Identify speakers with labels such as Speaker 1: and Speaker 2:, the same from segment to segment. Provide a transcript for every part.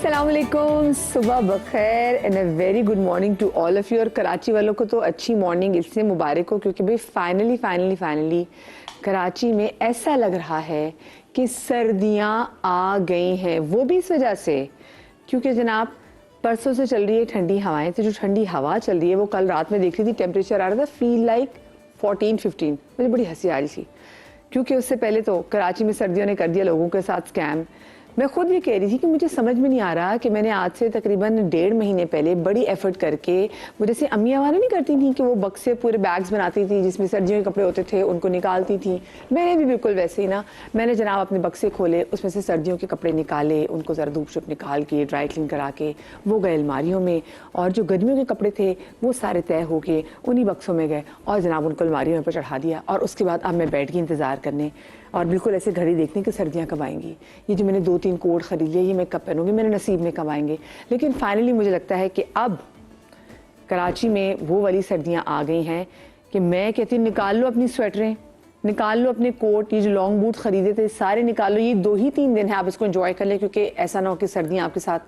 Speaker 1: अस्सलाम वालेकुम, सुबह बखैर and a very good morning to all of you. और कराची वालों को तो अच्छी मॉर्निंग इसलिए मुबारक हो क्योंकि भाई फाइनली कराची में ऐसा लग रहा है कि सर्दियां आ गई हैं। वो भी इस वजह से क्योंकि जनाब परसों से चल रही है ठंडी हवाएं। तो जो ठंडी हवा चल रही है वो कल रात में देख रही थी, टेम्परेचर आ रहा था फील लाइक 14-15। मुझे बड़ी हंसी आ रही थी क्योंकि उससे पहले तो कराची में सर्दियों ने कर दिया लोगों के साथ स्कैम। मैं खुद ये कह रही थी कि मुझे समझ में नहीं आ रहा कि मैंने आज से तकरीबन 1.5 महीने पहले बड़ी एफर्ट करके, वो जैसे अम्मियाँ वाले नहीं करती थी कि वो बक्से पूरे बैग्स बनाती थी जिसमें सर्दियों के कपड़े होते थे, उनको निकालती थी। मैंने भी बिल्कुल वैसे ही ना, मैंने जनाब अपने बक्से खोले, उसमें से सर्दियों के कपड़े निकाले, उनको ज़रा धूप शुप निकाल के ड्राई क्लीन करा के वो गए अलमारियों में, और जो गर्मियों के कपड़े थे वो सारे तय हो गए उन्हीं बक्सों में गए और जनाब उनको अलमारियों में चढ़ा दिया। और उसके बाद अब मैं बैठ गई इंतज़ार करने और बिल्कुल ऐसे घड़ी देखने कि सर्दियाँ कब आएंगी। ये जो मैंने 2-3 कोट खरीद लिए ये मैं कब पहनूंगी, मेरे नसीब में कब आएंगे। लेकिन फाइनली मुझे लगता है कि अब कराची में वो वाली सर्दियाँ आ गई हैं कि मैं कहती हूँ निकाल लो अपनी स्वेटरें, निकाल लो अपने कोट, ये जो लॉन्ग बूट खरीदे थे सारे निकाल लो। ये 2 ही 3 दिन है, आप इसको एंजॉय कर लें क्योंकि ऐसा ना हो कि सर्दियाँ आपके साथ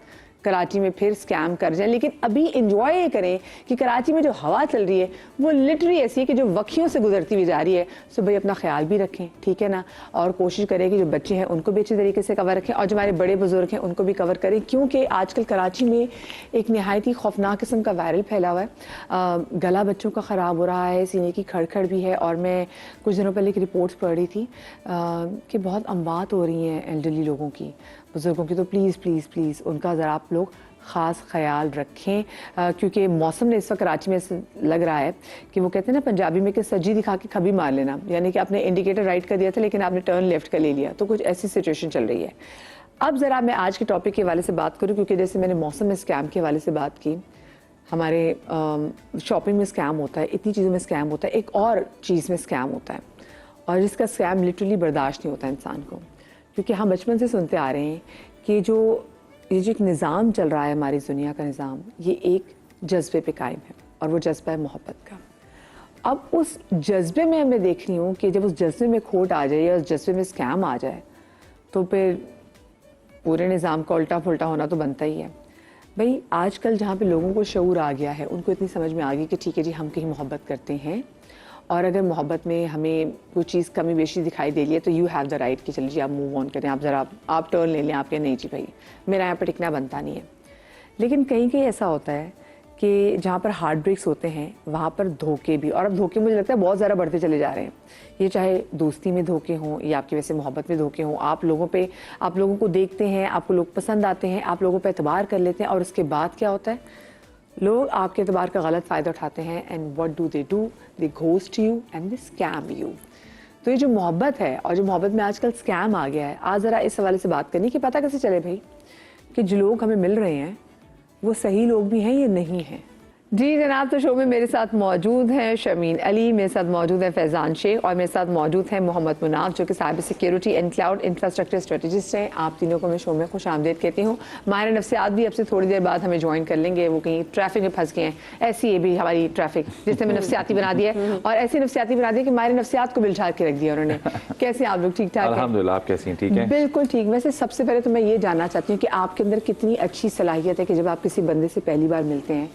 Speaker 1: कराची में फिर स्कैम कर जाए। लेकिन अभी इंजॉय ये करें कि कराची में जो हवा चल रही है वो लिटरली ऐसी है कि जो वक्खियों से गुजरती हुई जा रही है। सो भाई अपना ख्याल भी रखें, ठीक है ना, और कोशिश करें कि जो बच्चे हैं उनको भी अच्छे तरीके से कवर रखें और जो हमारे बड़े बुजुर्ग हैं उनको भी कवर करें क्योंकि आजकल कराची में एक नहायत ही खौफनाक किस्म का वायरल फैला हुआ है। गला बच्चों का ख़राब हो रहा है, सीने की खड़खड़ भी है। और मैं कुछ दिनों पहले एक रिपोर्ट्स पढ़ रही थी कि बहुत अमवात हो रही हैं एल्डरली लोगों की, बुजुर्गों की। तो प्लीज़ उनका ज़रा आप लोग ख़ास ख्याल रखें क्योंकि मौसम ने इस वक्त कराची में लग रहा है कि वो कहते हैं ना पंजाबी में कि सज्जी दिखा के खबी मार लेना, यानी कि आपने इंडिकेटर राइट कर दिया था लेकिन आपने टर्न लेफ्ट का ले लिया। तो कुछ ऐसी सिचुएशन चल रही है। अब ज़रा मैं आज के टॉपिक के हवाले से बात करूँ क्योंकि जैसे मैंने मौसम में स्कैम के हवाले से बात की, हमारे शॉपिंग में स्कैम होता है, इतनी चीज़ों में स्कैम होता है, एक और चीज़ में स्कैम होता है और जिसका स्कैम लिटरली बर्दाश्त नहीं होता इंसान को। क्योंकि हम बचपन से सुनते आ रहे हैं कि ये जो एक निज़ाम चल रहा है हमारी दुनिया का निज़ाम, ये एक जज्बे पे कायम है और वो जज्बा है मोहब्बत का। अब उस जज्बे में मैं देख रही हूँ कि जब उस जज्बे में खोट आ जाए या उस जज्बे में स्कैम आ जाए तो फिर पूरे निज़ाम का उल्टा पुल्टा होना तो बनता ही है। भाई आजकल जहाँ पे लोगों को शऊर आ गया है, उनको इतनी समझ में आ गई कि ठीक है जी हम कहीं मोहब्बत करते हैं और अगर मोहब्बत में हमें कोई चीज़ कमी बेशी दिखाई दे रही है तो यू हैव द राइट कि चलिए जी आप मूव ऑन करें, आप ज़रा आप टर्न ले लें, आप कहें नहीं जी भाई मेरा यहाँ पर टिकना बनता नहीं है। लेकिन कहीं कहीं ऐसा होता है कि जहाँ पर हार्ट ब्रेक्स होते हैं वहाँ पर धोखे भी, और अब धोखे मुझे लगता है बहुत ज़्यादा बढ़ते चले जा रहे हैं। ये चाहे दोस्ती में धोखे हों या आपकी वैसे मोहब्बत में धोखे हों, आप लोगों को देखते हैं, आपको लोग पसंद आते हैं, आप लोगों पर एतबार कर लेते हैं और उसके बाद क्या होता है, लोग आपके एतबार का गलत फ़ायदा उठाते हैं and what do, they ghost you and they scam you. तो ये जो मोहब्बत है और जो मोहब्बत में आजकल स्कैम आ गया है, आज ज़रा इस हवाले से बात करनी कि पता कैसे चले भाई कि जो लोग हमें मिल रहे हैं वो सही लोग भी हैं या नहीं हैं। जी जनाब, तो शो में मेरे साथ मौजूद हैं शमीन अली, मेरे साथ मौजूद है फैज़ान शेख और मेरे साथ मौजूद हैं मोहम्मद मुनाफ जो कि cyber security and cloud infrastructure strategist हैं। आप तीनों को मैं शो में खुश आमदीद कहती हूँ। माहिर नफ्सियात भी अब से थोड़ी देर बाद हमें ज्वाइन कर लेंगे, वो कहीं ट्रैफिक में फंस गए हैं। ऐसी ये भी हमारी ट्रैफिक जिससे हमें नफ्सियाती बना दिया और ऐसी नफ्सियाती बना दी कि माहिर नफ्सियात को बिलछाड़ के रख दिया उन्होंने। कैसे आप लोग? ठीक ठाक?
Speaker 2: अल्हम्दुलिल्लाह, आप कैसी हैं? ठीक है,
Speaker 1: बिल्कुल ठीक। वैसे सबसे पहले तो मैं ये जानना चाहती हूँ कि आपके अंदर कितनी अच्छी सलाहियत है कि जब आप किसी बंदे से पहली बार मिलते हैं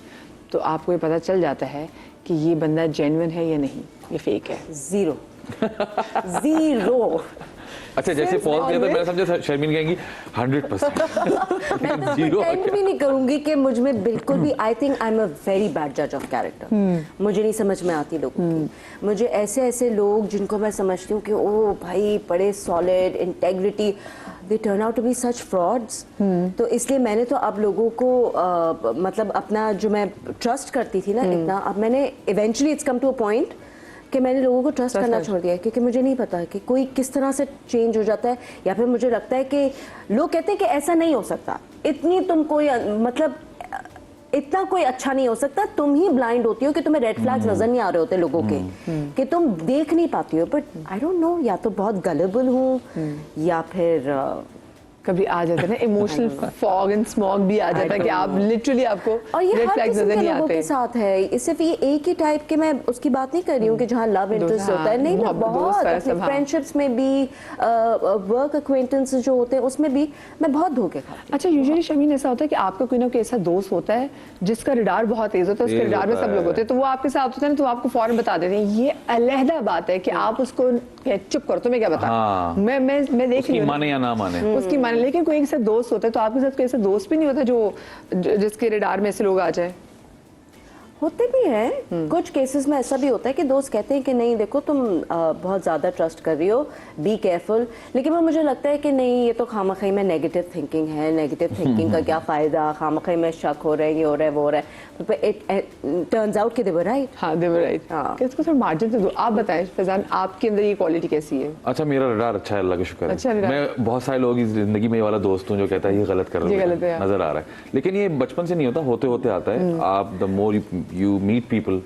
Speaker 1: तो आपको ये पता चल जाता है कि ये बंदा जेन्युइन है या नहीं, ये फेक है।
Speaker 3: ज़ीरो।
Speaker 2: अच्छा, जैसे पॉज किया था मैंने समझा शर्मीन कहेंगी 100%।
Speaker 3: मैं तो प्रिटेंड भी नहीं करूंगी कि मुझ में बिल्कुल भी, I think I am a very bad जज ऑफ कैरेक्टर। मुझे नहीं समझ में आती लोगों की। मुझे ऐसे लोग जिनको मैं समझती हूँ कि ओ भाई बड़े solid integrity, they turn out to be such frauds. तो इसलिए मैंने तो अब लोगों को मतलब अपना जो मैं ट्रस्ट करती थी ना इतना, अब मैंने eventually it's come to a point कि मैंने लोगों को ट्रस्ट करना छोड़ दिया है क्योंकि मुझे नहीं पता कि कोई किस तरह से चेंज हो जाता है। या फिर मुझे लगता है कि लोग कहते हैं कि ऐसा नहीं हो सकता, इतनी तुम कोई मतलब इतना कोई अच्छा नहीं हो सकता, तुम ही ब्लाइंड होती हो कि तुम्हें रेड फ्लैग्स नजर नहीं आ रहे होते लोगों के कि तुम देख नहीं पाती हो। बट आई डोंट नो, या तो बहुत गलेबल हूँ या फिर
Speaker 1: कभी आ जाता है ना इमोशनल फॉग एंड स्मॉग भी आ जाता है कि आप लिटरली आपको
Speaker 3: और ये
Speaker 1: रेड
Speaker 3: हर
Speaker 1: फ्लैग्स
Speaker 3: किस्म
Speaker 1: नजर
Speaker 3: के
Speaker 1: नहीं
Speaker 3: लोगों
Speaker 1: आते।
Speaker 3: के साथ है, ये सिर्फ ये एक ही टाइप के, मैं उसकी बात नहीं कर रही हूँ कि जहाँ लव इंटरेस्ट
Speaker 1: हाँ,
Speaker 3: होता है, नहीं, मैं
Speaker 1: मोहब्बत, दोस्त
Speaker 3: बहुत
Speaker 1: वाला
Speaker 3: अपने
Speaker 1: सब, हाँ।
Speaker 3: फ्रेंडशिप्स में भी, वर्क अक्वेंटेंस जो होते हैं उसमें भी मैं बहुत धोखे खाती
Speaker 1: अच्छा, यूजुअली शमीन ऐसा होता है कि आपका कोई ना कोई ऐसा दोस्त होता है जिसका रिडार बहुत तेज होता है, उसके
Speaker 2: तेज
Speaker 1: रिडार में
Speaker 2: होता
Speaker 1: सब लोग
Speaker 2: है।
Speaker 1: होते हैं, तो वो आपके साथ होते हैं तो आपको फौरन बता देते हैं। ये अलहदा बात है कि आप उसको चुप करो, तुम्हें क्या बता।
Speaker 2: हाँ।
Speaker 1: मैं देख
Speaker 2: उसकी
Speaker 1: रही हूँ
Speaker 2: माने या ना माने।
Speaker 1: उसकी माने, लेकिन कोई एक साथ दोस्त होता है, तो आपके साथ कोई ऐसा दोस्त भी नहीं होता जिसके रिडार में ऐसे लोग आ जाए?
Speaker 3: होते भी हैं कुछ केसेस में, ऐसा भी होता है कि दोस्त कहते हैं कि नहीं देखो तुम बहुत ज़्यादा ट्रस्ट कर रही हो, बी केयरफुल, लेकिन वो मुझे लगता है कि नहीं ये तो खामखाई में नेगेटिव थिंकिंग है, नेगेटिव थिंकिंग का क्या फ़ायदा, खामखाई में शक हो रहा है, ये हो रहा है, वो हो रहा है, तो इट टर्न्स आउट कि दे वर राइट।
Speaker 1: हाँ, दे वर राइट।
Speaker 3: हाँ।
Speaker 1: इसको थोड़ा मार्जिन तो दो। आप बताएं फैजान, आपके अंदर ये क्वालिटी कैसी है?
Speaker 2: अच्छा, मेरा रडार अच्छा है, अल्लाह का शुक्र है।
Speaker 1: अच्छा रडार।
Speaker 2: मैं बहुत सारे लोगों की जिंदगी में ये वाला दोस्त हूँ जो कहता है ये गलत कर रहे
Speaker 1: ये
Speaker 2: हो,
Speaker 1: गलत है।
Speaker 2: नजर आ रहा है, लेकिन ये बचपन से नहीं होता, होते होते आता है। आप the more you meet people,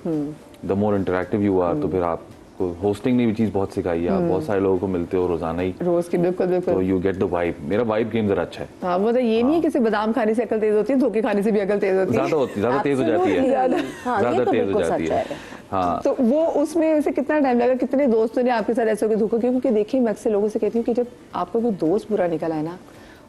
Speaker 2: the more interactive you are, तो फिर आपको होस्टिंग ने भी चीज बहुत सिखाई है। आप बहुत सारे लोगों को मिलते हो रोजाना ही,
Speaker 1: रोज की, बिल्कुल
Speaker 2: तो
Speaker 1: बिल्कुल।
Speaker 2: You get the vibe. मेरा वाइब गेम जरा अच्छा है,
Speaker 1: हाँ, मतलब ये नहीं है कि सिर्फ बादाम खाने से अकल तेज होती है, धोखे खाने से भी अकल तेज होती है।
Speaker 2: ज्यादा तेज हो जाती है,
Speaker 3: हाँ, ये
Speaker 2: ज्यादा
Speaker 3: तो
Speaker 2: तेज हो
Speaker 3: बिल्कुल
Speaker 2: जाती
Speaker 3: सच
Speaker 2: है।
Speaker 3: है।
Speaker 2: हाँ,
Speaker 1: तो वो उसमें वैसे कितना टाइम लगा, कितने दोस्तों ने आपके साथ ऐसे होकर धोखा किया? क्योंकि देखिए मैं अक्सर लोगों से कहती हूँ कि जब आपका कोई दोस्त बुरा निकला है ना,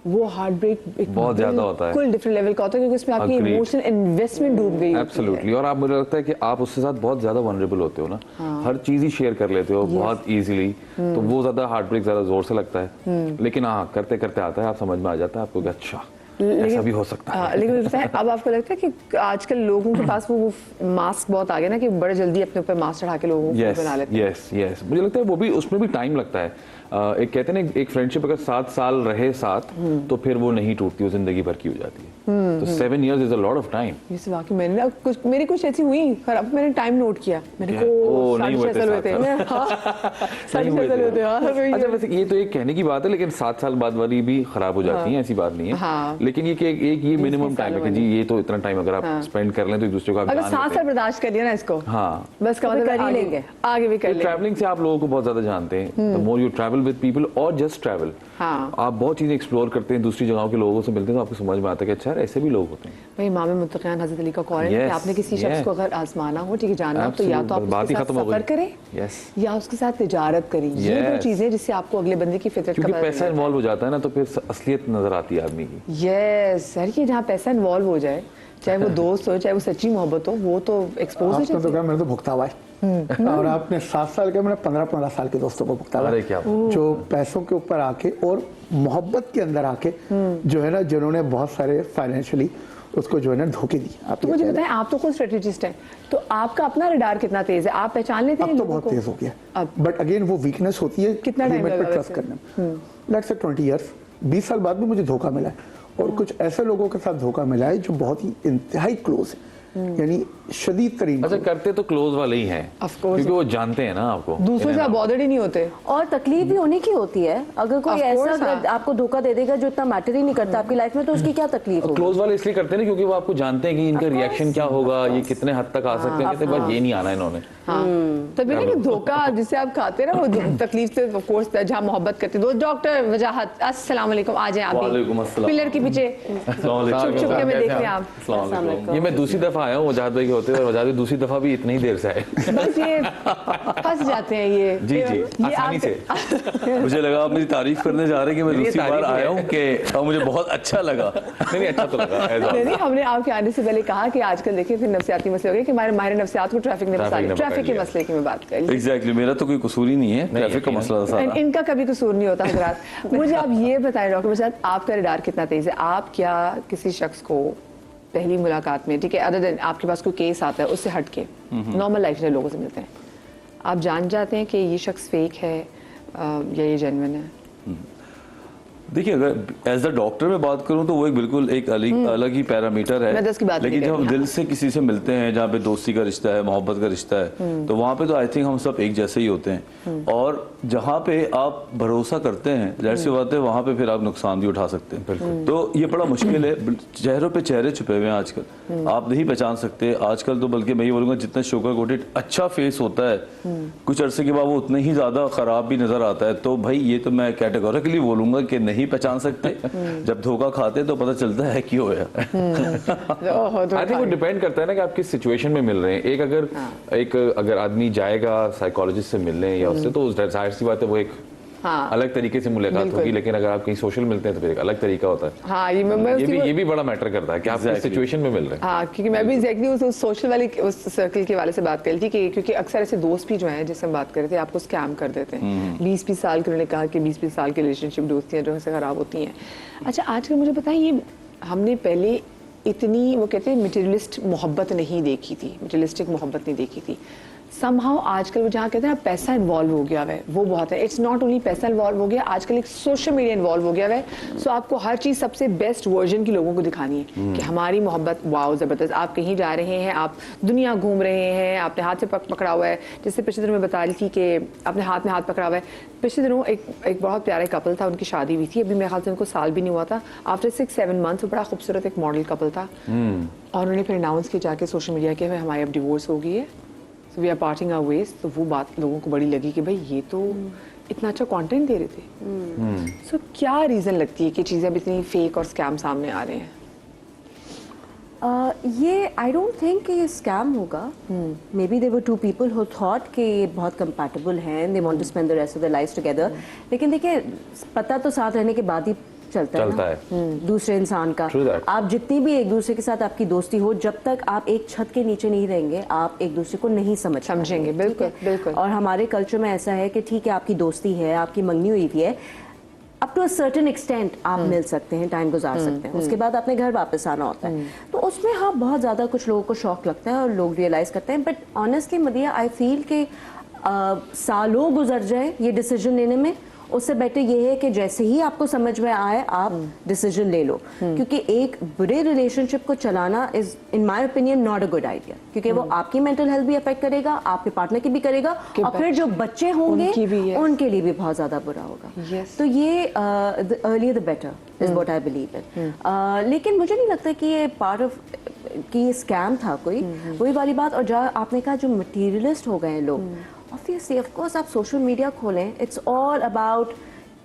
Speaker 1: वो हार्ट ब्रेक
Speaker 2: बहुत ज्यादा होता है।
Speaker 1: बिल्कुल डिफरेंट लेवल का होता है, क्योंकि उसमें आपकी
Speaker 2: Agreed.
Speaker 1: इमोशनल इन्वेस्टमेंट डूब गई होती है।
Speaker 2: एब्सोल्युटली। और आप, मुझे लगता है कि आप उसके साथ बहुत ज्यादा वनरेबल होते हो ना, हर चीज ही शेयर कर लेते हो बहुत इजीली, तो वो ज्यादा हार्ट ब्रेक ज्यादा जोर से लगता है, लेकिन हाँ करते करते आता है, आप समझ में आ जाता है आपको कि अच्छा ऐसा भी हो सकता है।
Speaker 1: हाँ, लेकिन लगता है अब आपको लगता है कि आजकल लोगों के पास वो मास्क बहुत आ गया ना, कि बड़े जल्दी अपने ऊपर मास्क चढ़ा के लोगों को बना लेते हैं।
Speaker 2: यस यस, मुझे लगता है वो भी, उसमें भी टाइम लगता है। एक कहते हैं ना, एक फ्रेंडशिप अगर 7 साल रहे साथ, तो फिर वो नहीं टूटती, वो जिंदगी भर की हो जाती है। तो 7 years is a lot of time.
Speaker 1: जैसे वाकई मैंने ना कुछ, मेरी कुछ ऐसी हुई खराब, मैंने टाइम नोट किया, मैंने
Speaker 2: क्या?
Speaker 1: को
Speaker 2: ओ, नहीं हुए थे
Speaker 1: 6.5 साल हुए थे। हाँ, 6.5 साल हुए थे। हाँ, वही
Speaker 2: अच्छा,
Speaker 1: है।
Speaker 2: वैसे ये तो एक कहने की बात है, लेकिन 7 साल बाद वाली भी खराब हो जाती है, ऐसी बात नहीं है।
Speaker 1: हाँ।
Speaker 2: लेकिन ये कि एक ये मिनिमम टाइम है कि जी ये तो इतना टाइम अगर आप स्पेंड कर लें तो एक दूसरे को आप
Speaker 1: अगर
Speaker 2: जान
Speaker 1: 7
Speaker 2: लेते
Speaker 1: साल
Speaker 2: हैं।
Speaker 1: बर्दाश्त कर लिया ना इसको,
Speaker 2: हाँ,
Speaker 1: बस का
Speaker 3: तो
Speaker 1: मतलब
Speaker 3: कर ही
Speaker 1: आगे-
Speaker 3: लेंगे।
Speaker 1: आगे भी कर लेंगे।
Speaker 2: ट्रैवलिंग से आप लोगों को बहुत ज्यादा जानते हैं। The more you travel with people और जस्ट ट्रैवल,
Speaker 1: हाँ।
Speaker 2: आप बहुत चीजें एक्सप्लोर करते हैं, दूसरी जगहों के लोगों से मिलते हैं, तो आपको समझ में आता है कि अच्छा यार ऐसे भी लोग होते हैं।
Speaker 1: भाई इमाम मुत्तक़ियान हज़रत अली का कौल है कि
Speaker 2: Yes,
Speaker 1: आपने किसी शख्स
Speaker 2: yes.
Speaker 1: को अगर आजमाना हो, ठीक है, जानना हो, तो या तो आप
Speaker 2: Absolute, बात
Speaker 1: उसके
Speaker 2: ही
Speaker 1: साथ
Speaker 2: खत्म हो
Speaker 1: सफर
Speaker 2: गई।
Speaker 1: करें
Speaker 2: Yes.
Speaker 1: या उसके साथ तिजारत करें। ये दो
Speaker 2: Yes.
Speaker 1: चीजें जिससे आपको अगले बंदे की फितरत का
Speaker 2: क्योंकि
Speaker 1: पता
Speaker 2: पैसा
Speaker 1: चलता
Speaker 2: इन्वॉल्व हो जाता है ना, तो फिर असलियत नजर आती है आदमी की।
Speaker 1: है। यस सर, कि जहाँ पैसा इन्वॉल्व हो जाए, चाहे वो दोस्त हो चाहे वो सच्ची मोहब्बत हो, वो तो एक्सपोज हो
Speaker 4: आपने तो
Speaker 1: जाती है।
Speaker 4: कहा मैंने तो भुगता हुआ है, और आपने 7 साल के, मैंने 15-15 साल के दोस्तों को भुगता हुआ
Speaker 2: अरे
Speaker 4: है,
Speaker 2: क्या
Speaker 4: जो पैसों के ऊपर आके और मोहब्बत के अंदर आके जो है ना, जिन्होंने बहुत सारे फाइनेंशियली उसको जो है ना धोखे दिए। आप
Speaker 1: तो
Speaker 4: ये
Speaker 1: मुझे
Speaker 4: कह रहे
Speaker 1: बताएं, आप तो खुद स्ट्रेटेजिस्ट हैं, तो आपका अपना रडार कितना तेज है? आप पहचान लेते
Speaker 4: हैं।
Speaker 1: हैं
Speaker 4: अब तो
Speaker 1: लोगों
Speaker 4: बहुत
Speaker 1: को?
Speaker 4: तेज हो गया,
Speaker 1: अब
Speaker 4: बट अगेन वो वीकनेस होती है
Speaker 1: कितना टाइम
Speaker 4: लिमिट पे
Speaker 1: लगा
Speaker 4: ट्रस्ट
Speaker 1: वैसे?
Speaker 4: करने में। लेट्स से 20 ईयर्स, 20 साल बाद भी मुझे धोखा मिला है, और कुछ ऐसे लोगों के साथ धोखा मिला है जो बहुत ही इंतहाई क्लोज है, यानी शदीद तरीन।
Speaker 2: अच्छा, करते तो क्लोज वाले ही हैं,
Speaker 1: Of course.
Speaker 2: क्योंकि वो जानते हैं ना आपको,
Speaker 1: दूसरों से आप बॉदर्ड ही नहीं होते।
Speaker 3: और तकलीफ भी होने की होती है, अगर कोई
Speaker 1: Of course,
Speaker 3: ऐसा
Speaker 1: हाँ।
Speaker 3: आपको धोखा दे देगा जो इतना मैटर ही नहीं करता आपकी लाइफ में, तो उसकी क्या तकलीफ होगी?
Speaker 2: क्लोज वाले इसलिए करते हैं ना क्योंकि वो आपको जानते हैं कि इनका रिएक्शन क्या होगा, ये कितने हद तक आ सकते हैं, कहते हैं बस ये नहीं आना इन्होंने।
Speaker 1: हाँ, तो फिर ना कि धोखा जिसे आप खाते हैं ना, वो तकलीफ से ऑफ कोर्स, जहाँ मोहब्बत करते दो। डॉक्टर वजाहत, अस्सलाम वालेकुम, आ जाएं आप
Speaker 2: वालेकुम
Speaker 1: भी
Speaker 2: अस्सलाम।
Speaker 1: पिलर के पीछे छुप छुप के मैं देख रहे हैं आप।
Speaker 3: अस्सलाम वालेकुम।
Speaker 2: ये मैं दूसरी दफा आया हूँ वजाहत भाई के होते, और वजाहत भाई दूसरी दफा भी इतनी ही देर से आए।
Speaker 1: बस ये फंस जाते हैं ये।
Speaker 2: जी, जी,
Speaker 1: ये
Speaker 2: आसानी
Speaker 1: आपके-
Speaker 5: मुझे लगा आप मेरी तारीफ करने जा रहे हैं कि मैं
Speaker 2: नहीं,
Speaker 5: दूसरी बार
Speaker 2: तारीफ
Speaker 5: आया
Speaker 2: है।
Speaker 5: हूँ कि और मुझे बहुत अच्छा लगा।
Speaker 2: नहीं नहीं, अच्छा तो लगा as
Speaker 1: नहीं
Speaker 2: always।
Speaker 1: नहीं, हमने आपके आने से पहले कहा कि आजकल देखिए फिर नफसियाती मसले हो गए कि हमारे माहिर नफसियात को ट्रैफिक ने फंसा लिया।
Speaker 2: ने पकड़
Speaker 1: ट्रैफिक के
Speaker 2: लिया।
Speaker 1: मसले की मैं बात कर ली।
Speaker 5: एग्जैक्टली, मेरा तो कोई कसूर ही नहीं है, ट्रैफिक का
Speaker 2: यकीनन।
Speaker 5: मसला था सारा।
Speaker 1: इनका कभी कसूर नहीं होता हजरात। मुझे आप ये बताएं डॉक्टर वजाहत, आपका रडार कितना तेज है? आप क्या किसी शख्स को पहली मुलाकात में, ठीक है, अदर देन आपके पास कोई केस आता है, उससे हट के नॉर्मल लाइफ में लोगों से मिलते हैं, आप जान जाते हैं कि ये शख्स फेक है या ये जेन्युइन है?
Speaker 5: देखिए, अगर एज अ डॉक्टर में बात करूं तो वो एक बिल्कुल एक अलग ही पैरामीटर है।
Speaker 1: मैं तो उसकी बात नहीं
Speaker 5: लेकिन
Speaker 1: कर
Speaker 5: जब
Speaker 1: रही,
Speaker 5: हम
Speaker 1: हाँ।
Speaker 5: दिल से किसी से मिलते हैं, जहाँ पे दोस्ती का रिश्ता है, मोहब्बत का रिश्ता है, तो वहाँ पे तो आई थिंक हम सब एक जैसे ही होते हैं। और जहाँ पे आप भरोसा करते हैं, जाहिर सी बात है वहाँ पे फिर आप नुकसान भी उठा सकते हैं। तो ये बड़ा मुश्किल है, चेहरों पे चेहरे छुपे हुए हैं आजकल, आप नहीं पहचान सकते आजकल। तो बल्कि मैं ये बोलूँगा जितना शुगर कोटेड अच्छा फेस होता है, कुछ अरसे के बाद वो उतने ही ज़्यादा ख़राब भी नज़र आता है। तो भाई ये तो मैं कैटेगोरिकली बोलूँगा कि नहीं नहीं पहचान सकते, जब धोखा खाते तो पता चलता है क्यों होया।
Speaker 2: आई थिंक वो डिपेंड करता है ना कि आप किस सिचुएशन में मिल रहे हैं। एक अगर आदमी जाएगा साइकोलॉजिस्ट से मिलने या उससे, तो जाहिर सी बात है वो एक अलग तरीके से मुलाकात होगी। लेकिन अगर आप कहीं सोशल मिलते हैं तो फिर एक अलग तरीका होता है।
Speaker 1: हाँ,
Speaker 2: ये भी बड़ा मैटर करता है कि आप किस सिचुएशन में मिल रहे हैं।
Speaker 1: हाँ, क्योंकि मैं भी एग्जैक्टली उस सोशल वाले उस सर्कल के वाले से बात कर रही थी कि क्योंकि अक्सर ऐसे दोस्त भी जो हैं जिससे हम बात कर रहे थे आपको स्कैम कर देते हैं। 20-20 साल के, उन्होंने कहा कि 20-20 साल की रिलेशनशिप दोस्तियाँ जो है खराब होती हैं। अच्छा, आजकल मुझे बताएं, ये हमने पहले इतनी वो कहते हैं मटेरियलिस्ट मोहब्बत नहीं देखी थी, मटेरियलिस्टिक मोहब्बत नहीं देखी थी। समहाउ आजकल वो जहाँ कहते हैं ना पैसा इन्वॉल्व हो गया है, वो बहुत है। इट्स नॉट ओनली पैसा इन्वॉल्व हो गया, आजकल एक सोशल मीडिया इन्वॉल्व हो गया है। सो आपको हर चीज़ सबसे बेस्ट वर्जन की लोगों को दिखानी है कि हमारी मोहब्बत वाओ ज़बरदस्त। आप कहीं जा रहे हैं, आप दुनिया घूम रहे हैं, आपने हाथ से पकड़ा हुआ है। जैसे पिछले दिनों मैं बता रही थी कि अपने हाथ में हाथ पकड़ा हुआ है। पिछले दिनों एक बहुत प्यारा कपल था, उनकी शादी हुई थी, अभी मेरे ख्याल से उनको साल भी नहीं हुआ था। आफ्टर 6-7 मंथ्स बड़ा खूबसूरत एक मॉडल कपल था, और उन्होंने फिर अनाउंस किया जाके सोशल मीडिया के हमारी अब डिवोर्स हो गई है, we are parting our ways. तो वो बात लोगों को बड़ी लगी कि भाई ये तो इतना अच्छा कंटेंट दे रहे थे। सो क्या रीज़न लगती है कि चीज़ें अब इतनी फेक और स्कैम सामने आ रहे हैं?
Speaker 3: ये आई डोंट थिंक कि ये स्कैम होगा। Maybe there were 2 people who thought कि ये बहुत कंपैटिबल हैं, they want to spend the rest of their lives together. लेकिन देखिए, पता तो साथ रहने के बाद ही चलता है दूसरे इंसान का। आप जितनी भी एक दूसरे के साथ आपकी दोस्ती हो, जब तक आप एक छत के नीचे नहीं रहेंगे आप एक दूसरे को नहीं समझेंगे।
Speaker 1: बिल्कुल बिल्कुल।
Speaker 3: और हमारे कल्चर में ऐसा है कि ठीक है, आपकी दोस्ती है, आपकी मंगनी हुई भी है, up to a certain extent आप मिल सकते हैं, टाइम गुजार सकते हैं, उसके बाद अपने घर वापस आना होता है। तो उसमें हाँ बहुत ज़्यादा कुछ लोगों को शौक लगता है और लोग रियलाइज़ करते हैं। बट ऑनेस्टली मदिया, आई फील कि सालों गुजर जाए ये डिसीजन लेने में, उससे बेटर ये है कि जैसे ही आपको समझ में आए आप डिसीजन ले लो। क्योंकि एक बुरे रिलेशनशिप को चलाना is in my opinion not a good idea, क्योंकि वो आपकी मेंटल हेल्थ भी अफेक्ट करेगा, आपके पार्टनर की भी करेगा, और फिर जो बच्चे होंगे उनके लिए भी बहुत ज़्यादा बुरा होगा। तो ये the earlier the better is what I believe in. लेकिन मुझे नहीं लगता कि ये पार्ट ऑफ कि ये स्कैम था कोई, वही वाली बात। और जहाँ आपने कहा जो मटीरियलिस्ट हो गए हैं लोग, ऑब्वियसली ऑफ कोर्स आप सोशल मीडिया खोलें, इट्स ऑल अबाउट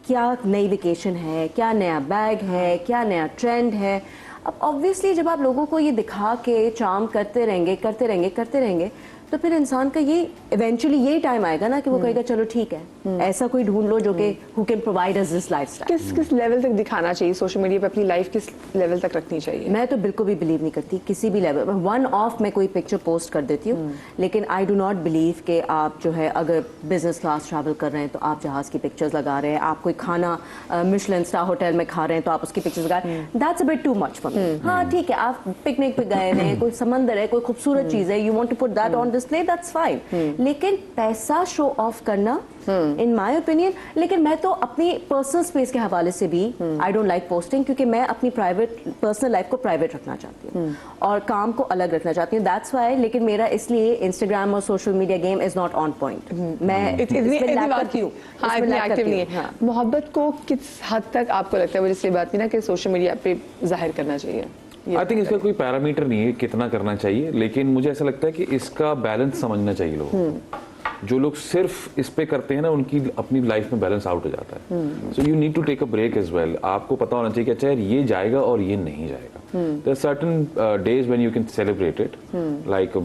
Speaker 3: क्या नई वेकेशन है, क्या नया बैग है, क्या नया ट्रेंड है। अब ऑब्वियसली जब आप लोगों को ये दिखा के चार्म करते रहेंगे तो फिर इंसान का ये इवेंचुअली यही टाइम आएगा ना कि वो कहेगा चलो ठीक है, ऐसा कोई ढूंढ लो जो कि who can provide us this lifestyle.
Speaker 1: किस लेवल तक दिखाना चाहिए सोशल मीडिया पे, अपनी लाइफ किस लेवल तक रखनी चाहिए?
Speaker 3: मैं तो बिल्कुल भी बिलीव नहीं करती किसी भी लेवल में। वन ऑफ मैं कोई पिक्चर पोस्ट कर देती हूँ, लेकिन आई डू नॉट बिलीव कि आप जो है अगर बिजनेस क्लास ट्रैवल कर रहे हैं तो आप जहाज़ की पिक्चर्स लगा रहे हैं, आप कोई खाना मिशेलिन स्टार होटल में खा रहे हैं तो आप उसकी पिक्चर्स लगा रहे हैं। That's a bit too much for me. हाँ ठीक है, आप पिकनिक पे गए हैं, कोई समंदर है, कोई खूबसूरत चीज़ है, you want to put that on display, that's fine. लेकिन पैसा शो ऑफ करना इन माय ओपिनियन, लेकिन मैं तो अपनी पर्सनल स्पेस के हवाले से भी आई डोंट लाइक पोस्टिंग, क्योंकि मैं अपनी प्राइवेट पर्सनल लाइफ को प्राइवेट रखना चाहती हूँ और काम को अलग रखना चाहती हूँ। That's why. लेकिन मेरा इसलिए इंस्टाग्राम और social media game is not on point. मैं इतनी
Speaker 1: एक्टिव नहीं है। मोहब्बत को किस हद तक आपको लगता है, वो जिसकी बात नहीं ना कि सोशल मीडिया पे जाहिर करना चाहिए?
Speaker 2: आई थिंक इसका कोई पैरामीटर नहीं है कितना करना चाहिए, लेकिन मुझे ऐसा लगता है कि इसका बैलेंस समझना चाहिए लोगों को। जो लोग सिर्फ इस पे करते हैं ना, उनकी अपनी लाइफ में बैलेंस आउट हो जाता है। So you need to take a break as well. आपको पता होना चाहिए कि अच्छा यार ये जाएगा और ये नहीं जाएगा। There are certain days when you can celebrate it,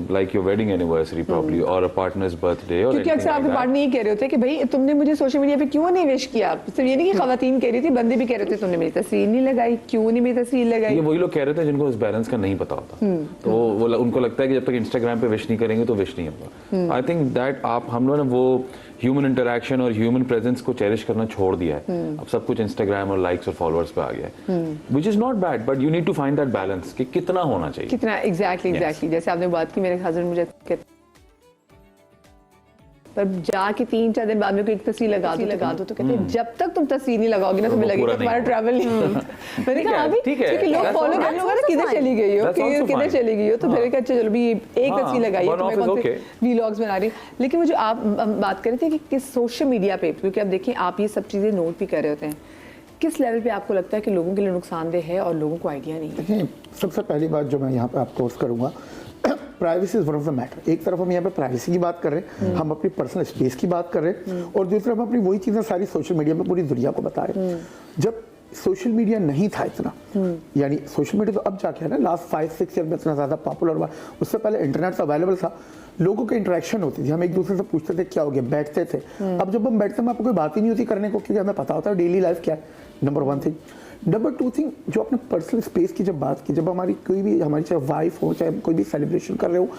Speaker 2: like your wedding anniversary probably, or a partner's birthday, or
Speaker 1: क्योंकि अक्सर आपके पार्टनर ये कह रहे होते हैं कि भाई तुमने मुझे सोशल मीडिया पे क्यों नहीं विश किया। सिर्फ ये नहीं कि खवातीन कह रही थी, बंदे भी कह रहे थे तुमने मेरी तस्वीर नहीं लगाई, क्यों नहीं मेरी तस्वीर लगाई।
Speaker 2: ये वही लोग कह रहे थे जिनको इस बैलेंस का नहीं पता होता। तो वो उनको लगता है कि जब तक इंस्टाग्राम पे विश नहीं करेंगे तो विश नहीं होगा। आई थिंक दैट हम लोगों ने वो ह्यूमन इंटरेक्शन और ह्यूमन प्रेजेंस को चेरिश करना छोड़ दिया है। अब सब कुछ इंस्टाग्राम और लाइक्स और फॉलोअर्स पे आ गया है, which is not bad, but you need to find that balance कि कितना होना चाहिए,
Speaker 1: कितना एग्जैक्टली। जैसे आपने बात की, मेरे हस्बैंड मुझे पर जाके 3-4 दिन बाद में कोई एक तस्वीर लगा दो तो कहते हैं जब तक तुम तस्वीर नहीं लगाओगी ना, तुम्हें लगेगा तुम्हारा ट्रैवल नहीं। मैंने कहा अभी क्योंकि लोग फॉलो कर लोगे ना, किधर चली गई हो, तो फिर अच्छा चलो भी एक तस्वीर लगाई है, तुम्हें कौन से व्लॉग्स बना रही। लेकिन मुझे आप बात कर रहे थे कि किस सोशल मीडिया पे, क्योंकि अब देखिए आप ये सब चीज़ें नोट भी कर रहे होते हैं, किस लेवल पे आपको लगता है कि लोगों के लिए नुकसानदेह है और लोगों को आइडिया नहीं है?
Speaker 4: सबसे पहली बात जो मैं यहाँ पे आपको करूँगा, privacy is one of the matter. एक तरफ हम यहाँ पे प्राइवेसी की बात कर रहे हैं, हम अपनी पर्सनल स्पेस की बात कर रहे हैं, और दूसरी तरफ हम अपनी वही चीज़ें सारी सोशल मीडिया पे पूरी दुनिया को बता रहे हैं। जब सोशल मीडिया नहीं था इतना, यानी सोशल मीडिया तो अब जाके है ना, लास्ट 5-6 ईयर में इतना ज़्यादा पॉपुलर हुआ। उससे पहले इंटरनेट तो अवेलेबल था, लोगों की इंटरेक्शन होती थी, हम एक दूसरे से पूछते थे क्या हो गया, बैठते थे। अब जब हम बैठते हैं आपको कोई बात ही नहीं होती करने को, क्योंकि हमें पता होता है डेली लाइफ क्या है, नंबर 1 थिंग। नंबर 2 थिंग, जो अपने पर्सनल स्पेस की जब बात की, जब हमारी कोई भी, हमारी चाहे वाइफ हो, चाहे कोई भी सेलिब्रेशन कर रहे हो,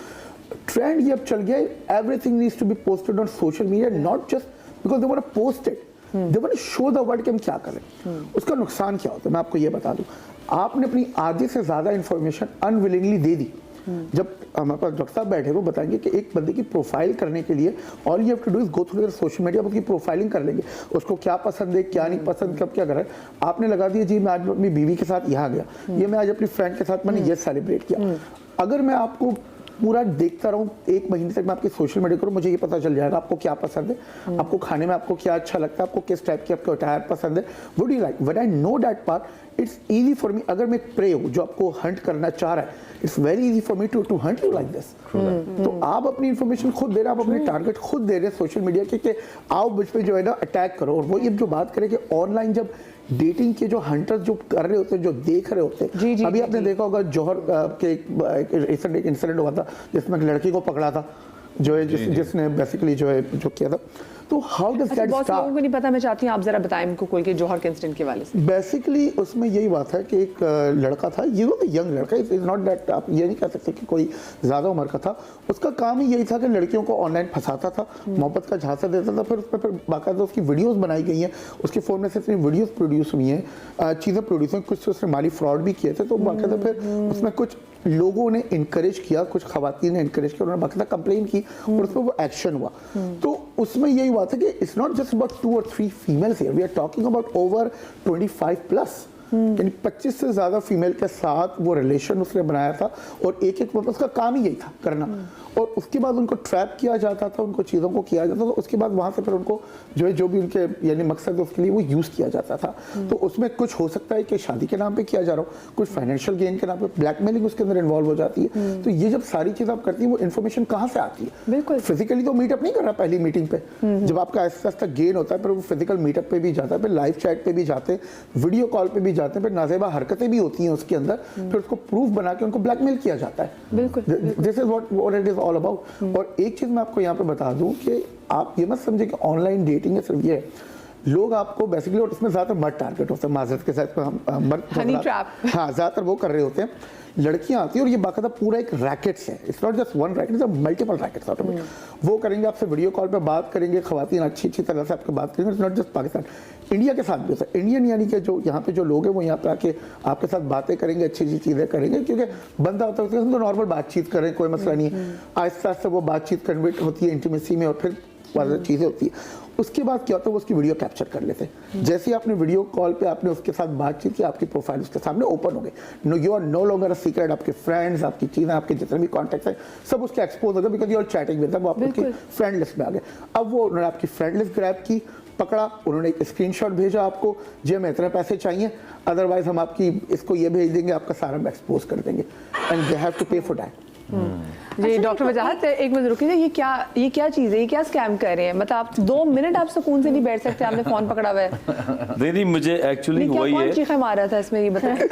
Speaker 4: ट्रेंड ये अब चल गया है, everything needs to be posted on social media, not just because they want to post it, they want to show the world कि हम क्या कर रहे हैं। उसका नुकसान क्या होता है मैं आपको ये बता दूं, आपने अपनी आधे से ज़्यादा इंफॉर्मेशन अनविलिंगली दे दी। जब हमारे पास डॉक्टर साहब बैठे वो बताएंगे कि एक बंदे की प्रोफाइल करने के लिए all you have to do is go through social media, उसकी प्रोफाइलिंग कर लेंगे, उसको क्या पसंद है क्या नहीं पसंद, कब क्या कर रहा है। आपने लगा दिया जी मैं आज अपनी बीवी के साथ यहाँ गया, ये मैं आज अपनी फ्रेंड के साथ मैंने ये सेलिब्रेट किया। अगर मैं आपको पूरा देखता रहूं 1 महीने तक, मैं आपकी सोशल मीडिया करूं, मुझे ये पता चल जाएगा आपको क्या पसंद है, आपको खाने में आपको क्या अच्छा लगता है, आपको किस टाइप की आपको अटायर पसंद है, would you like, when I know that part it's easy for मी। अगर मैं प्रे हूं जो आपको हंट करना चाह रहा है, it's very easy for me to hunt you like this. तो आप अपनी इंफॉर्मेशन खुद दे रहे हैं, आप अपने टारगेट खुद दे रहे हैं सोशल मीडिया के, कि आओ मुझ पे जो है ना अटैक करो। और वो ये जो बात करें कि ऑनलाइन जब डेटिंग के जो हंटर्स जो कर रहे होते हैं, जो देख रहे होते हैं, अभी आपने देखा होगा जौहर के एक इंसिडेंट हुआ था जिसमें एक लड़की को पकड़ा था, जो है जिसने बेसिकली जो है जो किया था। तो हाउ डज दैट
Speaker 1: बहुत
Speaker 4: स्टार्ट?
Speaker 1: लोगों को नहीं पता, मैं चाहती हूँ आप जरा बताएं इनको खोल के जौहर के इंसिडेंट के वाले से।
Speaker 4: बेसिकली उसमें यही बात है कि एक लड़का था, ये वो यंग लड़का, इज नॉट दैट, आप ये नहीं कह सकते कि कोई ज़्यादा उम्र का था। उसका काम ही यही था कि लड़कियों को ऑनलाइन फंसाता था, मोहब्बत का झांसा देता था, फिर उस पर फिर बाकायदा उसकी वीडियोस बनाई गई हैं, उसके फ़ोन में से इतनी वीडियोस प्रोड्यूस हुई हैं, चीज़ें प्रोड्यूस हुई, कुछ उसने माली फ्रॉड भी किए थे। तो बाकायदा फिर उसमें कुछ लोगों ने इनकरेज किया, कुछ खवातीन ने इनकरेज किया, उन्होंने बाकायदा कंप्लेन की और उस पर वो एक्शन हुआ। तो उसमें यही बात है कि it's not just about 2 or 3 females here. We are talking about over 25 plus. यानी 25 से ज़्यादा फीमेल के साथ वो रिलेशन उसने बनाया था, और एक मतलब उसका काम ही यही था करना। और उसके बाद उनको ट्रैप किया जाता था, उनको चीज़ों को किया जाता था, उसके बाद वहाँ से फिर उनको जो भी उनके यानी मकसद है उसके लिए वो यूज़ किया जाता था। तो उसमें कुछ हो सकता है कि शादी के नाम पे किया जा रहा हो, कुछ फाइनेंशियल गेन के नाम पे ब्लैकमेलिंग उसके अंदर इन्वॉल्व हो जाती है। तो ये जब सारी चीज़ आप करती है, वो इन्फॉर्मेशन कहाँ से आती है?
Speaker 1: बिल्कुल
Speaker 4: फिजिकली तो मीटअप नहीं कर रहा पहली मीटिंग पे, जब आपका आहिस्ता आहिस्ता गेन होता है, फिर वो फिजिकल मीटअप पे भी जाता है, फिर लाइव चैट पे भी जाते हैं, वीडियो कॉल पे भी जाते हैं, फिर नाजेबा हरकतें भी होती हैं उसके अंदर, फिर उसको प्रूफ बना के उनको ब्लैकमेल किया जाता है।
Speaker 1: बिल्कुल,
Speaker 4: this is what it is all about. और एक चीज मैं आपको यहाँ पे बता दूं कि आप ये मत समझे कि ऑनलाइन डेटिंग है सिर्फ ये, लोग आपको बेसिकली, और इसमें ज्यादातर मर्द टारगेट होते हैं, माजरत के साथ मर्द, हाँ ज्यादातर वो कर रहे होते हैं। लड़कियां आती हैं और ये बाकायदा पूरा एक रैकेट्स है, it's not just one racket, it's multiple rackets out of it. वो करेंगे आपसे वीडियो कॉल पे बात करेंगे, खवातीन अच्छी तरह से आपसे बात करेंगे। It's not just Pakistan, India के साथ भी होता है। इंडियन यानी कि जो यहाँ पे जो लोग हैं वो यहाँ पे आके आपके साथ बातें करेंगे, अच्छी चीज़ें करेंगे, क्योंकि बंदा होता है तो नॉर्मल बातचीत करें, कोई मसला नहीं है। आहिस्ता आहिस्ता वो बातचीत कन्वर्ट होती है इंटीमेसी में, और फिर चीज़ें होती है। उसके बाद क्या होता है, वो उसकी वीडियो कैप्चर कर लेते हैं। जैसे ही आपने वीडियो कॉल पे आपने उसके साथ बातचीत की, आपकी प्रोफाइल उसके सामने ओपन हो गई। No, you are no longer a secret. आपके फ्रेंड्स, आपकी चीज़ें, आपके जितने भी कॉन्टैक्ट्स हैं, सब उसके एक्सपोज हो गए, because you are chatting with them, वो आपकी फ्रेंड लिस्ट में आ गए। अब वो उन्होंने आपकी फ्रेंड लिस्ट ग्रैब की, पकड़ा, उन्होंने एक स्क्रीनशॉट भेजा आपको, जी हमें इतने पैसे चाहिए, अदरवाइज हम आपकी इसको ये भेज देंगे, आपका सारा एक्सपोज कर देंगे, एंड दे हैव टू पे फॉर दैट।
Speaker 1: जी डॉक्टर वजाहत, एक मिनट रुकिए, ये क्या चीज़ है, ये क्या स्कैम कर रहे हैं? मतलब आप 2 मिनट आप सुकून से नहीं बैठ सकते, आपने फोन पकड़ा हुआ है।
Speaker 5: नहीं, मुझे एक्चुअली हुआ ही है,
Speaker 1: चीखें मार रहा था इसमें, ये बताइए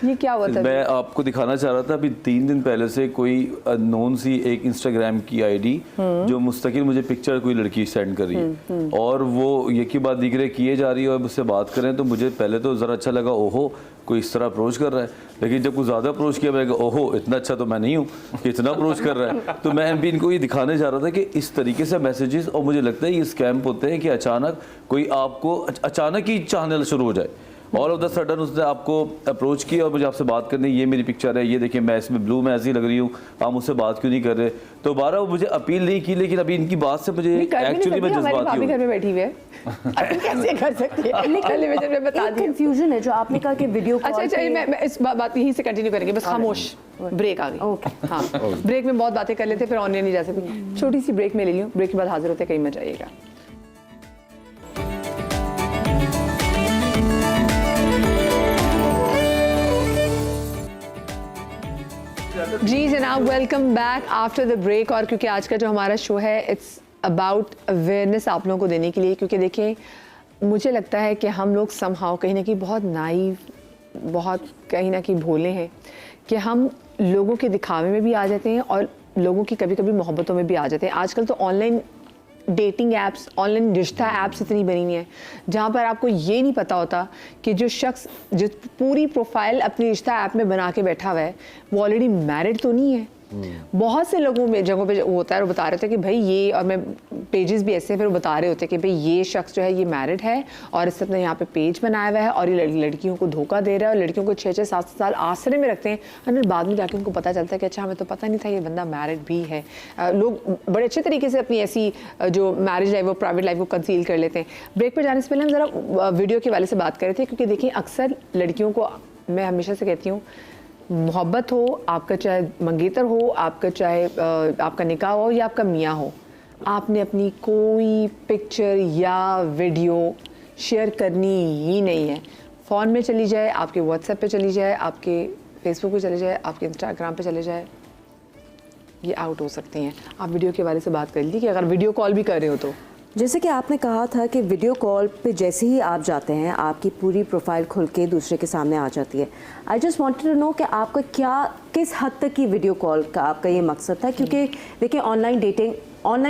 Speaker 1: ये क्या हुआ था?
Speaker 5: मैं आपको दिखाना चाह रहा था, अभी 3 दिन पहले से कोई अननोन सी एक इंस्टाग्राम की आईडी जो मुस्तकिल मुझे पिक्चर कोई लड़की सेंड कर रही है, और वो ये की बात दिख रहे किए जा रही है, और मुझसे बात करें, तो मुझे पहले तो ज़रा अच्छा लगा, ओहो कोई इस तरह अप्रोच कर रहा है। लेकिन जब कुछ ज़्यादा अप्रोच किया, मैंने कहा ओहो इतना अच्छा तो मैं नहीं हूँ कि इतना अप्रोच कर रहा है। तो मैं भी इनको ये दिखाने जा रहा था कि इस तरीके से मैसेजेस, और मुझे लगता है ये स्कैम होते हैं कि अचानक कोई आपको अचानक ही चाहने शुरू हो जाए, ऑल ऑफ द सडन उसने आपको अप्रोच किया और मुझे आपसे बात करनी, ये मेरी पिक्चर है, ये देखिए मैं इसमें ब्लू में ऐसी लग रही हूँ, आप मुझसे बात क्यों नहीं कर रहे? तो 12 वो मुझे अपील नहीं की, लेकिन अभी इनकी बात से मुझे एक्चुअली में जज्बाती हूँ।
Speaker 1: घर में बैठी हुई है, अपन कैसे कर सकती है? टेलीविजन में बता दिया।
Speaker 3: कंफ्यूजन है जो आपने कहा कि वीडियो कॉल
Speaker 1: अच्छा, मैं इस बात यहीं से कंटिन्यू करेंगे, बस खामोश, ब्रेक आ गई।
Speaker 3: ओके,
Speaker 1: हाँ, ब्रेक में बहुत बातें कर लेते, फिर ऑनलाइन नहीं जा सकती। छोटी सी ब्रेक में ले लियो, ब्रेक के बाद हाजिर होते, कहीं मत जाइएगा। जी जनाब, welcome back after the break. और क्योंकि आज का जो हमारा शो है, इट्स अबाउट अवेयरनेस आप लोगों को देने के लिए, क्योंकि देखें मुझे लगता है कि हम लोग समहाउ कहीं ना कहीं बहुत नाइव, बहुत कहीं ना कहीं भोले हैं कि हम लोगों के दिखावे में भी आ जाते हैं और लोगों की कभी कभी मोहब्बतों में भी आ जाते हैं। आजकल तो ऑनलाइन डेटिंग ऐप्स, ऑनलाइन रिश्ता ऐप्स इतनी बनी हुई हैं जहाँ पर आपको ये नहीं पता होता कि जो शख्स जो पूरी प्रोफाइल अपनी रिश्ता ऐप में बना के बैठा हुआ है वो ऑलरेडी मैरिड तो नहीं है। बहुत से लोगों में जगहों पे होता है, वो बता रहे थे कि भाई ये, और मैं पेजेस भी ऐसे हैं फिर वो बता रहे होते हैं कि भाई ये शख्स जो है ये मैरिड है और इसने अपने यहाँ पे पेज बनाया हुआ है और ये लड़कियों को धोखा दे रहा है और लड़कियों को 6-6 7 साल आसरे में रखते हैं और बाद में जाके उनको पता चलता है कि अच्छा हमें तो पता नहीं था ये बंदा मैरिड भी है। लोग बड़े अच्छे तरीके से अपनी ऐसी जो मैरिज लाइफ, वो प्राइवेट लाइफ को कंसील कर लेते हैं। ब्रेक पर जाने से पहले हम ज़रा वीडियो के वाले से बात कर रहे थे क्योंकि देखिए अक्सर लड़कियों को मैं हमेशा से कहती हूँ, मोहब्बत हो, आपका चाहे मंगेतर हो, आपका चाहे आपका निकाह हो या आपका मियाँ हो, आपने अपनी कोई पिक्चर या वीडियो शेयर करनी ही नहीं है। फ़ोन में चली जाए, आपके व्हाट्सएप पे चली जाए, आपके फेसबुक पे चले जाए, आपके इंस्टाग्राम पे चले जाए, ये आउट हो सकती हैं। आप वीडियो के बारे से बात कर ली कि अगर वीडियो कॉल भी कर रहे हो तो
Speaker 3: जैसे कि आपने कहा था कि वीडियो कॉल पे जैसे ही आप जाते हैं आपकी पूरी प्रोफाइल खुल के दूसरे के सामने आ जाती है। I just wanted to know कि आपका क्या, किस हद तक की वीडियो कॉल का आपका ये मकसद था, क्योंकि देखिए ऑनलाइन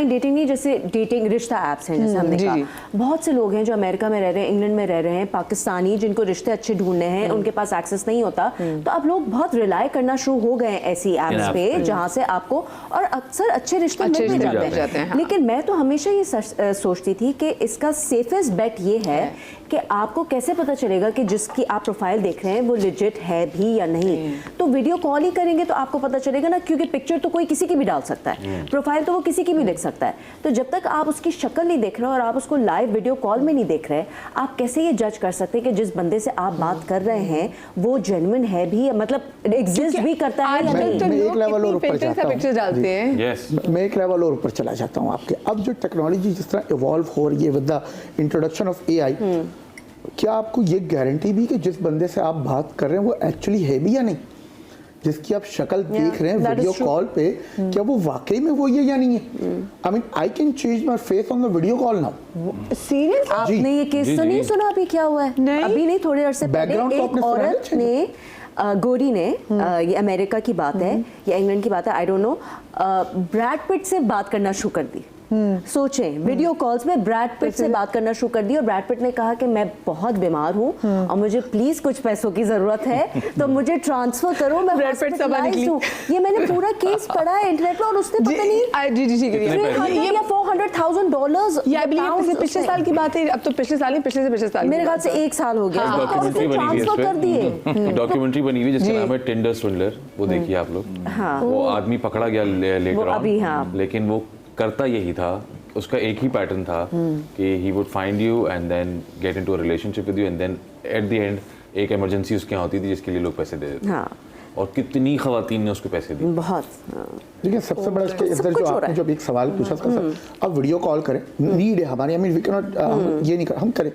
Speaker 3: डेटिंग नहीं, जैसे डेटिंग रिश्ता ऐप्स हैं जैसे हमने कहा, बहुत से लोग हैं जो अमेरिका में रह रहे हैं, इंग्लैंड में रह रहे हैं, पाकिस्तानी जिनको रिश्ते अच्छे ढूंढने हैं, उनके पास एक्सेस नहीं होता, तो अब लोग बहुत रिलाई करना शुरू हो गए हैं ऐसी ऐप्स पे जहाँ से आपको, और अक्सर अच्छे रिश्ते मिल भी जाते हैं। लेकिन मैं तो हमेशा ये सोचती थी कि इसका सेफेस्ट बेट ये है कि आपको कैसे पता चलेगा कि जिसकी आप प्रोफाइल देख रहे हैं वो लिजिट है भी या नहीं। तो वीडियो कॉल ही करेंगे तो आपको पता चलेगा ना, क्योंकि पिक्चर तो कोई किसी की भी डाल सकता है, प्रोफाइल तो वो किसी की भी देख सकता है। तो जब तक आप उसकी शक्ल नहीं देख रहे और आप उसको लाइव वीडियो कॉल में नहीं देख रहे, आप कैसे ये जज कर सकते हैं कि जिस बंदे से आप बात कर रहे हैं वो जेन्युइन है भी, मतलब एग्जिस्ट भी करता है या नहीं।
Speaker 1: तो
Speaker 4: मैं एक
Speaker 1: लोग
Speaker 4: लेवल और
Speaker 1: कितनी
Speaker 4: ऊपर
Speaker 1: filter
Speaker 4: जाता
Speaker 1: सा
Speaker 4: हूं।
Speaker 1: पिक्चर डालते हैं।
Speaker 2: यस,
Speaker 4: मैं एक लेवल और ऊपर चला जाता हूँ आपके। अब जो टेक्नोलॉजी जिस तरह इवॉल्व हो रही है with the introduction of AI, क्या आपको ये गारंटी भी कि जिस बंदे से आप बात कर रहे हैं वो एक्चुअली है भी या नहीं, जिसकी आप शक्ल देख रहे हैं
Speaker 3: that is
Speaker 4: video
Speaker 3: true.
Speaker 4: Call पे, क्या वो वाकई में वो है या नहीं है? I mean I can change my face on the video call now.
Speaker 1: Serious?
Speaker 3: आपने ये केस
Speaker 2: जी,
Speaker 3: तो
Speaker 2: जी।
Speaker 3: नहीं सुना अभी क्या हुआ है?
Speaker 1: नहीं।
Speaker 3: अभी नहीं, थोड़े अरसे पहले
Speaker 4: Background तो
Speaker 3: एक
Speaker 4: आपने सुना है
Speaker 3: औरत ने गोरी ने, ये अमेरिका की बात है या इंग्लैंड की बात है, आई डोंट नो, ब्रैड पिट से बात करना शुरू कर दी। सोचें, वीडियो कॉल्स में ब्रैड पिट से बात करना शुरू कर दी और ब्रैड पिट ने कहा कि मैं बहुत बीमार हूँ और मुझे प्लीज कुछ पैसों की जरूरत है तो मुझे ट्रांसफर करो, मैं
Speaker 1: ब्रैड पिट सब
Speaker 3: hospitalized
Speaker 1: निकली।
Speaker 3: हूँ। ये मैंने पूरा केस पढ़ा है इंटरनेट पर और उसने पता नहीं
Speaker 1: जी ठीक है।
Speaker 3: 300 या $400,000
Speaker 1: ये आई बिलीव
Speaker 3: pounds
Speaker 1: पिछले
Speaker 3: उसने-
Speaker 1: साल की बात है, अब तो पिछले साल नहीं, पिछले से पिछले साल
Speaker 3: मेरे
Speaker 1: की
Speaker 3: ख्याल
Speaker 1: बात
Speaker 3: से
Speaker 1: है।
Speaker 3: 1 साल हो गया
Speaker 1: हाँ,
Speaker 3: और
Speaker 2: डॉक्यूमेंट्री
Speaker 3: उसने
Speaker 2: बनी हुई है
Speaker 3: ट्रांसफर कर दिए।
Speaker 2: इस पे, डॉक्यूमेंट्री बनी हुई है जिसका
Speaker 3: जी।
Speaker 2: नाम है टिंडर स्विंडलर, वो देखिए आप लोग।
Speaker 3: हाँ।
Speaker 2: वो आदमी पकड़ा गया लेकर
Speaker 3: अभी, हाँ।
Speaker 2: लेकिन वो करता यही था, उसका एक ही पैटर्न था कि he would find you and then get into a relationship with you and then at the end एक इमरजेंसी उसके यहाँ होती थी जिसके लिए लोग पैसे दे देते थे।
Speaker 3: हाँ।
Speaker 2: और कितनी खवातीन ने उसको पैसे दिए।
Speaker 3: बहुत, हाँ।
Speaker 4: लेकिन सबसे बड़ा इसके
Speaker 3: सब
Speaker 4: इधर
Speaker 3: कुछ
Speaker 4: जो
Speaker 3: हो रहा
Speaker 4: आपने
Speaker 3: है।
Speaker 4: जो एक सवाल पूछा था सर, अब वीडियो कॉल करें, नीड है हमारी, I mean we can not, हम ये नहीं कर, हम करें,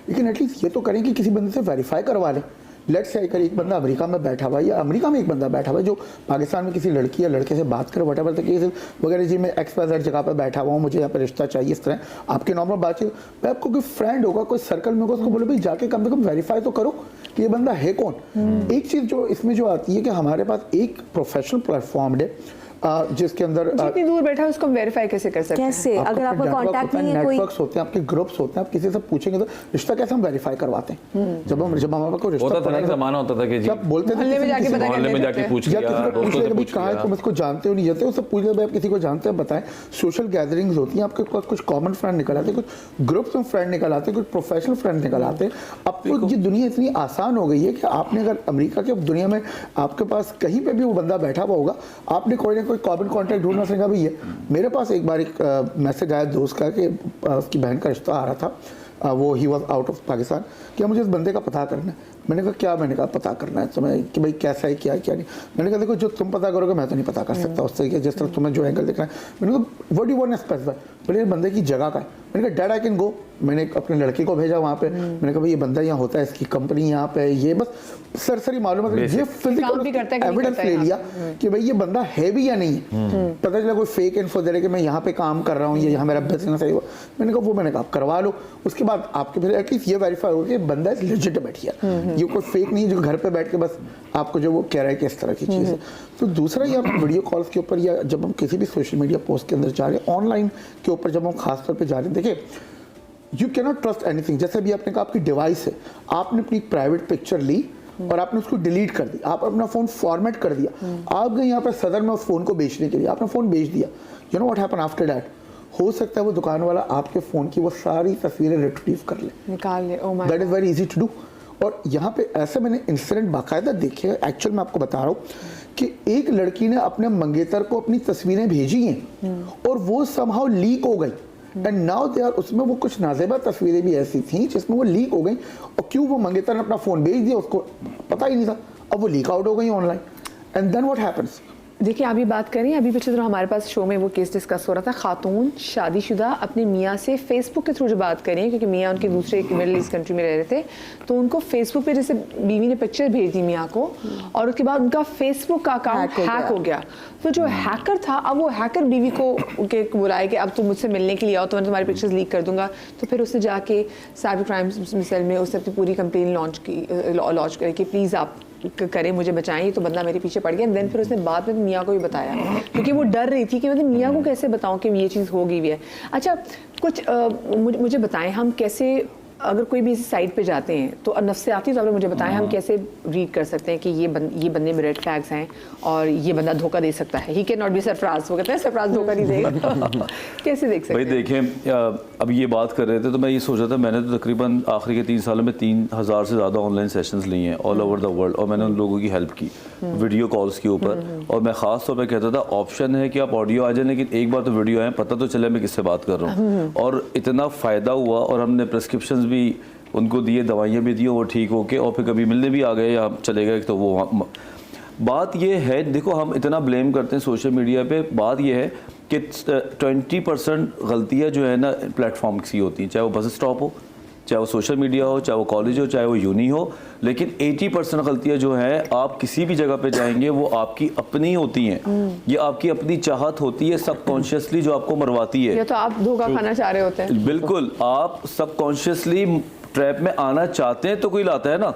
Speaker 4: लेकिन एटलीस्ट ये तो करें कि किसी बंदे से वेरीफाई करवा लें। लेट्स से अगर एक बंदा अमेरिका में बैठा हुआ है या अमेरिका में एक बंदा बैठा हुआ है जो पाकिस्तान में किसी लड़की या लड़के से बात करे, वटेवर द केस वगैरह, जी मैं XYZ जगह पर बैठा हुआ हूँ, मुझे यहाँ पर रिश्ता चाहिए, इस तरह आपके नॉर्मल बातचीत, मैं आपको कोई फ्रेंड होगा, कोई सर्कल में होगा, उसको बोले भाई जाके कम से कम वेरीफाई तो करो कि ये बंदा है कौन। एक चीज़ जो इसमें जो आती है कि हमारे पास एक प्रोफेशनल प्लेटफॉर्म है जिसके अंदर
Speaker 1: जितनी दूर बैठा है उसको वेरीफाई कैसे कर सकते हैं?
Speaker 3: कैसे, अगर आपका कांटेक्ट नहीं है कोई,
Speaker 4: नेटवर्क्स होते हैं, आपके ग्रुप्स होते हैं, आप किसी से पूछेंगे तो रिश्ता कैसे हम वेरीफाई करवाते हैं? जब हमारे को रिश्ता
Speaker 2: होता था
Speaker 4: पड़ा
Speaker 2: एक जमाना होता था कि जी
Speaker 4: जब बोलते थे
Speaker 1: मोहल्ले में
Speaker 4: किसी-
Speaker 1: जाके
Speaker 4: किसी-
Speaker 1: पता
Speaker 2: मोहल्ले में
Speaker 1: करते
Speaker 2: जाके
Speaker 1: थे।
Speaker 2: पूछ
Speaker 4: या
Speaker 2: लिया,
Speaker 4: किसी को पूछ
Speaker 2: दोस्तों
Speaker 4: लिया
Speaker 2: से
Speaker 4: कि भाई
Speaker 2: पूछ
Speaker 4: कहाँ है,
Speaker 2: लिया।
Speaker 4: तुम इसको जानते हो नहीं जानते हो, सब पूछ लिया, भाई आप किसी को जानते हैं बताएं। सोशल गैदरिंग्स होती हैं, आपके पास कुछ कॉमन फ्रेंड निकल आते हैं, कुछ ग्रुप्स में फ्रेंड निकल आते हैं, कुछ प्रोफेशनल फ्रेंड निकल आते हैं। अब तो ये दुनिया इतनी आसान हो गई है कि आपने अगर अमेरिका की दुनिया में आपके पास कहीं पे भी वो बंदा बैठा हुआ होगा, आपने कोई ना कोई कॉमन कॉन्टैक्ट ढूंढना सीखा। भी है मेरे पास एक बार एक मैसेज आया दोस्त का कि उसकी बहन का रिश्ता आ रहा था, वो he was out of Pakistan, कि मुझे इस बंदे का पता करना है। मैंने कहा क्या? मैंने कहा पता करना है तुम्हें कि भाई कैसा है, क्या है क्या नहीं। मैंने कहा देखो जो तुम पता करोगे मैं तो नहीं पता कर सकता उससे, जिस तरह तुम्हें जो एंगल देखना है। मैंने कहा what do you want to specify? बोले बंदे की जगह का है। मैंने कहा डैड आई कैन गो। मैंने अपने लड़के को भेजा वहाँ पे, मैंने कहा भाई ये बंदा यहाँ होता है, इसकी कंपनी यहाँ पे है, ये बस सरसरी मालूम है, ये
Speaker 1: काम भी करता है कि नहीं
Speaker 4: एविडेंस
Speaker 1: करता है
Speaker 4: ले लिया कि भाई ये बंदा है भी या नहीं है। पता चला कोई फेक इन्फो दे रहे कि मैं यहाँ पे काम कर रहा हूँ, ये यहाँ मेरा बिजनेस है। मैंने कहा वो मैंने कहा करवा लो, उसके बाद आपके फिर एटलीस्ट ये वेरीफाई हो कि बंदा इज लेजिटिमेट हियर, ये कोई फेक नहीं जो घर पे बैठ के बस आपको जो वो कह रहा है कि इस तरह की चीज़ है। तो दूसरा ये आप वीडियो कॉल्स के ऊपर या जब हम किसी भी सोशल मीडिया पोस्ट के अंदर जा रहे हैं, ऑनलाइन के ऊपर जब हम खासतौर पर जा रहे हैं, देखिए you can not trust anything. जैसे अभी आपने कहा आपकी डिवाइस है, आपने अपनी प्राइवेट पिक्चर ली और आपने उसको डिलीट कर दी, आप अपना फोन फॉर्मेट कर दिया, आप गए यहाँ पर सदर में उस फोन को बेचने के लिए, आपने फोन बेच दिया। You know what happen after that? हो सकता है वो दुकान वाला आपके फोन की वो सारी तस्वीरें रिट्रीव कर ले,
Speaker 1: निकाल ले। Oh my
Speaker 4: that is very easy to do. और यहाँ पे ऐसे मैंने इंसिडेंट बाकायदा देखे हैं, एक्चुअल मैं आपको बता रहा हूँ कि एक लड़की ने अपने मंगेतर को अपनी तस्वीरें भेजी हैं और वो समहाउ लीक हो गई एंड नाउ दे आर, उसमें वो कुछ नाजेबा तस्वीरें भी ऐसी थी जिसमें वो लीक हो गई। और क्यों? वो मंगेतर ने अपना फोन भेज दिया, उसको पता ही नहीं था, अब वो लीक आउट हो गई online. And then what happens?
Speaker 1: देखिए अभी बात करें, अभी पिछले दिनों हमारे पास शो में वो केस डिस्कस हो रहा था, खातून शादीशुदा अपने मियाँ से फेसबुक के थ्रू जो बात करें, क्योंकि मियाँ उनके दूसरे एक मिडिल ईस्ट कंट्री में रह रहे थे, तो उनको फेसबुक पे जैसे बीवी ने पिक्चर भेज दी मियाँ को और उसके बाद उनका फेसबुक का अकाउंट हैक हो गया। तो जो हैकर था, अब वो हैकर बीवी को बुलाए कि अब तुम मुझसे मिलने के लिए आओ तो मैं तुम्हारी पिक्चर्स लीक कर दूंगा। तो फिर उसने जाके साइबर क्राइम सेल में उसने अपनी पूरी कंप्लेन लॉन्च करी कि प्लीज़ आप करें, मुझे बचाएं, तो बंदा मेरे पीछे पड़ गया। देन फिर उसने बाद में मियाँ को भी बताया, क्योंकि वो डर रही थी कि मतलब मियाँ को कैसे बताऊं कि ये चीज़ हो गई हुई है। अच्छा कुछ मुझे बताएं, हम कैसे अगर कोई भी इस साइट पे जाते हैं तो नफ्सियाती तौर पर मुझे बताएं हम कैसे रीड कर सकते हैं कि ये बंदे में रेड फ्लैग्स हैं और ये बंदा धोखा दे सकता है। He can not be surprise, वो कहते हैं सरप्राइज धोखा नहीं देगा। कैसे देख सकते
Speaker 5: भाई
Speaker 1: हैं?
Speaker 5: देखें, अब ये बात कर रहे थे तो मैं ये सोच रहा था, मैंने तो तकरीबन आखिरी के 3 सालों में 3000 से ज़्यादा ऑनलाइन सेशंस लिए हैं ऑल ओवर द वर्ल्ड, और मैंने उन लोगों की हेल्प की वीडियो कॉल्स के ऊपर। और मैं ख़ास तौर पर कहता था ऑप्शन है कि आप ऑडियो आ जाए, लेकिन एक बार तो वीडियो आए, पता तो चले मैं किससे बात कर रहा हूँ। और इतना फ़ायदा हुआ, और हमने प्रिस्क्रिप्शन भी उनको दिए, दवाइयाँ भी दी, वो ठीक हो के, और फिर कभी मिलने भी आ गए या चले गए। तो वो बात ये है, देखो हम इतना ब्लेम करते हैं सोशल मीडिया पे, बात ये है कि 20% गलतियाँ जो है ना प्लेटफॉर्म्स की होती हैं, चाहे वो बस स्टॉप हो, चाहे वो सोशल मीडिया हो, चाहे वो कॉलेज हो, चाहे वो यूनी हो। लेकिन 80% गलतियाँ जो हैं, आप किसी भी जगह पे जाएंगे वो आपकी अपनी होती हैं, ये आपकी अपनी चाहत होती है सबकॉन्शियसली जो आपको मरवाती है।
Speaker 1: या तो आप धोखा खाना चाह रहे होते हैं।
Speaker 5: बिल्कुल, आप सबकॉन्शियसली ट्रैप में आना चाहते हैं तो कोई लाता है ना।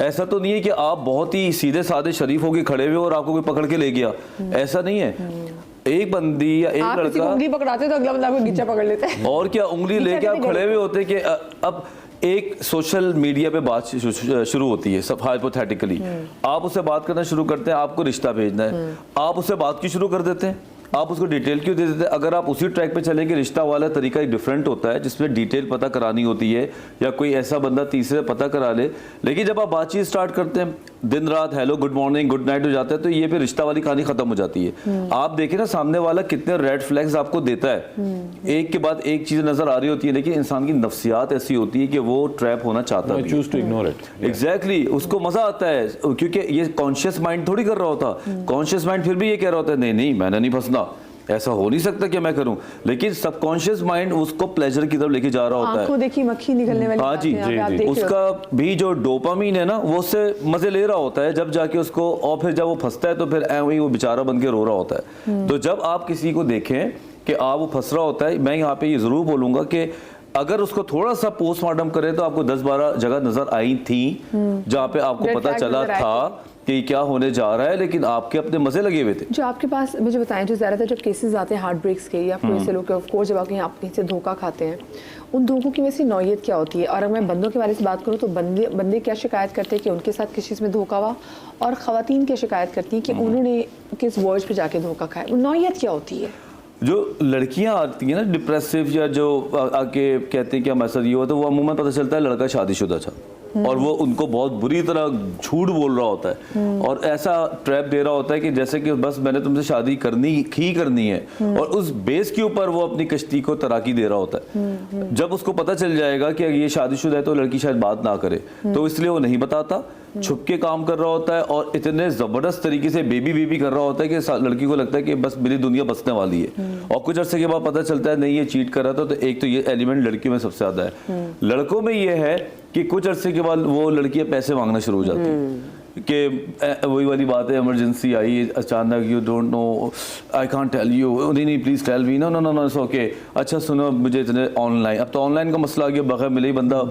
Speaker 5: ऐसा तो नहीं है कि आप बहुत ही सीधे साधे शरीफ होके खड़े हुए और आपको कोई पकड़ के ले गया, ऐसा नहीं है। एक बंदी या एक
Speaker 1: आप किसी को
Speaker 5: लड़का,
Speaker 1: उंगली पकड़ाते तो अगला बंदा आपको नीचे पकड़ लेता है।
Speaker 5: और क्या उंगली लेके आप खड़े हुए होते कि अब एक सोशल मीडिया पे बात शुरू होती है, सब हाइपोथेटिकली आप उससे बात करना शुरू करते हैं, आपको रिश्ता भेजना है, आप उससे बात की शुरू कर देते हैं, आप उसको डिटेल क्यों दे देते हैं? अगर आप उसी ट्रैक पे चलेंगे, रिश्ता वाला तरीका एक डिफरेंट होता है जिसमें डिटेल पता करानी होती है, या कोई ऐसा बंदा तीसरे पता करा ले। लेकिन जब आप बातचीत स्टार्ट करते हैं, दिन रात hello good morning good night हो जाता है, तो ये फिर रिश्ता वाली कहानी खत्म हो जाती है। आप देखिए ना सामने वाला कितने रेड फ्लैग्स आपको देता है, एक के बाद एक चीज नजर आ रही होती है, लेकिन इंसान की नफ्सियात ऐसी होती है कि वो ट्रैप होना चाहता है।
Speaker 2: Choose to ignore it.
Speaker 5: Exactly, उसको मजा आता है, क्योंकि ये कॉन्शियस माइंड थोड़ी कर रहा होता। कॉन्शियस माइंड फिर भी ये कह रहा होता है नहीं नहीं मैंने नहीं फंसना, ऐसा हो नहीं सकता कि मैं करूं, लेकिन सबकॉन्शियस माइंड उसको प्लेजर की तरफ लेके जा रहा होता है।
Speaker 1: आंखों देखी मक्खी निकलने वाली
Speaker 5: हाँ जी,
Speaker 1: बातें आप देख रहे हो।
Speaker 5: उसका भी जो डोपामीन है ना, वो उससे मजे ले रहा होता है, जब जाके उसको, और फिर जब वो फंसता है तो फिर वही वो बेचारा बन के रो रहा होता है। तो जब आप किसी को देखें कि आप वो फंस रहा होता है, मैं यहाँ पे ये जरूर बोलूंगा कि अगर उसको थोड़ा सा पोस्टमार्टम करे तो आपको 10-12 जगह नजर आई थी जहाँ पे आपको पता चला था कि क्या होने जा रहा है, लेकिन आपके अपने मजे लगे हुए थे।
Speaker 1: जो आपके पास मुझे बताएं, जो ज़्यादातर जब केसेस आते हैं हार्ट ब्रेक्स के या कोई ऐसे लोग, ऑफ कोर्स जब आप कहीं से धोखा खाते हैं, उन धोखों की वैसी नौयत क्या होती है? और अगर मैं बंदों के बारे में बात करूँ तो बंदे क्या शिकायत करते हैं कि उनके साथ किस चीज़ में धोखा हुआ, और ख़वातीन क्या शिकायत करती हैं कि उन्होंने किस वर्ज पे जाके धोखा खाया। नौयत क्या होती है?
Speaker 5: जो लड़कियां आती हैं ना डिप्रेसिव, या जो आके कहते हैं कि हमारे साथ ये हुआ, तो वो अमूमन पता चलता है लड़का शादीशुदा था। और वो उनको बहुत बुरी तरह झूठ बोल रहा होता है और ऐसा ट्रैप दे रहा होता है कि जैसे कि बस मैंने तुमसे शादी करनी ही करनी है, और उस बेस के ऊपर वो अपनी कश्ती को तराकी दे रहा होता है। जब उसको पता चल जाएगा कि ये शादीशुदा है तो लड़की शायद बात ना करे, तो इसलिए वो नहीं बताता, छुप के काम कर रहा होता है और इतने जबरदस्त तरीके से बेबी कर रहा होता है कि लड़की को लगता है कि बस मेरी दुनिया बसने वाली है। और कुछ अर्से के बाद पता चलता है नहीं, ये चीट कर रहा था। तो एक तो ये एलिमेंट लड़कियों में सबसे ज्यादा है। लड़कों में ये है कि कुछ अर्से के बाद वो लड़कियां पैसे मांगना शुरू हो जाती है कि वही वाली बात है, इमरजेंसी आई अचानक, you don't know, I can't tell you, नहीं please tell me, no no no no it's okay, अच्छा सुनो मुझे इतने ऑनलाइन, अब तो ऑनलाइन का मसला आ गया, बगैर मिले ही बंदा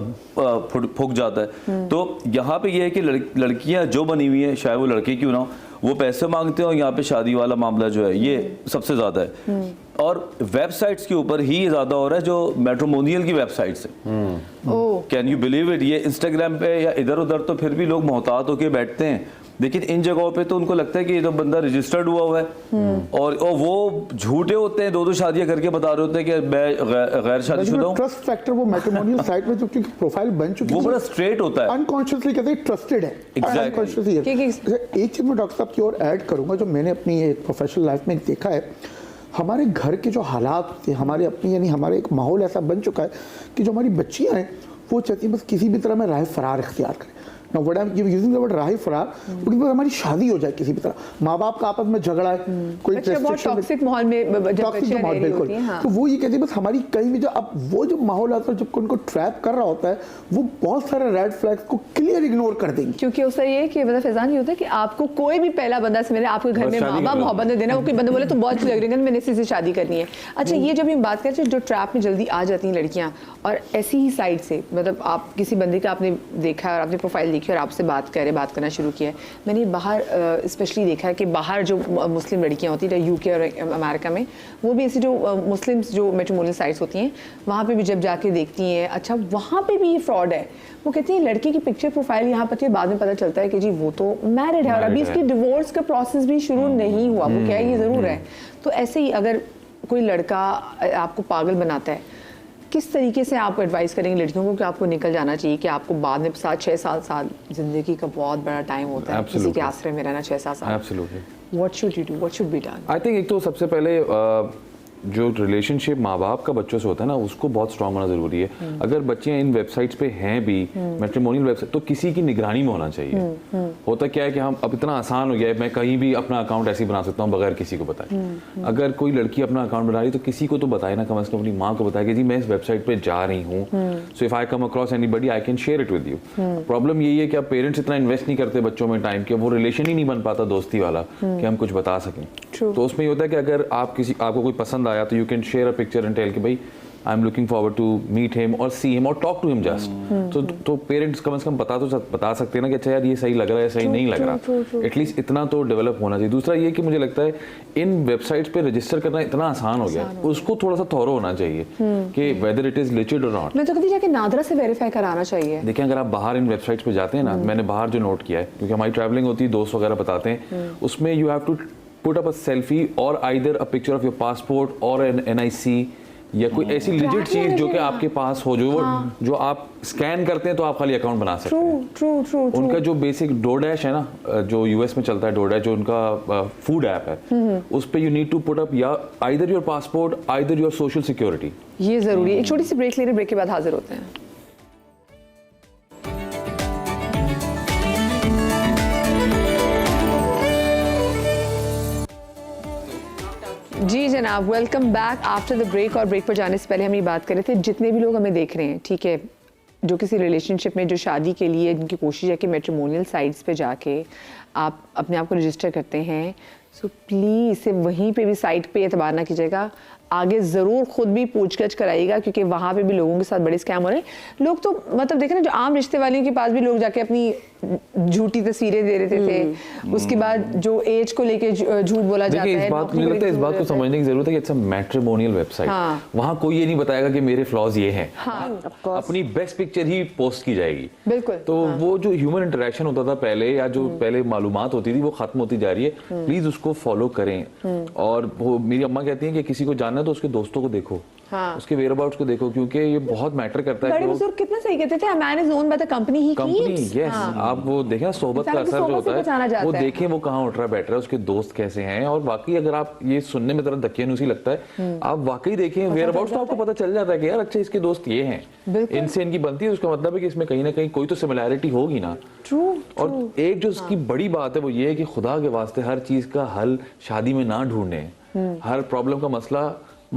Speaker 5: फूक जाता है। तो यहाँ पे ये है कि लड़कियां जो बनी हुई है, चाहे वो लड़के क्यों ना हो, वो पैसे मांगते हैं और यहाँ पे शादी वाला मामला जो है ये सबसे ज्यादा है। और वेबसाइट्स के ऊपर ही ज्यादा हो रहा है, जो मैट्रिमोनियल की वेबसाइट्स है। कैन यू बिलीव इट, ये इंस्टाग्राम पे या इधर उधर तो फिर भी लोग मोहतात होके बैठते हैं, लेकिन इन जगहों पे तो उनको लगता है कि ये तो बंदा रजिस्टर्ड हुआ है और वो झूठे होते हैं, दो शादियां करके बता रहे होते हैं कि मैं गैर शादीशुदा हूं।
Speaker 4: ट्रस्ट फैक्टर वो मैट्रिमोनियल साइट में जो क्योंकि प्रोफाइल बन चुकी है,
Speaker 5: वो बड़ा स्ट्रेट होता है,
Speaker 4: अनकॉन्शियसली कहते हैं ट्रस्टेड है।
Speaker 5: Exactly.
Speaker 4: एक चीज मैं डॉक्टर साहब की ओर ऐड करूंगा जो मैंने अपनी प्रोफेशनल लाइफ में देखा है, हमारे घर के जो हालात थे, हमारे अपनी यानी हमारे एक माहौल ऐसा बन चुका है कि जो हमारी बच्चियां हैं वो चाहती हैं बस किसी भी तरह में राह फरार इख्तियार करें। Now, what I'm using the word राह फरार, बस हमारी शादी हो जाए किसी भी तरह, माँ बाप का आपस में झगड़ा है, कोई
Speaker 1: टॉक्सिक माहौल में
Speaker 4: टॉक्सिक माहौल, बिल्कुल। तो वो ये कहते हैं बस हमारी कहीं भी जो अब वो जो माहौल आता है जब उनको ट्रैप कर रहा होता है, वो बहुत सारे रेड फ्लैग्स को क्लियर इग्नोर कर देंगे।
Speaker 1: क्योंकि उससे ये कि मतलब फैजान ये होता है कि आपको कोई भी पहला बंदा से मिले, आपके घर में माँ बाप मोहब्बत दे देना, वो कोई बंदा बोले तो बहुत अच्छी लग रही है, मैंने इसी से शादी करनी है। अच्छा, ये जब हम बात करते हैं जो ट्रैप में जल्दी आ जाती हैं लड़कियाँ, और ऐसी ही साइड से मतलब आप किसी बंदे का आपने देखा और आपने प्रोफाइल देखी और आपसे बात बात करना शुरू किया है। मैंने बाहर स्पेशली देखा है कि बाहर जो मुस्लिम लड़कियां होती हैं यूके और अमेरिका में, वो भी ऐसी जो मुस्लिम्स जो मैट्रिमोनियल साइट्स होती हैं वहाँ पे भी जब जाके देखती हैं, अच्छा वहाँ पे भी ये फ्रॉड है। वो कहती है लड़की की पिक्चर प्रोफाइल यहाँ पर बाद में पता चलता है कि जी वो तो मैरिड है और अभी इसकी डिवोर्स का प्रोसेस भी शुरू नहीं हुआ, वो क्या ये ज़रूर है। तो ऐसे ही अगर कोई लड़का आपको पागल बनाता है, किस तरीके से आप एडवाइस करेंगे लड़कियों को कि आपको निकल जाना चाहिए, कि आपको बाद में 7-6 साल जिंदगी का बहुत बड़ा टाइम होता है, किसी के आश्रय में रहना 6-7 साल।
Speaker 2: Absolutely.
Speaker 1: What should you do, what should be done?
Speaker 2: I think एक तो सबसे पहले जो रिलेशनशिप माँ बाप का बच्चों से होता है ना, उसको बहुत स्ट्रांग होना जरूरी है। अगर बच्चे इन वेबसाइट्स पे हैं भी, मैट्रिमोनियल वेबसाइट, तो किसी की निगरानी में होना चाहिए। होता क्या है कि हम अब इतना आसान हो गया है, मैं कहीं भी अपना अकाउंट ऐसे ही बना सकता हूँ बगैर किसी को बताए। अगर कोई लड़की अपना अकाउंट बना रही तो किसी को तो बताए ना, कम से कम अपनी माँ को बताए कि जी मैं इस वेबसाइट पे जा रही हूँ, so if I come across anybody I can share it with you. Problem यही है कि अब पेरेंट्स इतना इन्वेस्ट नहीं करते बच्चों में टाइम के, वो रिलेशन ही नहीं बन पाता दोस्ती वाला कि हम कुछ बता सकें। तो उसमें ये होता है कि अगर आपको कोई पसंद आया तो you can share a picture and tell कि भाई I am looking forward to meet him और सी हिम और टॉक टू हिम जस्ट। तो पेरेंट्स कम से कम बता सकते हैं ना कि अच्छा यार ये सही लग रहा है, सही नहीं लग रहा। एटलीस्ट इतना तो डेवलप होना चाहिए। दूसरा ये कि मुझे लगता है इन वेबसाइट्स पे रजिस्टर करना इतना आसान हो गया है, उसको थोड़ा सा थॉरो होना चाहिए कि वेदर इट इज लिजिट और नॉट।
Speaker 1: मैं तो कहती जाके नादरा से वेरीफाई कराना चाहिए।
Speaker 2: देखिए अगर आप बाहर इन वेबसाइट्स पे जाते हैं ना, मैंने बाहर जो नोट किया है, क्योंकि हमारी ट्रैवलिंग होती है, दोस्त वगैरह बताते हैं, उसमें you have to put up a selfie और either a picture of your passport और एन NIC या कोई ऐसी लिजिट चीज जो कि आपके पास हो, जो आप स्कैन करते हैं तो आप खाली अकाउंट बना सकते हैं।
Speaker 1: ट्रू।
Speaker 2: उनका जो बेसिक डोडैश है ना, जो US में चलता है डोडैश, जो उनका फूड ऐप है, उस पे you need to put up या either your passport, either your social security.
Speaker 1: ये जरूरी है। एक छोटी सी ब्रेक ले रहे, ब्रेक के बाद हाजिर होते हैं। जी जनाब, welcome back after the break. और ब्रेक पर जाने से पहले हम ये बात कर रहे थे, जितने भी लोग हमें देख रहे हैं, ठीक है, जो किसी रिलेशनशिप में, जो शादी के लिए जिनकी कोशिश है कि मैट्रिमोनियल साइट्स पे जाके आप अपने आप को रजिस्टर करते हैं, सो प्लीज़ सिर्फ वहीं पे भी साइट पे एतबार ना कीजिएगा, आगे ज़रूर खुद भी पूछगछ कराइएगा, क्योंकि वहाँ पे भी लोगों के साथ बड़े स्कैम हो रहे हैं। लोग तो मतलब देखें ना, जो आम रिश्ते वालों के पास भी लोग जाके अपनी झूठी तस्वीरें दे रहे थे, उसके बाद जो एज को लेके झूठ बोला जाता है।
Speaker 2: इस बात मुझे लगता है इस बात को समझने की जरूरत है कि इट्स अ मैट्रिमोनियल वेबसाइट, वहाँ कोई ये नहीं बताएगा कि मेरे फ्लॉज ये हैं। अपनी बेस्ट पिक्चर ही पोस्ट की जाएगी।
Speaker 1: बिल्कुल।
Speaker 2: तो वो जो ह्यूमन इंटरेक्शन होता था पहले, या जो पहले मालूमात होती थी, वो खत्म होती जा रही है। प्लीज उसको फॉलो करें। और वो मेरी अम्मा कहती हैं कि किसी को जानना है तो उसके दोस्तों को देखो,
Speaker 1: हाँ।
Speaker 2: उसके वेयर अबाउट्स को देखो, क्योंकि ये बहुत मैटर करता है
Speaker 1: बड़े
Speaker 2: कि वो
Speaker 1: बुजुर्ग कितना सही कहते थे, a man is owned by the company he
Speaker 2: company,
Speaker 1: keeps।
Speaker 2: Yes,
Speaker 1: हाँ।
Speaker 2: आप वो देखें ना, सोबत का
Speaker 1: इंसान की
Speaker 2: असर जो
Speaker 1: सोबत से
Speaker 2: होता
Speaker 1: पहचाना
Speaker 2: है
Speaker 1: जाता
Speaker 2: वो
Speaker 1: है।
Speaker 2: देखें वो कहाँ उठ रहा है, बैठ रहा है, उसके दोस्त कैसे हैं, और बाकी अगर आप ये सुनने में तरह दकियानूसी लगता है, आप वाकई देखें वेयर अबाउट्स तो आपको पता चल जाता है कि यार अच्छा इसके दोस्त ये हैं,
Speaker 1: बिल्कुल।
Speaker 2: इनसे इनकी बनती है, उसका मतलब है कि इसमें कहीं ना कहीं कोई तो सिमिलैरिटी होगी ना।
Speaker 1: ट्रू।
Speaker 2: और एक जो उसकी बड़ी बात है वो ये है कि खुदा के वास्ते हर चीज का हल शादी में ना ढूंढे। हर प्रॉब्लम का मसला,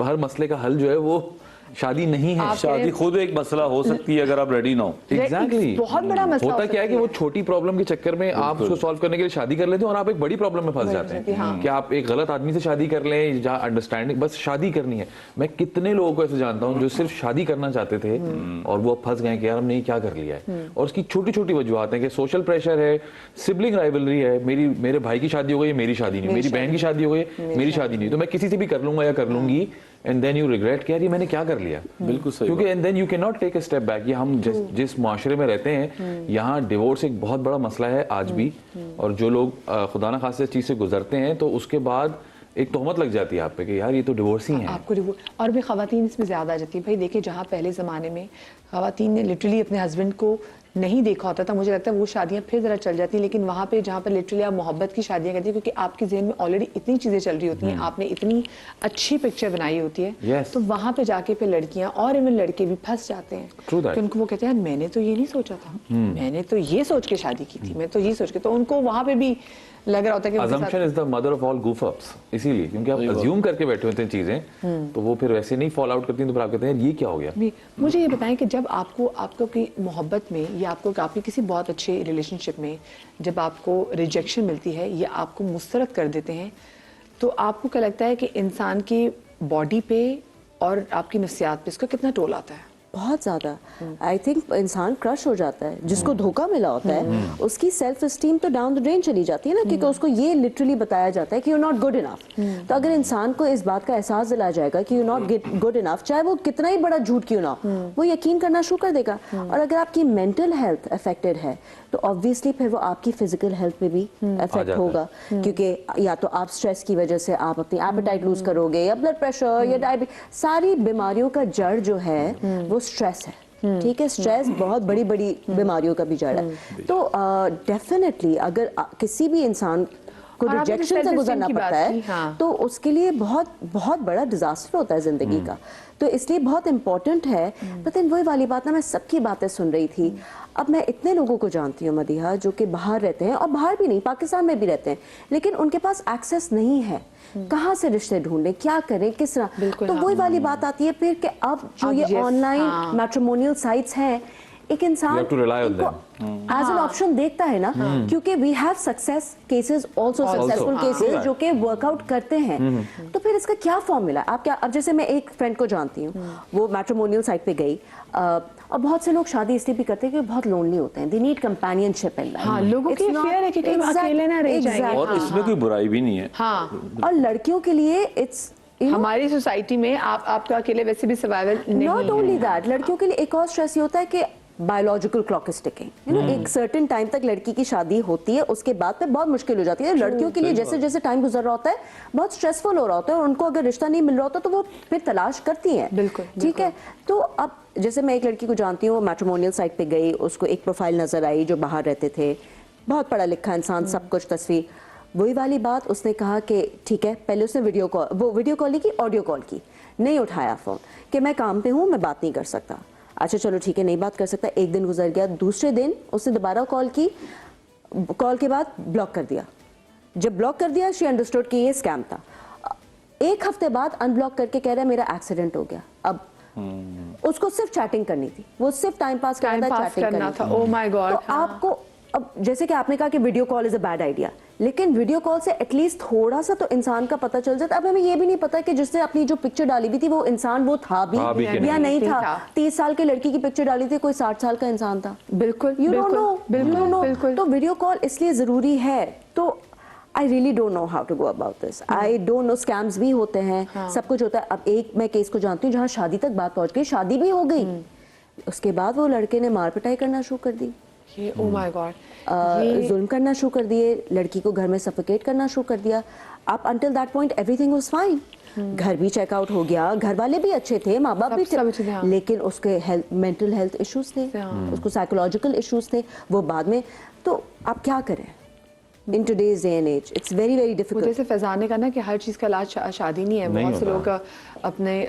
Speaker 2: हर मसले का हल जो है वो शादी नहीं है।
Speaker 5: शादी खुद एक मसला हो सकती है अगर आप रेडी ना हो।
Speaker 2: एग्जैक्टली,
Speaker 1: बहुत बड़ा मसला
Speaker 2: होता
Speaker 1: हो
Speaker 2: क्या है कि
Speaker 1: सकती
Speaker 2: वो छोटी प्रॉब्लम के चक्कर में आप उसको सॉल्व करने के लिए शादी कर लेते हैं और आप एक बड़ी प्रॉब्लम में फंस जाते हैं कि आप एक गलत आदमी से शादी कर लें, जहाँ अंडरस्टैंडिंग बस शादी करनी है। मैं कितने लोगों को ऐसे जानता हूँ जो सिर्फ शादी करना चाहते थे और वो फंस गए कि यार हमने ये क्या कर लिया है, और उसकी छोटी छोटी वजूहत है कि सोशल प्रेशर है, सिबलिंग राइवलरी है, मेरे भाई की शादी हो गई, मेरी शादी नहीं, मेरी बहन की शादी हो गई, मेरी शादी नहीं, तो मैं किसी से भी कर लूंगा या कर लूंगी, एंड देन यू रिग्रेट कि यार ये मैंने क्या कर लिया।
Speaker 5: बिल्कुल सही,
Speaker 2: क्योंकि and then you can not take a step back. ये हम जिस माशरे में रहते हैं, यहाँ डिवोर्स एक बहुत बड़ा मसला है आज भी, और जो लोग खुदा ना खास्ते इस चीज से गुजरते हैं तो उसके बाद एक तोहमत लग जाती है आप पे कि यार ये तो डिवोर्स ही है।
Speaker 1: आपको और भी खवातीन इसमें ज्यादा आ जाती है। भाई देखिए, जहाँ पहले जमाने में खवातीन ने लिटरली अपने हस्बैंड को नहीं देखा होता था, मुझे लगता है वो शादियां फिर जरा चल जाती हैं, लेकिन वहाँ पे जहाँ पर लिटरली आप मोहब्बत की शादियां करती हैं, क्योंकि आपके जहन में ऑलरेडी इतनी चीजें चल रही होती हैं, आपने इतनी अच्छी पिक्चर बनाई होती है,
Speaker 2: Yes.
Speaker 1: तो वहाँ पे जाके फिर लड़कियां और इवन लड़के भी फंस जाते हैं।
Speaker 2: True that.
Speaker 1: कि उनको वो कहते हैं यार मैंने तो ये नहीं सोचा था, मैंने तो ये सोच के शादी की थी, मैं तो ये सोच के, तो उनको वहाँ पे भी लग रहा होता है कि उनके साथ-
Speaker 2: Assumption is the mother of all goof ups, इसीलिए क्योंकि आप अज्यूम करके बैठे होते हैं चीजें, तो वो फिर वैसे नहीं फॉल आउट करती हैं, तो फिर आप कहते हैं ये क्या हो गया।
Speaker 1: भी मुझे ये बताएं कि जब आपको की मोहब्बत में या आपकी किसी बहुत अच्छे रिलेशनशिप में जब आपको रिजेक्शन मिलती है या आपको मुस्तरद कर देते हैं, तो आपको क्या लगता है कि इंसान की बॉडी पे और आपकी नफ्सियात पे इसका कितना टोल आता है?
Speaker 3: बहुत ज्यादा। आई थिंक इंसान क्रश हो जाता है, जिसको धोखा मिला होता है उसकी सेल्फ एस्टीम तो डाउन द ड्रेन चली जाती है ना, क्योंकि उसको ये लिटरली बताया जाता है कि यू नॉट गुड इनफ। तो अगर इंसान को इस बात का एहसास दिलाया जाएगा कि यू नॉट गुड इनफ, चाहे वो कितना ही बड़ा झूठ क्यों ना, वो यकीन करना शुरू कर देगा। और अगर आपकी मेंटल हेल्थ अफेक्टेड है तो ऑब्वियसली फिर वो आपकी फिजिकल हेल्थ पे भी अफेक्ट होगा, क्योंकि या तो आप स्ट्रेस की वजह से आप अपनी एपेटाइट लूज करोगे, या ब्लड प्रेशर या डायबिटीज, सारी बीमारियों का जड़ जो है वो स्ट्रेस है। ठीक है, स्ट्रेस बहुत बड़ी बड़ी बीमारियों का भी जड़ है। तो डेफिनेटली अगर किसी भी इंसान को
Speaker 1: और आपने
Speaker 3: रिजेक्शन से
Speaker 1: self-esteem
Speaker 3: गुजरना
Speaker 1: की बात
Speaker 3: पड़ता
Speaker 1: की,
Speaker 3: है
Speaker 1: हाँ।
Speaker 3: तो उसके लिए बहुत बहुत बड़ा डिजास्टर होता है जिंदगी का। तो इसलिए बहुत इंपॉर्टेंट है। लेकिन वही वाली बात ना, मैं सबकी बातें सुन रही थी। अब मैं इतने लोगों को जानती हूँ मदीहा, जो कि बाहर रहते हैं और बाहर भी नहीं, पाकिस्तान में भी रहते हैं, लेकिन उनके पास एक्सेस नहीं है। कहाँ से रिश्ते ढूंढें, क्या करें, किस तरह।
Speaker 1: बिल्कुल,
Speaker 3: तो
Speaker 1: हाँ।
Speaker 3: वही वाली बात आती है फिर कि अब जो
Speaker 1: अब
Speaker 3: ये
Speaker 1: yes,
Speaker 3: ऑनलाइन
Speaker 1: हाँ।
Speaker 3: मैट्रिमोनियल साइट्स हैं, एक इंसान
Speaker 2: You have to rely on
Speaker 3: as an option देखता है ना, क्योंकि we have success cases, also successful cases जो कि वर्कआउट करते हैं। तो फिर इसका क्या फॉर्मूला? आप क्या, अब जैसे मैं एक फ्रेंड को जानती हूँ, वो मैट्रिमोनियल साइट पे गई, और बहुत से लोग शादी इसलिए भी करते हैं कि बहुत लोनली होते हैं, they need companionship in life.
Speaker 1: हाँ, लोगों की fear है कि कहीं वो अकेले ना रह जाएंगे।
Speaker 5: और इसमें कोई बुराई भी नहीं है।
Speaker 1: हाँ,
Speaker 3: और लड़कियों के लिए इट्स
Speaker 1: हमारी सोसाइटी में आपका अकेले वैसे भी सर्वाइवल नहीं
Speaker 3: नॉट
Speaker 1: है।
Speaker 3: ओनली दैट, लड़कियों के लिए एक और स्ट्रेस ये होता है कि biological clock is ticking, you know, एक सर्टेन टाइम तक लड़की की शादी होती है, उसके बाद पे बहुत मुश्किल हो जाती है। लड़कियों के लिए जैसे जैसे टाइम गुजर रहा होता है बहुत स्ट्रेसफुल हो रहा होता है, और उनको अगर रिश्ता नहीं मिल रहा होता तो वो फिर तलाश करती हैं।
Speaker 1: बिल्कुल,
Speaker 3: ठीक है। तो अब जैसे मैं एक लड़की को जानती हूँ, मैट्रिमोनियल साइट पे गई, उसको एक प्रोफाइल नजर आई जो बाहर रहते थे, बहुत पढ़ा लिखा इंसान, सब कुछ तस्वीर, वही वाली बात। उसने कहा कि ठीक है, पहले उसने वीडियो कॉल नहीं की, ऑडियो कॉल की, नहीं उठाया फोन, कि मैं काम पे हूँ, मैं बात नहीं कर सकता। अच्छा चलो ठीक है, नहीं बात कर सकता। एक दिन गुजर गया, दूसरे दिन उसने दोबारा कॉल की, कॉल के बाद ब्लॉक कर दिया। जब ब्लॉक कर दिया, शी अंडरस्टूड कि ये स्कैम था। एक हफ्ते बाद अनब्लॉक करके कह रहा है मेरा एक्सीडेंट हो गया। अब उसको सिर्फ चैटिंग करनी थी, वो सिर्फ टाइम पास करना था, चैटिंग करना
Speaker 1: था। Oh my God.
Speaker 3: तो आपको अब जैसे कि आपने कहा कि video call is a bad idea, लेकिन वीडियो कॉल से एटलीस्ट थोड़ा सा तो इंसान का पता चल जाता। अब हमें ये भी नहीं पता कि जिसने अपनी जो पिक्चर डाली हुई थी वो इंसान वो था भी या नहीं था। 30 साल के लड़की की पिक्चर डाली थी, कोई 60 साल का इंसान था।
Speaker 1: बिल्कुल,
Speaker 3: यू डोंट नो,
Speaker 1: बिल्कुल, बिल्कुल।
Speaker 3: तो वीडियो कॉल इसलिए जरूरी है। तो I really don't know how to go about this. I don't know, scams भी होते हैं, सब कुछ होता है। अब एक मैं केस को जानती हूँ जहाँ शादी तक बात पहुंच गई, शादी भी हो गई, उसके बाद वो लड़के ने मार पिटाई करना शुरू कर दी।
Speaker 1: ये ओ माय गॉड,
Speaker 3: जुल्म करना शुरू कर दिए, लड़की को घर में सफोकेट करना शुरू कर दिया। Up until that point everything was fine, घर भी चेकआउट हो गया, घर वाले भी अच्छे थे, माँ बाप भी
Speaker 1: सब अच्छे थे, हाँ।
Speaker 3: लेकिन उसके मेंटल हेल्थ इश्यूज थे, उसको साइकोलॉजिकल इश्यूज थे, वो बाद में। तो आप क्या करें in today's day and age, it's very very difficult.
Speaker 1: जैसे फैजान ने कहा ना कि हर चीज़ का इलाज शादी नहीं है।
Speaker 2: नहीं
Speaker 1: बहुत से
Speaker 2: होता।
Speaker 1: लोग अपने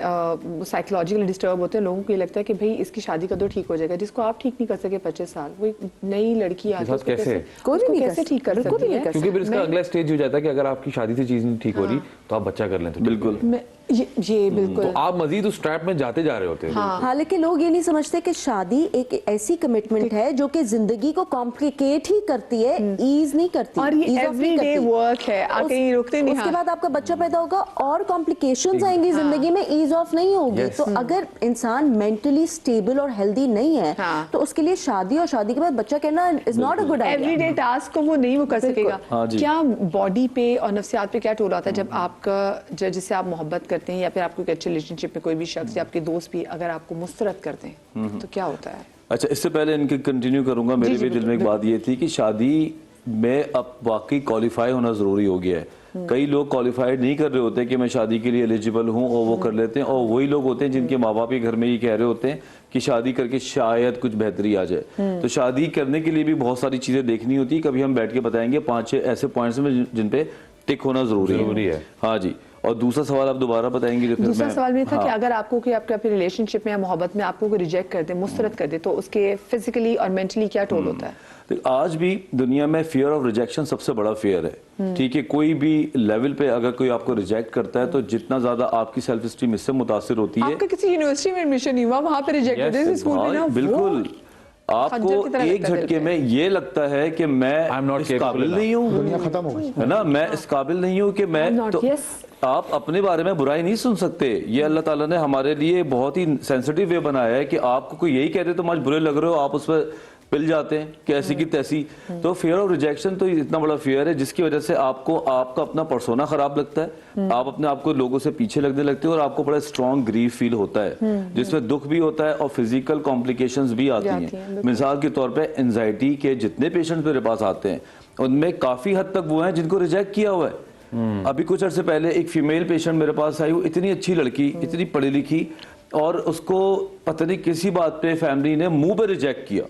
Speaker 1: साइकोलॉजिकली डिस्टर्ब होते हैं, लोगों को ये लगता है कि भाई इसकी शादी का तो ठीक हो जाएगा, जिसको आप ठीक नहीं कर सके 25 साल, वो एक नई लड़की आके
Speaker 2: साथ
Speaker 1: उसको
Speaker 2: कैसे?
Speaker 3: कोई भी
Speaker 1: उसको
Speaker 3: नहीं कर
Speaker 1: कैसे
Speaker 3: सकता,
Speaker 1: ठीक कर
Speaker 3: बिल्कुल भी
Speaker 1: सकती
Speaker 3: नहीं
Speaker 1: है?
Speaker 3: कर
Speaker 2: क्योंकि फिर इसका
Speaker 1: मैं-
Speaker 2: अगला स्टेज हो जाता है कि अगर आपकी शादी से चीज नहीं ठीक हो रही तो आप बच्चा कर लें तो ठीक
Speaker 5: बिल्कुल।
Speaker 1: मैं ये बिल्कुल
Speaker 2: तो आप मजीद उस ट्रैप में जाते जा रहे होते हैं।
Speaker 3: हालांकि लोग ये नहीं समझते कि शादी एक ऐसी कमिटमेंट है जो कि जिंदगी को कॉम्प्लिकेट ही करती है, ईज नहीं करती।
Speaker 1: और ये
Speaker 3: ease off नहीं
Speaker 1: everyday
Speaker 3: करती।
Speaker 1: work है, आप कहीं रुकते नहीं,
Speaker 3: उसके
Speaker 1: हाँ।
Speaker 3: बाद आपका बच्चा पैदा होगा और कॉम्प्लिकेशंस आएंगी जिंदगी में, ईज ऑफ नहीं होगी।
Speaker 2: Yes.
Speaker 3: तो अगर इंसान मेंटली स्टेबल और हेल्दी नहीं है
Speaker 1: हाँ।
Speaker 3: तो उसके लिए शादी और शादी के बाद बच्चा कहना is not a good idea.
Speaker 1: Everyday task को वो नहीं वो कर सकेगा।
Speaker 5: हाँ जी।
Speaker 1: क्या बॉडी पे और नफ्सियात पे क्या टोल आता है जब आपका जिससे आप मोहब्बत करते हैं या फिर आपको एक अच्छे रिलेशनशिप में कोई भी शख्स या आपके दोस्त भी अगर आपको मुस्तरद करते हैं तो क्या होता है?
Speaker 5: अच्छा, इससे पहले इनके कंटिन्यू करूंगा, मेरे
Speaker 1: जी,
Speaker 5: भी दिल में एक बात ये थी कि शादी में अब वाकई क्वालिफाई होना जरूरी हो गया है। कई लोग क्वालिफाइड नहीं कर रहे होते कि मैं शादी के लिए एलिजिबल हूं और वो कर लेते हैं, और वही लोग होते हैं जिनके माँ बाप ही घर में ये कह रहे होते हैं कि शादी करके शायद कुछ बेहतरी आ जाए। तो शादी करने के लिए भी बहुत सारी चीजें देखनी होती है, कभी हम बैठ के बताएंगे 5-6 ऐसे पॉइंट्स में जिन पे टिक होना जरूरी है। हाँ जी। और दूसरा सवाल आप दोबारा बताएंगे जो फिर
Speaker 1: दूसरा
Speaker 5: मैं-
Speaker 1: सवाल में था कि
Speaker 5: हाँ।
Speaker 1: अगर आपको कोई आपके अपने रिलेशनशिप में या मोहब्बत में आपको कोई रिजेक्ट कर दे, मुस्तरद कर दे, तो उसके फिजिकली और मेंटली क्या टोल होता है?
Speaker 5: तो आज भी दुनिया में फियर ऑफ रिजेक्शन सबसे बड़ा फियर है। ठीक है, कोई भी लेवल पे अगर कोई आपको रिजेक्ट करता है तो जितना ज्यादा आपकी सेल्फ स्टीम इससे मुतासिर होती है।
Speaker 1: आपका किसी यूनिवर्सिटी में एडमिशन नहीं हुआ, वहां पे रिजेक्ट कर दे स्कूल में ना,
Speaker 5: हाँ, बिल्कुल।
Speaker 1: खंजर
Speaker 5: आपको
Speaker 1: की तरह
Speaker 5: एक
Speaker 1: लगता है
Speaker 5: झटके
Speaker 1: दिल पे।
Speaker 5: में ये लगता है कि मैं
Speaker 2: I'm not
Speaker 5: इस
Speaker 2: capable
Speaker 5: काबिल
Speaker 2: enough.
Speaker 5: नहीं हूँ,
Speaker 4: दुनिया खत्म हो गई।
Speaker 5: है ना, मैं इस काबिल नहीं हूँ कि मैं
Speaker 1: I'm not,
Speaker 5: तो
Speaker 1: yes.
Speaker 5: आप अपने बारे में बुराई नहीं सुन सकते। ये अल्लाह ताला ने हमारे लिए बहुत ही सेंसिटिव वे बनाया है कि आपको कोई यही कहते तुम आज बुरे लग रहे हो, आप उस पर पिल जाते हैं कि ऐसी की तैसी। तो फियर ऑफ रिजेक्शन तो इतना बड़ा फियर है जिसकी वजह से आपको आपका अपना पर्सोना खराब लगता है, आप अपने आप को लोगों से पीछे लगने लगते हो और आपको बड़ा स्ट्रॉन्ग ग्रीफ फील होता है जिसमें दुख भी होता है और फिजिकल कॉम्प्लिकेशंस भी आती
Speaker 1: हैं,
Speaker 5: हैं।
Speaker 1: बिल्कुल।
Speaker 5: मिसाल के तौर पे एंजाइटी के जितने पेशेंट मेरे पास आते हैं उनमें काफी हद तक वो हैं जिनको रिजेक्ट किया हुआ है। अभी कुछ अर्से पहले एक फीमेल पेशेंट मेरे पास आई, वो इतनी अच्छी लड़की, इतनी पढ़ी लिखी, और उसको पता नहीं किसी बात पे फैमिली ने मुंह पे रिजेक्ट किया।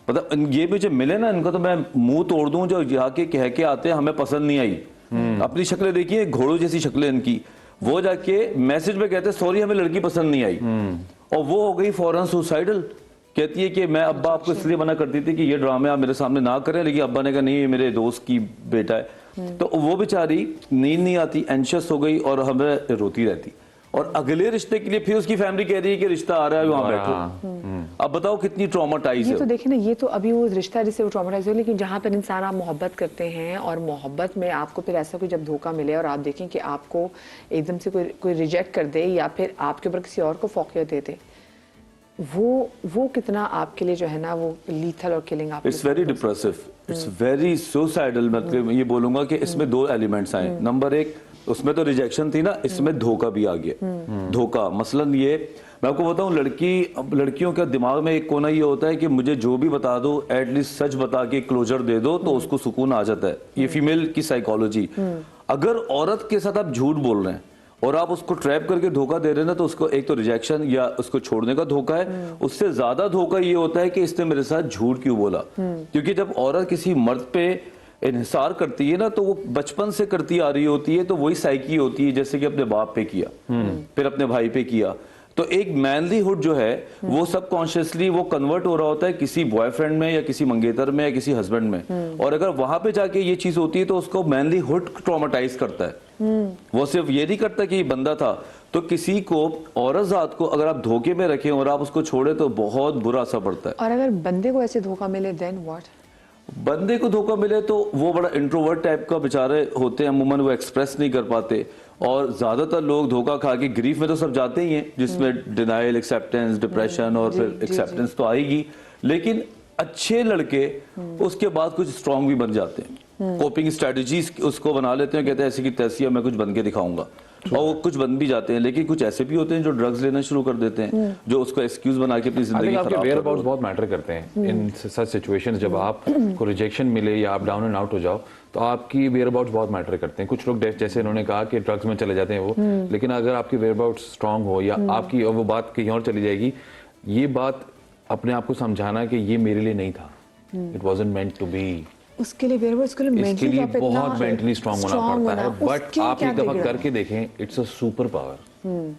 Speaker 5: मतलब ये मुझे मिले ना इनको तो मैं मुंह तोड़ दूं, जो जाके कह के आते हैं हमें पसंद नहीं आई। अपनी शक्लें देखिए, घोड़ों जैसी शक्लें इनकी, वो जाके मैसेज में कहते सॉरी हमें लड़की पसंद नहीं आई, और वो हो गई फौरन सुसाइडल। कहती है कि मैं अब्बा आपको इसलिए मना करती थी कि ये ड्रामे आप मेरे सामने ना करें, लेकिन अब्बा ने कहा नहीं ये मेरे दोस्त की बेटा है। तो वो बेचारी नींद नहीं आती, एंशियस हो गई और हमें रोती रहती, और अगले रिश्ते के लिए फिर उसकी फैमिली कह रही है कि रिश्ता आ रहा है वहां बैठो। अब बताओ कितनी ट्रॉमाटाइज
Speaker 1: ये
Speaker 5: है।
Speaker 1: तो देखिए ना, ये तो अभी वो रिश्ता जिससे वो ट्रॉमेटाइज हो, लेकिन जहाँ पर इंसान आप मोहब्बत करते हैं और मोहब्बत में आपको फिर ऐसा कोई जब धोखा मिले और आप देखें कि आपको एकदम से कोई रिजेक्ट कर दे या फिर आपके ऊपर किसी और को फोकियत दे दे, वो कितना आपके लिए जो है ना वो लीथल और किलिंग आप
Speaker 5: it's very depressive, it's very suicidal. मतलब ये बोलूंगा कि इसमें दो एलिमेंट्स आए। नंबर एक, उसमें तो रिजेक्शन थी ना, इसमें धोखा भी आ गया। धोखा मसलन ये, मैं आपको बताऊं, लड़कियों का दिमाग में एक कोना ये होता है कि मुझे जो भी बता दो, एटलीस्ट सच बता के क्लोजर दे दो तो उसको सुकून आ जाता है। ये फीमेल की साइकोलॉजी। अगर औरत के साथ आप झूठ बोल रहे हैं और आप उसको ट्रैप करके धोखा दे रहे हैं ना, तो उसको एक तो रिजेक्शन या उसको छोड़ने का धोखा है। उससे ज्यादा धोखा ये होता है कि इसने मेरे साथ झूठ क्यों बोला। क्योंकि जब औरत किसी मर्द पे इन्हिसार करती है ना, तो वो बचपन से करती आ रही होती है, तो वही साइकी होती है, जैसे कि अपने बाप पे किया, फिर अपने भाई पे किया। तो एक मैनलीहुड जो है वो सबकॉन्शियसली वो कन्वर्ट हो रहा होता है किसी बॉयफ्रेंड में या किसी मंगेतर में या किसी हस्बैंड में, और अगर वहां पे जाके ये चीज होती है तो उसको मैनलीहुड ट्रॉमेटाइज करता है। वो सिर्फ ये नहीं करता कि ये बंदा था, तो किसी को औरत जात को अगर आप धोखे में रखें और आप उसको छोड़े तो बहुत बुरा असर पड़ता है।
Speaker 1: और अगर बंदे को ऐसे धोखा मिले देन व्हाट?
Speaker 5: बंदे को धोखा मिले तो वो बड़ा इंट्रोवर्ट टाइप का बेचारे होते हैं, अमूमन वो एक्सप्रेस नहीं कर पाते, और ज्यादातर लोग धोखा खा के ग्रीफ में तो सब जाते ही हैं, जिसमें डिनाइल, एक्सेप्टेंस, डिप्रेशन और फिर एक्सेप्टेंस तो आएगी। लेकिन अच्छे लड़के उसके बाद कुछ स्ट्रांग भी बन जाते हैं, कोपिंग स्ट्रेटजीज उसको बना लेते हैं, कहते हैं ऐसी की तैसी मैं कुछ बन के दिखाऊंगा। और वो कुछ बन भी जाते हैं, लेकिन कुछ ऐसे भी होते हैं जो ड्रग्स लेना शुरू कर देते हैं, जो उसको एक्सक्यूज बना के अपनी
Speaker 2: आई
Speaker 5: जिंदगी
Speaker 2: थिंक आपके
Speaker 5: खराब
Speaker 2: वेयर
Speaker 5: कर
Speaker 2: अबाउट्स
Speaker 5: रहे
Speaker 2: बहुत मैटर करते हैं इन सच सिचुएशंस। जब आपको रिजेक्शन मिले या आप डाउन एंड आउट हो जाओ तो आपकी वेयर अबाउट्स बहुत मैटर करते हैं। कुछ लोग जैसे इन्होंने कहा कि ड्रग्स में चले जाते हैं वो, लेकिन अगर आपकी वेयर अबाउट्स स्ट्रांग हो या आपकी और वो बात कहीं और चली जाएगी, ये बात अपने आप को समझाना कि ये मेरे लिए नहीं था, it wasn't meant to be.
Speaker 1: उसके लिए वेयर उसके लिए
Speaker 2: इसके लिए
Speaker 1: mentally
Speaker 2: बहुत मेंटली स्ट्रांग होना पड़ता है, बट
Speaker 1: उसके
Speaker 2: आप
Speaker 1: क्या
Speaker 2: एक दफा
Speaker 1: बिगड़ा?
Speaker 2: करके देखें, it's a super power.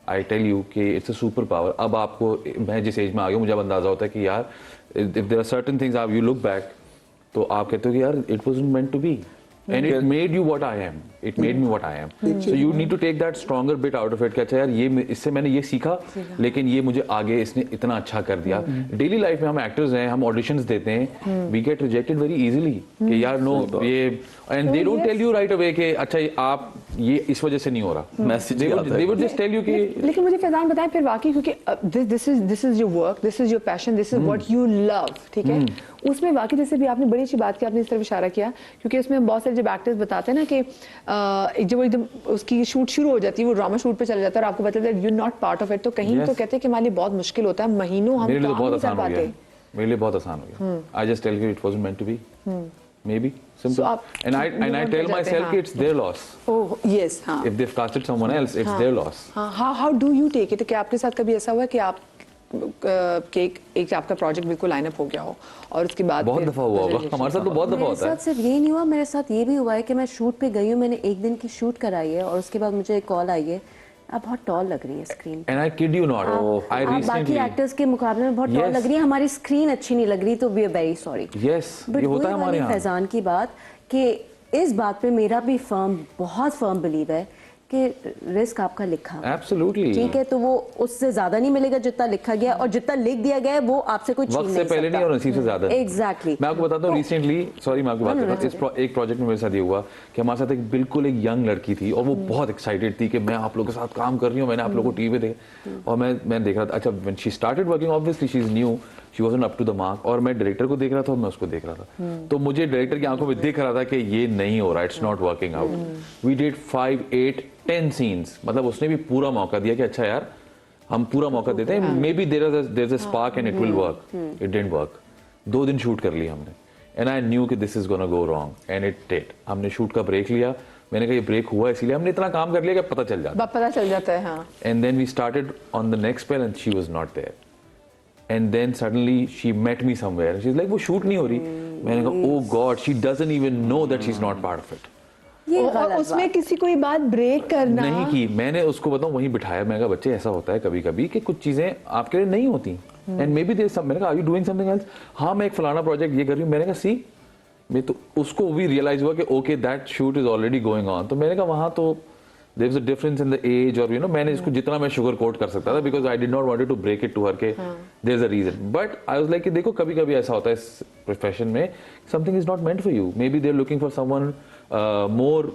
Speaker 2: I tell you कि इट्स अ सुपर पावर। अब आपको, मैं जिस एज में आ गया मुझे अब अंदाजा होता है कि यार if there are certain things आप यू लुक बैक तो आप कहते हो कि यार it wasn't meant to be and it made you what I am, it made me what I am. So you need to take that stronger bit out of it कि अच्छा यार ये इससे मैंने ये सीखा, लेकिन ये मुझे आगे इसने इतना अच्छा कर दिया। डेली लाइफ में हम एक्टर्स हैं, हम ऑडिशंस देते हैं, we get rejected very easily कि यार नो ये, and they don't tell you right away कि अच्छा आप ये इस वजह से नहीं हो रहा।
Speaker 5: Message
Speaker 2: they would just tell you कि
Speaker 1: लेकिन मुझे फैजान बताएं फिर वाकई, क्योंकि this is your work, this is your passion, this is what you love, ठीक है। उसमें वाकई जैसे भी आपने बड़ी अच्छी बात की, आपने इस तरफ इशारा किया, क्योंकि उसमें बहुत सारे जब एक्टर्स बताते हैं ना कि जब वो एकदम उसकी शूट शुरू हो जाती है, वो ड्रामा शूट पे चला जाता है और आपको पता है you not part of it, तो कहीं
Speaker 2: Yes.
Speaker 1: तो कहते हैं कि हमारे लिए बहुत मुश्किल होता है, महीनों हम
Speaker 2: मेरे लिए तो
Speaker 1: काम
Speaker 2: बहुत
Speaker 1: नहीं कर
Speaker 2: आसान हो
Speaker 1: पाते।
Speaker 2: गया, मेरे लिए बहुत आसान हो गया। I just tell you it wasn't meant to be, maybe
Speaker 1: So
Speaker 2: simple,
Speaker 1: आप
Speaker 2: and I
Speaker 1: move on
Speaker 2: tell
Speaker 1: कर
Speaker 2: माई
Speaker 1: जाते हैं,
Speaker 2: सेल्फ कि it's their loss.
Speaker 1: Oh yes, हाँ
Speaker 2: If they've casted someone else, it's their loss.
Speaker 1: हाँ, how do you take it? क्या आपके साथ कभी ऐसा हुआ कि आप के एक आपका प्रोजेक्ट बिल्कुल लाइन अप हो गया हो और उसके बाद
Speaker 2: बहुत
Speaker 1: फिर
Speaker 2: दफा हुआ होगा, हमारे साथ तो बहुत दफा
Speaker 3: मेरे
Speaker 2: होता है।
Speaker 3: साथ सिर्फ यही नहीं हुआ, मेरे साथ ये भी हुआ है कि मैं शूट पे गई हूँ, मैंने एक दिन की शूट कराई है और उसके बाद मुझे कॉल आई है, आप बहुत टॉल लग रही है स्क्रीन पे,
Speaker 2: And I kid you not, I
Speaker 3: आप बाकी
Speaker 2: recently,
Speaker 3: एक्टर्स के मुकाबले में बहुत टॉल
Speaker 2: Yes.
Speaker 3: लग रही है, हमारी स्क्रीन अच्छी नहीं लग रही, तो we are very sorry.
Speaker 2: yes,
Speaker 3: but
Speaker 2: ये होता है हमारे यहाँ।
Speaker 3: फैजान की बात कि इस बात पे मेरा भी बहुत फर्म बिलीव है कि रिस्क आपका लिखा हुआ है।
Speaker 2: Absolutely.
Speaker 3: ठीक है, तो वो उससे ज्यादा नहीं मिलेगा जितना लिखा गया, और जितना लिख दिया गया है वो आपसे कोई छीन
Speaker 2: वक्त
Speaker 3: नहीं
Speaker 2: से
Speaker 3: सकता।
Speaker 2: पहले नहीं और नसीब से ज्यादा।
Speaker 3: Exactly.
Speaker 2: मैं आपको बताता हूँ रिसेंटली, सॉरी मैं आपकी बात कर रहा हूँ, एक प्रोजेक्ट में मेरे साथ ये हुआ कि हमारे साथ एक बिल्कुल एक यंग लड़की थी और वो बहुत एक्साइटेड थी कि मैं आप लोगों के साथ काम कर रही हूँ, मैंने आप लोगों को टीवी पे देखा और मैं देख रहा था। अच्छा, when she started working obviously she is new, she wasn't up to the mark, और मैं डायरेक्टर को देख रहा था और मैं उसको देख रहा था, तो मुझे डायरेक्टर की आंखों में दिख रहा था कि ये नहीं हो रहा, it's not working out. We did 5, 8, 10 scenes, मतलब उसने भी पूरा मौका दिया कि अच्छा यार हम पूरा मौका देते हैं, maybe there is a spark and it will work. It didn't work. 2 दिन शूट कर लिया हमने एंड आई न्यू कि this is gonna go wrong and it did. हमने शूट का ब्रेक लिया, मैंने कहा ये ब्रेक हुआ इसीलिए हमने इतना काम कर लिया कि पता चल जाता।
Speaker 1: पता चल जाता है, हाँ।
Speaker 2: And then we started on the next spell and she was not there. And then suddenly she met me somewhere. She's like, वो shoot नहीं हो रही। मैंने कहा, oh God, she doesn't even know that she's not part of it.
Speaker 3: ये
Speaker 1: और
Speaker 3: गलत
Speaker 1: उसमें
Speaker 3: बात।
Speaker 1: किसी कोई बात ब्रेक करना
Speaker 2: नहीं की। मैंने उसको बताऊं वहीं बिठाया, मैंने कहा बच्चे ऐसा होता है कभी कभी कि कुछ चीजें आपके लिए नहीं होती। And maybe there some, मैंने कहा are you doing something else? हाँ मैं एक फलाना प्रोजेक्ट ये कर रही हूँ। मैंने कहा सी, मैं तो उसको भी रियलाइज हुआ कि okay that shoot is already going on. तो मैंने कहा वहां तो there is a difference in the age, और यू नो मैंने इसको जितना मैं शुगर कोट कर सकता था because I did not wanted to break it to her के there is a reason. But I was like कि देखो कभी कभी ऐसा होता है इस प्रोफेशन में, something is not meant for you, maybe they are looking for someone more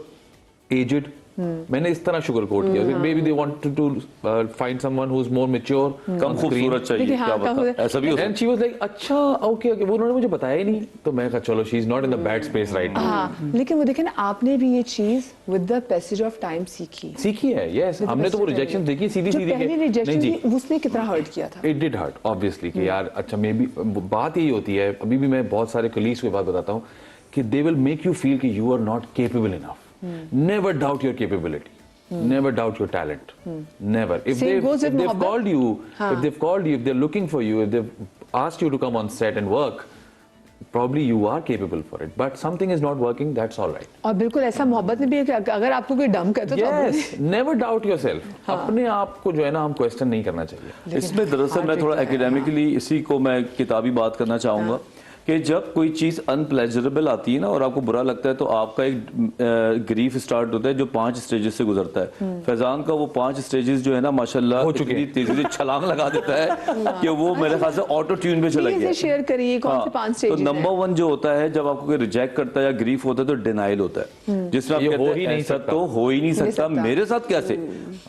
Speaker 2: aged. मैंने इस तरह शुगर कोट किया, maybe they wanted to find someone who is more mature,
Speaker 5: कम खूबसूरत चाहिए,
Speaker 1: देखिए, हाँ,
Speaker 5: क्या
Speaker 1: कम
Speaker 5: पता
Speaker 1: खूबसूरत।
Speaker 5: ऐसा भी हो
Speaker 2: एंड शी वाज लाइक अच्छा ओके ओके, वो उन्होंने मुझे बताया ही नहीं। तो मैं कहा चलो she is not in the bad space right now.
Speaker 1: हाँ, लेकिन वो देखे ना, आपने भी ये चीज with the passage of time सीखी।
Speaker 2: सीखी है, यस। हमने तो वो रिजेक्शन देखी सीधी
Speaker 1: जो
Speaker 2: सीधी
Speaker 1: पहली रिजेक्शन
Speaker 2: जी,
Speaker 1: थी उसने कितना हर्ट किया था।
Speaker 2: इट डिड हर्ट ऑब्वियसली कि यार अच्छा मे बी बात यही होती है। अभी भी मैं बहुत सारे कलीग्स को बात बताता हूँ कि they will make you feel कि you are not capable enough. Never doubt your capability, never doubt your talent, never. If
Speaker 1: Same goes with
Speaker 2: they've
Speaker 1: मोहब्बत।
Speaker 2: called you, if they've called you, if they're looking for you, if they've asked you to come on set and work, probably you are capable for it, but something is not working, that's all right.
Speaker 1: और बिल्कुल ऐसा मोहब्बत में भी है कि अगर आपको कोई डम कहता है तो आप
Speaker 2: Yes, never doubt yourself. अपने आप को जो है ना हम क्वेश्चन नहीं करना चाहिए।
Speaker 5: इसमें दरअसल मैं थोड़ा एकेडमिकली इसी को मैं किताबी बात करना चाहूँगा कि जब कोई चीज़ अनप्लेजरेबल आती है ना और आपको बुरा लगता है तो आपका एक ग्रीफ स्टार्ट होता है जो 5 स्टेजेस से गुजरता है। फैजान का वो 5 स्टेजेस जो है ना माशाल्लाह
Speaker 2: हो चुके
Speaker 5: इतनी तेजी से छलांग लगा देता है कि वो मेरे ख्याल से ऑटो ट्यून पे चला गया।
Speaker 1: शेयर करिए कौन से 5
Speaker 5: तो
Speaker 1: स्टेजेस
Speaker 5: नंबर 1 जो होता है जब आपको कोई रिजेक्ट करता है या ग्रीफ होता है तो डिनाइल होता है, जिसमें आप
Speaker 2: ये हो
Speaker 5: कहते
Speaker 2: ही
Speaker 5: हैं
Speaker 2: नहीं
Speaker 5: ऐसा
Speaker 2: सकता।
Speaker 5: तो हो ही नहीं सकता,
Speaker 1: सकता।
Speaker 5: मेरे साथ कैसे।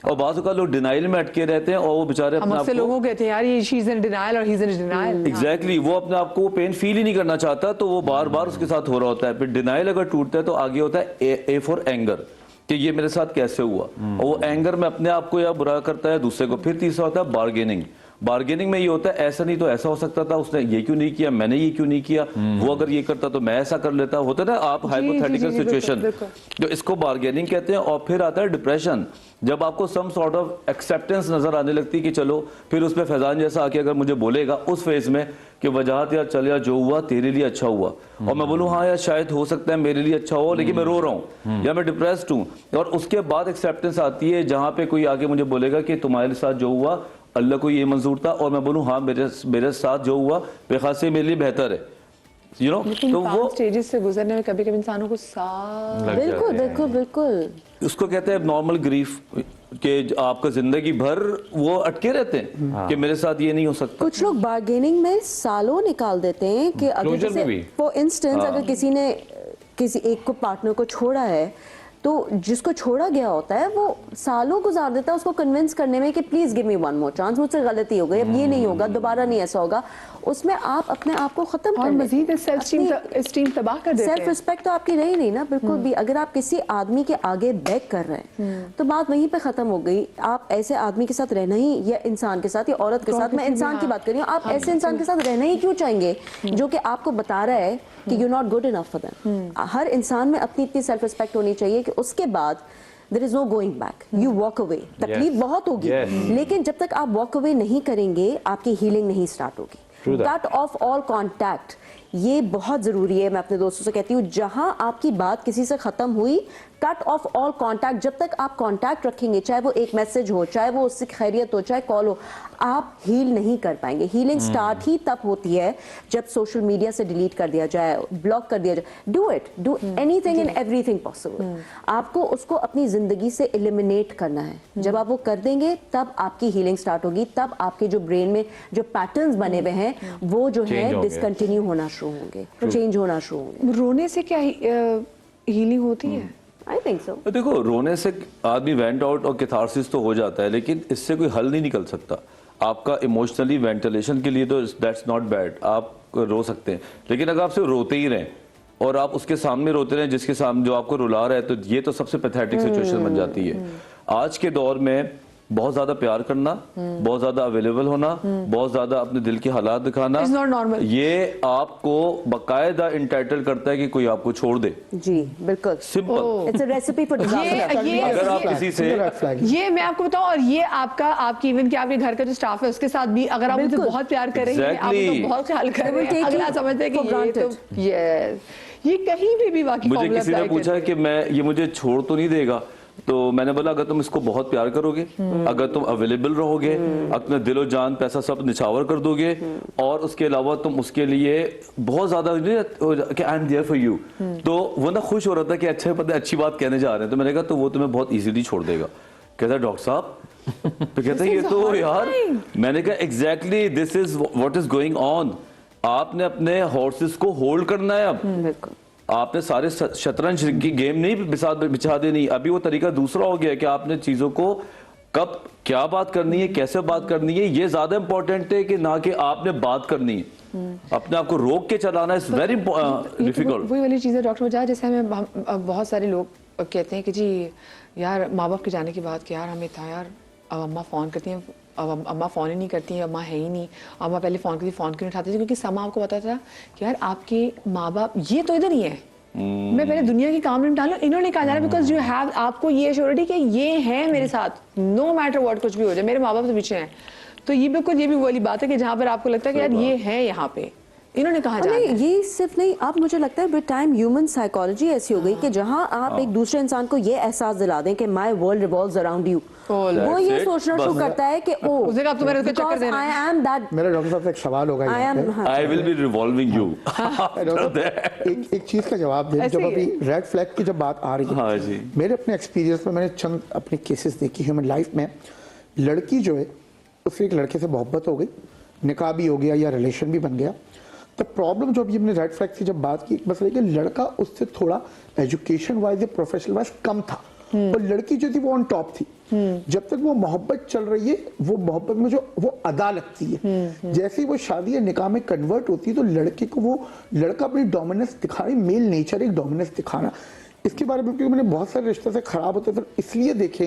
Speaker 5: और बाज़ औक़ात लोग डिनाइल में अटके रहते हैं और वो बेचारे
Speaker 1: हम
Speaker 5: अपने आप
Speaker 1: अक्सर
Speaker 5: को
Speaker 1: लोगों को कहते हैं यार ये शी इज इन डिनायल और he is in denial.
Speaker 5: Exactly वो अपने आप को वो पेन फील ही नहीं करना चाहता, तो वो बार बार उसके साथ हो रहा होता है। फिर डिनाइल अगर टूटता है तो आगे होता है ए फॉर एंगर, कि ये मेरे साथ कैसे हुआ। और वो एंगर में अपने आप को या बुरा करता है दूसरे को। फिर तीसरा होता है बार्गेनिंग। बार्गेनिंग में ये होता है ऐसा नहीं तो ऐसा हो सकता था, उसने ये क्यों नहीं किया, मैंने ये क्यों नहीं किया, वो अगर ये करता तो मैं ऐसा कर लेता। होता है ना आप हाइपोथेटिकल
Speaker 1: जी,
Speaker 5: सिचुएशन,
Speaker 1: बिल्कुल।
Speaker 5: तो इसको बार्गेनिंग कहते हैं। और फिर आता है डिप्रेशन, जब आपको सम सॉर्ट ऑफ एक्सेप्टेंस नजर आने लगती है कि चलो फिर उसमें फैजान जैसा आके अगर मुझे बोलेगा उस फेज में कि वजाहत यार चल यार जो हुआ तेरे लिए अच्छा हुआ, और मैं बोलूँ हाँ यार शायद हो सकता है मेरे लिए अच्छा हो लेकिन मैं रो रहा हूँ या मैं डिप्रेस्ड हूँ, और उसके बाद एक्सेप्टेंस आती है जहाँ पे कोई आके मुझे बोलेगा कि तुम्हारे साथ जो हुआ अल्लाह को ये मंजूर था, और मैं बोलूँ हाँ मेरे साथ जो हुआ बेखासे मेरे लिए बेहतर है, यू नो। तो वो
Speaker 1: स्टेजेस से गुजरने में कभी कभी इंसानों को साल
Speaker 2: लग
Speaker 3: बिल्कुल
Speaker 2: जाते हैं।
Speaker 3: बिल्कुल बिल्कुल।
Speaker 5: उसको कहते हैं नॉर्मल ग्रीफ, कि आपका जिंदगी भर वो अटके रहते हैं कि मेरे साथ ये नहीं हो सकता।
Speaker 3: कुछ लोग बार्गेनिंग में सालों निकाल देते हैं कि अगर
Speaker 2: Closure में
Speaker 3: जैसे
Speaker 2: भी।
Speaker 3: फॉर इंस्टेंस अगर किसी ने किसी एक को पार्टनर को छोड़ा है तो जिसको छोड़ा गया होता है वो सालों गुजार देता है उसको कन्विंस करने में कि please give me one more chance, मुझसे गलती हो गई, अब ये नहीं होगा, दोबारा नहीं ऐसा होगा। उसमें आप अपने आप को खत्म
Speaker 1: और
Speaker 3: कर
Speaker 1: मजीद सेल्फ स्टीम तबाह कर देते
Speaker 3: सेल्फ
Speaker 1: हैं।
Speaker 3: रिस्पेक्ट तो आपकी रही नहीं ना बिल्कुल भी। अगर आप किसी आदमी के आगे बैक कर रहे हैं तो बात वहीं पे खत्म हो गई। आप ऐसे आदमी के साथ रहना ही, या इंसान के साथ या औरत के साथ, मैं इंसान की बात कर रही हूँ, आप ऐसे इंसान के साथ रहना ही क्यों चाहेंगे जो कि आपको बता रहा है कि you not good enough for them. हर इंसान में अपनी इतनी सेल्फ रिस्पेक्ट होनी चाहिए कि उसके बाद there is no going back, you walk away. तकलीफ बहुत होगी लेकिन जब तक आप वॉक अवे नहीं करेंगे आपकी हीलिंग नहीं स्टार्ट होगी। कट ऑफ ऑल कॉन्टैक्ट, ये बहुत जरूरी है। मैं अपने दोस्तों से कहती हूँ जहां आपकी बात किसी से खत्म हुई, कट ऑफ ऑल कॉन्टैक्ट। जब तक आप कॉन्टैक्ट रखेंगे, चाहे वो एक मैसेज हो, चाहे वो उससे खैरियत हो, चाहे कॉल हो, आप हील नहीं कर पाएंगे। हीलिंग स्टार्ट ही तब होती है जब सोशल मीडिया से डिलीट कर दिया जाए, ब्लॉक कर दिया जाए। Do it, do anything and everything possible. आपको उसको अपनी जिंदगी से एलिमिनेट करना है। जब आप वो कर देंगे तब आपकी हीलिंग स्टार्ट होगी, तब आपके जो ब्रेन में जो पैटर्न्स बने हुए हैं वो जो है
Speaker 2: होंगे।
Speaker 3: डिसकंटिन्यू होना शुरू होंगे, चेंज होना शुरू होंगे।
Speaker 1: रोने से क्या हीलिंग होती है?
Speaker 3: I think so.
Speaker 5: तो देखो रोने से आदमी वेंट आउट और कैथारसिस तो हो जाता है लेकिन इससे कोई हल नहीं निकल सकता। आपका इमोशनली वेंटिलेशन के लिए तो दैट्स नॉट बैड, आप रो सकते हैं, लेकिन अगर आप सिर्फ रोते ही रहें और आप उसके सामने रोते रहें जिसके सामने जो आपको रुला रहा है, तो ये तो सबसे पैथेटिक सिचुएशन बन जाती है। आज के दौर में बहुत ज्यादा प्यार करना, बहुत ज्यादा अवेलेबल होना, बहुत ज्यादा अपने दिल के हालात दिखाना,
Speaker 1: It's not normal.
Speaker 5: ये आपको बकायदा इंटाइटल करता है कि कोई आपको छोड़ दे।
Speaker 3: जी बिल्कुल,
Speaker 5: simple.
Speaker 3: It's a recipe for disaster.
Speaker 5: अगर आप किसी से
Speaker 4: रेड फ्लैग।
Speaker 1: ये मैं आपको बताऊं, और ये आपकी इवन कि आपके घर का जो स्टाफ है उसके साथ भी अगर आप उनसे
Speaker 3: बिल्कुल।
Speaker 1: बहुत प्यार कर रही हैं, आप
Speaker 5: Exactly.
Speaker 1: उनको बहुत ख्याल कर
Speaker 3: They will
Speaker 1: रहे हैं,
Speaker 3: take
Speaker 1: अगर
Speaker 3: you
Speaker 1: आप समझते हैं कि
Speaker 3: for
Speaker 1: ये तो
Speaker 3: granted.
Speaker 1: ये कहीं भी वाकई
Speaker 5: मुझे
Speaker 1: formula
Speaker 5: किसी ने
Speaker 1: apply
Speaker 5: पूछा
Speaker 1: करता
Speaker 5: कि मैं ये मुझे छोड़ तो नहीं देगा, तो मैंने बोला अगर तुम इसको बहुत प्यार करोगे, अगर तुम अवेलेबल रहोगे, अपना दिलो जान पैसा सब निछावर कर दोगे, और उसके अलावा तुम उसके लिए बहुत ज्यादा कि I am there for you, तो वो ना खुश हो रहा था कि अच्छा पता है अच्छी बात कहने जा रहे हैं। तो मैंने कहा तो वो तुम्हें बहुत इजीली छोड़ देगा। कहता है डॉक्टर साहब, तो कहता है ये तो यार, मैंने कहा exactly this is what is going on. आपने अपने हॉर्सेस को होल्ड करना है। अब
Speaker 3: बिल्कुल
Speaker 5: आपने सारे शतरंज की गेम नहीं बिछा देनी। अभी वो तरीका दूसरा हो गया कि आपने चीजों को कब क्या बात करनी है, कैसे बात करनी है, ये ज्यादा इंपॉर्टेंट है कि ना कि आपने बात करनी है। अपने आप को रोक के चलाना इज वेरी डिफिकल्ट।
Speaker 1: वही वाली चीज़ है डॉक्टर वजह, जैसे हमें बहुत सारे लोग कहते हैं कि जी यार माँ बाप के जाने के बाद कि यार हमें था यार, अब अम्मा फ़ोन करती हैं, अब अम्मा फ़ोन ही नहीं करती हैं, अम्मा है ही नहीं, अम्मा पहले फ़ोन करती, फ़ोन क्यों नहीं उठाती थी? क्योंकि समा आपको पता था कि यार आपके माँ बाप ये तो इधर ही है, मैं पहले दुनिया की काम निपटा लूं, इन्होंने कहा जा रहा है बिकॉज यू हैव, आपको ये श्योरिटी कि ये है मेरे साथ, नो मैटर व्हाट, कुछ भी हो जाए मेरे माँ बाप तो पीछे हैं। तो ये बिल्कुल ये भी वाली बात है कि जहाँ पर आपको लगता है कि यार ये है यहाँ पे, इन्होंने कहा जा रहा
Speaker 3: नहीं,
Speaker 1: है।
Speaker 3: ये सिर्फ नहीं, अब मुझे लगता है विद टाइम ह्यूमन साइकोलॉजी ऐसी हो गई कि जहां आप एक दूसरे इंसान को ये एहसास दिला दें कि my world revolves around you, वो
Speaker 5: That's
Speaker 3: ये
Speaker 5: it,
Speaker 3: सोचना शुरू
Speaker 5: बस।
Speaker 3: करता है कि ओ
Speaker 1: उसने कहा अब तुम्हें उसका चक्कर देना
Speaker 3: आई
Speaker 1: है।
Speaker 3: एम दैट,
Speaker 4: मेरा डॉक्टर साहब से एक सवाल होगा
Speaker 3: आई
Speaker 4: यहाँ
Speaker 3: एम
Speaker 4: पे।
Speaker 5: I will be revolving you.
Speaker 4: एक चीज का जवाब दें।
Speaker 1: ऐसे
Speaker 4: जब
Speaker 1: ही
Speaker 4: अभी रेड फ्लैग की जब बात आ रही है,
Speaker 5: हाँ जी।
Speaker 4: मेरे अपने एक्सपीरियंस में मैंने चंद अपने केसेस देखे ह्यूमन लाइफ में। लड़की जो है उससे एक लड़के से मोहब्बत हो गई, निकाह भी हो गया या रिलेशन भी बन गया। तो प्रॉब्लम जो अभी हमने रेड फ्लैग की जब बात की, बस कि लड़का उससे थोड़ा एजुकेशन वाइज या प्रोफेशनल वाइज कम था और लड़की जो थी वो ऑन टॉप थी। जब तक वो मोहब्बत चल रही है, वो मोहब्बत में जो वो अदा लगती है, जैसे ही वो शादी या निकाह में कन्वर्ट होती है तो लड़के को वो लड़का अपनी डोमिनेंस दिखा रही, मेल नेचर एक डोमिनेंस दिखाना, इसके बारे में, क्योंकि मैंने बहुत सारे रिश्ते से खराब होते फिर इसलिए देखे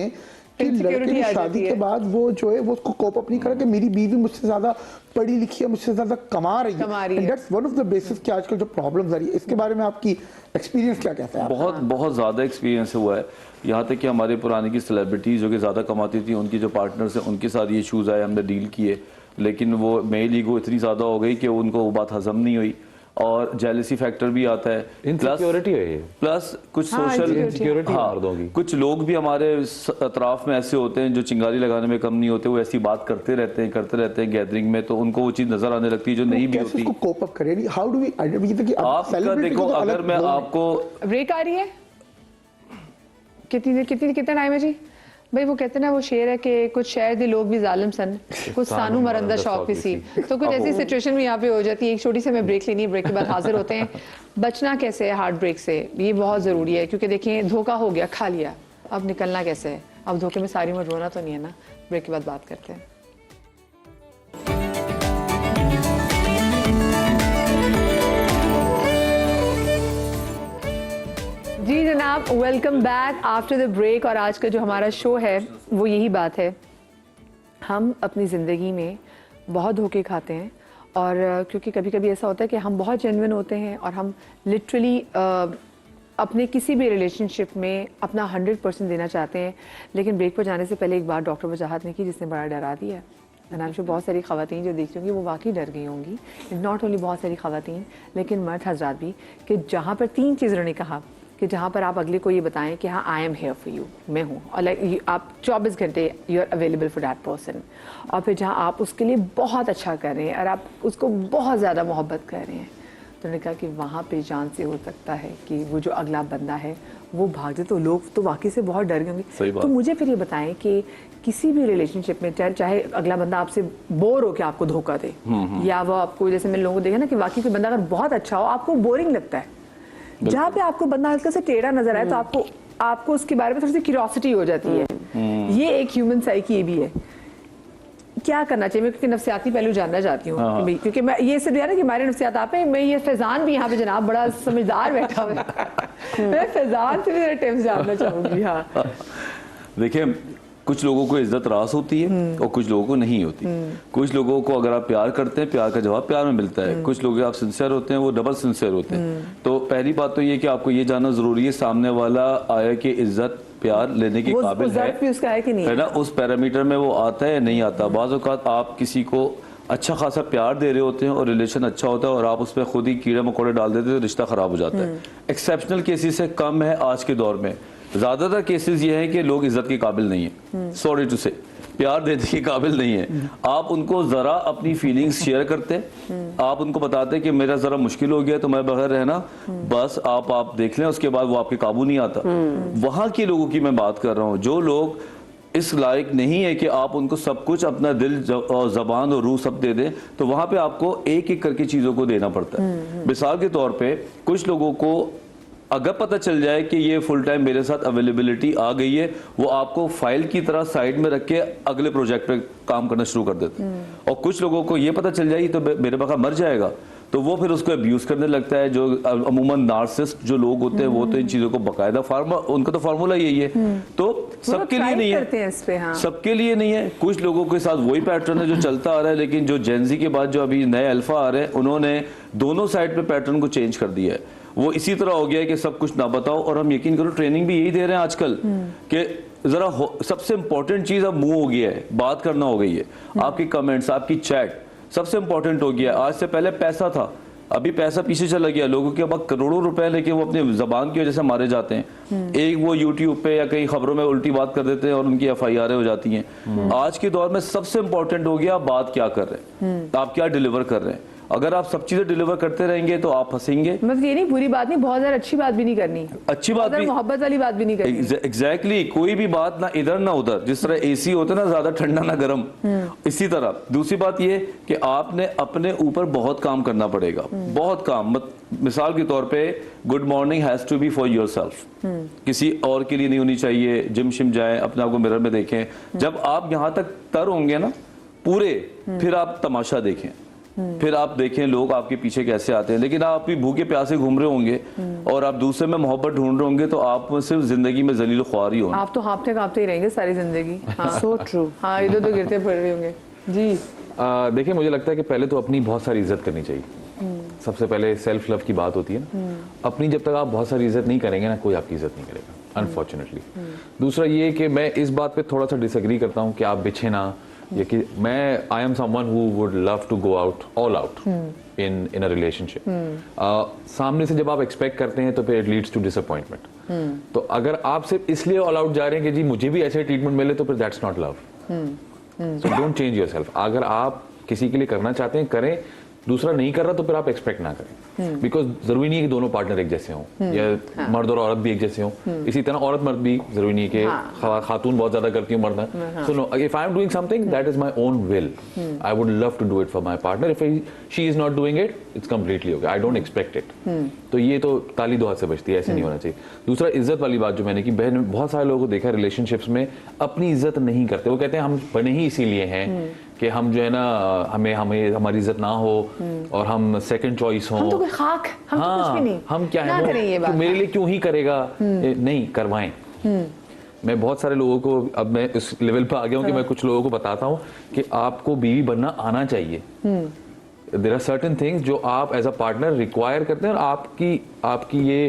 Speaker 4: कि
Speaker 1: Insecurity
Speaker 4: लड़के ने
Speaker 1: आ
Speaker 4: शादी
Speaker 1: जाती
Speaker 4: के
Speaker 1: है।
Speaker 4: बाद वो जो है वो उसको कोप अप नहीं करा कि मेरी बीवी मुझसे ज्यादा पढ़ी लिखी है, मुझसे ज्यादा कमा रही है। That's one of the basis कि आजकल जो प्रॉब्लम्स आ रही है, इसके बारे में आपकी एक्सपीरियंस क्या कहता है?
Speaker 5: बहुत बहुत ज़्यादा एक्सपीरियंस हुआ है। यहाँ तक कि हमारे पुराने की सेलिब्रिटीज़ जो कि ज़्यादा कमाती थी, उनकी जो पार्टनर्स हैं उनके साथ ये इशूज़ आए, हमने डील किए, लेकिन वो मेल ईगो इतनी ज़्यादा हो गई कि उनको वो बात हजम नहीं हुई और जेलसी फैक्टर भी आता है।
Speaker 2: इनसिक्योरिटी है ये।
Speaker 5: प्लस कुछ
Speaker 1: हाँ,
Speaker 5: सोशल
Speaker 2: insecurity मर्दों की।
Speaker 5: कुछ लोग भी हमारे अतराफ में ऐसे होते हैं जो चिंगारी लगाने में कम नहीं होते, वो ऐसी बात करते रहते हैं गैदरिंग में, तो उनको वो चीज़ नजर आने लगती है जो नहीं भी
Speaker 4: कैसे
Speaker 5: होती।
Speaker 4: उसको कोप अप करें? हाउ डू वी आइडेंटिफाई कि
Speaker 5: आपका
Speaker 4: celebrity
Speaker 5: देखो,
Speaker 4: को तो
Speaker 5: अगर
Speaker 4: अलग
Speaker 5: मैं
Speaker 4: बोल रहे हैं।
Speaker 5: आपको
Speaker 1: ब्रेक आ रही है, कितना टाइम है जी? भाई वो कहते हैं ना, वो शेर है कि कुछ शहर दे लोग भी जालिम सन, कुछ सानू मरंदा शौक भी सी। तो कुछ ऐसी सिचुएशन भी यहाँ पे हो जाती है। एक छोटी सी हमें ब्रेक लेनी है, ब्रेक के बाद हाजिर होते हैं। बचना कैसे है हार्ट ब्रेक से, ये बहुत ज़रूरी है, क्योंकि देखिए धोखा हो गया, खा लिया, अब निकलना कैसे है? अब धोखे में सारी उम्र रोना तो नहीं है ना। ब्रेक के बाद बात करते हैं। जी जनाब, welcome back after the break. और आज का जो हमारा शो है वो यही बात है, हम अपनी ज़िंदगी में बहुत धोखे खाते हैं। और क्योंकि कभी कभी ऐसा होता है कि हम बहुत जेन्युइन होते हैं और हम लिटरली अपने किसी भी रिलेशनशिप में अपना 100% देना चाहते हैं, लेकिन ब्रेक पर जाने से पहले एक बार डॉक्टर वजाहत ने की जिसने बड़ा डरा दिया। नाम बहुत सारी ख़वातीन जो देख रही होंगी वो वाकई डर गई होंगी, नॉट ओनली बहुत सारी ख़वातीन लेकिन मर्द हजरात भी, कि जहाँ पर 3 चीज़ उन्होंने कहा कि जहाँ पर आप अगले को ये बताएं कि हाँ I am here for you, मैं हूँ, और लाइक आप 24 घंटे you are available for that person, और फिर जहाँ आप उसके लिए बहुत अच्छा कर रहे हैं और आप उसको बहुत ज़्यादा मोहब्बत कर रहे हैं, तो उन्होंने कहा कि वहाँ पे जान से हो सकता है कि वो जो अगला बंदा है वो भाग जाए। तो लोग तो वाकई से बहुत डर गए होंगे। तो मुझे फिर ये बताएं कि किसी भी रिलेशनशिप में चाहे अगला बंदा आपसे बोर हो के आपको धोखा दे, या वो आपको, जैसे मैंने लोगों को देखा ना कि वाकई कोई बंदा अगर बहुत अच्छा हो आपको बोरिंग लगता है, जहाँ पे आपको बंदा हल्का से टेढ़ा नजर आए तो आपको उसके बारे में थोड़ी सी क्यूरियोसिटी हो जाती है। ये एक ह्यूमन साइकी ये भी है। क्या करना चाहिए? मैं क्योंकि नफ्सियाती पहलू जानना चाहती हूँ, क्योंकि मैं ये सिर्फ ना कि हमारे नफ्सियात आप हैं, मैं ये फैजान भी यहाँ पे जनाब बड़ा समझदार बैठा हुआ है। मैं फैजान से भी मेरे टिप्स जानना चाहूंगी। हाँ
Speaker 5: देखिए, कुछ लोगों को इज्जत रास होती है और कुछ लोगों को नहीं होती। कुछ लोगों को अगर आप प्यार करते हैं, प्यार का जवाब प्यार में मिलता है। कुछ लोग आप सिंसियर होते हैं, वो डबल सिंसियर होते हैं। तो पहली बात तो ये कि आपको ये जानना जरूरी है सामने वाला आया कि इज्जत प्यार लेने के काबिल
Speaker 1: भी उसका है कि नहीं
Speaker 5: है ना, उस पैरामीटर में वो आता है या नहीं आता। बाज़ औक़ात आप किसी को अच्छा खासा प्यार दे रहे होते हैं और रिलेशन अच्छा होता है और आप उस पर खुद ही कीड़े मकोड़े डाल देते हैं तो रिश्ता खराब हो जाता है। एक्सेप्शनल केसेस से कम है आज के दौर में। ज्यादातर केसेस ये हैं कि लोग इज्जत के काबिल नहीं है, सॉरी टू से, प्यार देने के काबिल नहीं है। आप उनको जरा अपनी फीलिंग्स शेयर करते हैं, आप उनको बताते हैं कि मेरा जरा मुश्किल हो गया तो मैं बगैर रहना, बस आप देख लें, उसके बाद वो आपके काबू नहीं आता। वहां के लोगों की मैं बात कर रहा हूँ जो लोग इस लायक नहीं है कि आप उनको सब कुछ, अपना दिल और जबान और रूह सब दे दें, तो वहां पे आपको एक एक करके चीजों को देना पड़ता है। मिसाल के तौर पे कुछ लोगों को अगर पता चल जाए कि ये फुल टाइम मेरे साथ अवेलेबिलिटी आ गई है, वो आपको फाइल की तरह साइड में रख के अगले प्रोजेक्ट पे काम करना शुरू कर देते हैं। और कुछ लोगों को ये पता चल जाए तो मेरे बगैर मर जाएगा, तो वो फिर उसको अब्यूज करने लगता है। जो अमूमन नार्सिसिस्ट जो लोग होते हैं वो तो इन चीजों को बकायदा उनका तो फार्मूला यही है। तो सबके लिए नहीं है,
Speaker 1: हाँ।
Speaker 5: सबके लिए नहीं है। कुछ लोगों के साथ वही पैटर्न है जो चलता आ रहा है, लेकिन जो जेनजी के बाद जो अभी नए अल्फा आ रहे हैं उन्होंने दोनों साइड पे पैटर्न को चेंज कर दिया है। वो इसी तरह हो गया है कि सब कुछ ना बताओ, और हम यकीन करो ट्रेनिंग भी यही दे रहे हैं आजकल कि जरा सबसे इंपॉर्टेंट चीज अब मुंह हो गया है, बात करना हो गई है। आपकी कमेंट्स, आपकी चैट सबसे इंपॉर्टेंट हो गया। आज से पहले पैसा था, अभी पैसा पीछे चला गया। लोगों के अब करोड़ों रुपए लेके वो अपनी जबान की वजह से मारे जाते हैं। एक वो यूट्यूब पे या कहीं खबरों में उल्टी बात कर देते हैं और उनकी FIR हो जाती हैं। आज के दौर में सबसे इंपॉर्टेंट हो गया बात क्या कर रहे हैं, आप क्या डिलीवर कर रहे हैं। अगर आप सब चीजें डिलीवर करते रहेंगे तो आप फंसेंगे।
Speaker 1: मतलब ये नहीं, बुरी बात नहीं, बहुत ज्यादा अच्छी बात भी नहीं करनी,
Speaker 5: अच्छी बात भी,
Speaker 1: मोहब्बत वाली बात भी नहीं करनी।
Speaker 5: एग्जैक्टली कोई भी बात ना इधर ना उधर। जिस तरह AC होता है ना, ज्यादा ठंडा ना गर्म, इसी तरह। दूसरी बात ये कि आपने अपने ऊपर बहुत काम करना पड़ेगा, बहुत काम। मिसाल के तौर पे good morning has to be for yourself, किसी और के लिए नहीं होनी चाहिए। जिम शिम जाएं, अपने आप को मिरर में देखें। जब आप यहाँ तक तर होंगे ना पूरे, फिर आप तमाशा देखें। फिर आप देखें लोग आपके पीछे कैसे आते हैं, लेकिन आप भी भूखे प्यासे घूम रहे होंगे और आप दूसरे में मोहब्बत ढूंढ रहे होंगे, तो आप सिर्फ जिंदगी में जलील ख्वार ही होंगे।
Speaker 1: आप तो हाँपते कांपते ही रहेंगे सारी जिंदगी। हाँ
Speaker 3: सो ट्रू।
Speaker 1: हाँ, इधर तो गिरते पड़ रहे होंगे जी।
Speaker 2: देखिए, मुझे लगता है कि पहले तो अपनी बहुत सारी इज्जत करनी चाहिए। सबसे पहले सेल्फ लव की बात होती है ना, अपनी जब तक आप बहुत सारी इज्जत नहीं करेंगे ना, कोई आपकी इज्जत नहीं करेगा, अनफॉर्चुनेटली। दूसरा ये कि मैं इस बात पे थोड़ा सा डिसएग्री करता हूँ कि आप बिछे ना, या कि मैं I am someone who would love to go out all out in a relationship. सामने से जब आप एक्सपेक्ट करते हैं तो फिर इट लीड्स टू डिसअपॉइंटमेंट। तो अगर आप सिर्फ इसलिए ऑल आउट जा रहे हैं कि जी मुझे भी ऐसे ट्रीटमेंट मिले, तो फिर that's not love. So don't change yourself. अगर आप किसी के लिए करना चाहते हैं करें, दूसरा नहीं कर रहा तो फिर आप एक्सपेक्ट ना करें। बिकॉज जरूरी नहीं है कि दोनों पार्टनर एक जैसे हों, या मर्द और औरत भी एक जैसे हों। इसी तरह औरत मर्द भी जरूरी नहीं है कि खातून बहुत ज्यादा करती हूँ मर्द। So no, if I am doing something that is my own will, I would love to do it for my partner. If she is not doing it, it's completely okay, I don't expect it. तो ये तो ताली दो हाथ से बचती है, ऐसे नहीं होना चाहिए। दूसरा, इज्जत वाली बात जो मैंने की, बहन बहुत सारे लोगों को देखा रिलेशनशिप्स में अपनी इज्जत नहीं करते। वो कहते हैं हम बने ही इसीलिए हैं कि हम जो है ना, हमें हमारी इज्जत ना हो और हम सेकंड चॉइस हो।
Speaker 1: हम तो कोई खाक, हम तो कुछ भी नहीं।
Speaker 2: हम क्या
Speaker 1: ना करें ये
Speaker 2: है,
Speaker 1: बात।
Speaker 2: मेरे लिए क्यों ही करेगा, नहीं करवाएं। मैं बहुत सारे लोगों को, अब मैं इस लेवल पे आ गया हूँ कि मैं कुछ लोगों को बताता हूँ कि आपको बीवी बनना आना चाहिए। देयर आर सर्टेन थिंग्स जो आप एज अ पार्टनर रिक्वायर करते हैं, और आपकी ये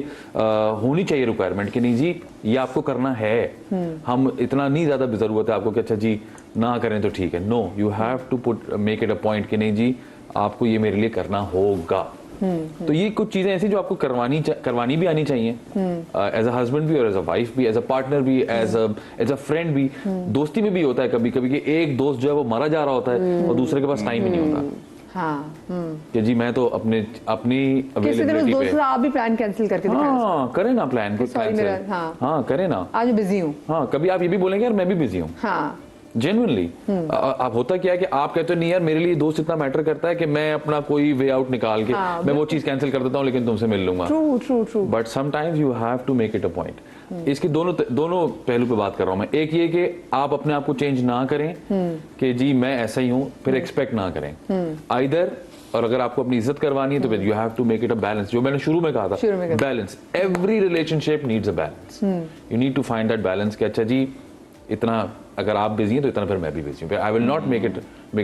Speaker 2: होनी चाहिए रिक्वायरमेंट कि नहीं जी ये आपको करना है। हम इतना नहीं ज्यादा जरूरत है आपको कि अच्छा जी ना करें तो ठीक है। No, you have to put make it a point कि नहीं जी आपको ये मेरे लिए करना होगा। तो ये कुछ चीजें ऐसी जो आपको करवानी भी आनी चाहिए, एज अ हस्बैंड भी और एज अ वाइफ भी, एज अ पार्टनर भी, एज अ फ्रेंड भी। दोस्ती में भी होता है कभी कभी कि एक दोस्त जो है वो मारा जा रहा होता है और दूसरे के पास टाइम ही नहीं होता।
Speaker 1: हाँ,
Speaker 2: कि जी मैं तो अपनी
Speaker 1: किसी दिन उस
Speaker 2: अवेलेबिलिटी
Speaker 1: दोस्त
Speaker 2: पे,
Speaker 1: से आप भी प्लान कैंसिल करके दिखाएं।
Speaker 2: हाँ करें ना प्लान को
Speaker 1: Sorry,
Speaker 2: cancel।
Speaker 1: मेरा- हाँ।
Speaker 2: हाँ करें ना।
Speaker 1: आज मैं बिजी हूँ।
Speaker 2: हाँ, कभी आप ये भी बोलेंगे यार मैं भी बिजी हूँ।
Speaker 1: हाँ,
Speaker 2: जेन्युइनली। आप होता क्या है कि आप कहते हो नहीं यार मेरे लिए दोस्त इतना मैटर करता है कि मैं अपना कोई वे आउट निकाल के
Speaker 1: हाँ,
Speaker 2: मैं वो चीज कैंसिल कर देता हूँ लेकिन तुमसे मिल लूंगा।
Speaker 1: True.
Speaker 2: But sometimes you have to make it a point. इसके दोनों पहलू पे बात कर रहा हूं मैं। एक ये कि आप अपने आप को चेंज ना करें कि जी मैं ऐसा ही हूं, फिर एक्सपेक्ट ना करें आइदर। और अगर आपको अपनी इज्जत करवानी है तो you have to make it a balance, जो मैंने शुरू में कहा था, balance. Every relationship needs a balance. You need to find that balance कि अच्छा जी इतना अगर आप बिजी हैं तो इतना फिर मैं भी बिजी हूँ। I will not make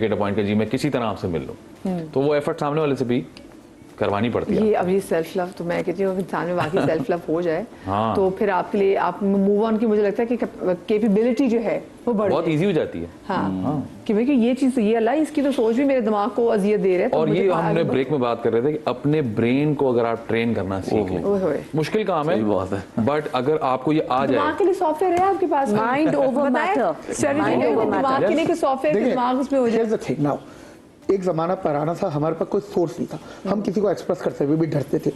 Speaker 2: it a point कि जी मैं किसी तरह आपसे मिल लूँ। तो वो एफर्ट सामने वाले से भी करवानी पड़ती है।
Speaker 1: ये अब ये सेल्फ लव तो मैं कहती हूँ कि इंसान में वाकई सेल्फ लव हो जाए
Speaker 2: हाँ।
Speaker 1: तो फिर आपके लिए आप मूव ऑन की मुझे लगता है कि कैपेबिलिटी जो है वो बढ़
Speaker 2: बहुत
Speaker 1: जाए।
Speaker 2: इजी हो जाती है।
Speaker 1: हाँ, कि भाई कि ये चीज ये अल्लाह इसकी तो सोच भी मेरे दिमाग को अजियत दे रहा है। तो
Speaker 2: और
Speaker 1: मुझे
Speaker 2: ये
Speaker 1: तो
Speaker 2: हमने
Speaker 1: आगे
Speaker 2: ब्रेक में बात कर रहे थे कि अपने ब्रेन को अगर आप ट्रेन करना सीख लें,
Speaker 1: ओए होए।
Speaker 2: मुश्किल काम
Speaker 5: सही
Speaker 2: है
Speaker 5: बात है।
Speaker 2: बट अगर आपको ये आ
Speaker 1: दिमाग
Speaker 2: जाए।
Speaker 1: के लिए सॉफ्टवेयर है आपके पास।
Speaker 3: Mind over matter. Mind over
Speaker 1: दिमाग
Speaker 3: matter.
Speaker 1: के लिए कि सॉफ्टवेयर के दिमाग उसमें हो जाए।
Speaker 4: Here's the thing now, एक जमाना पुराना था, हमारे पास कोई सोर्स नहीं था, हम किसी को एक्सप्रेस करते हुए भी डरते थे।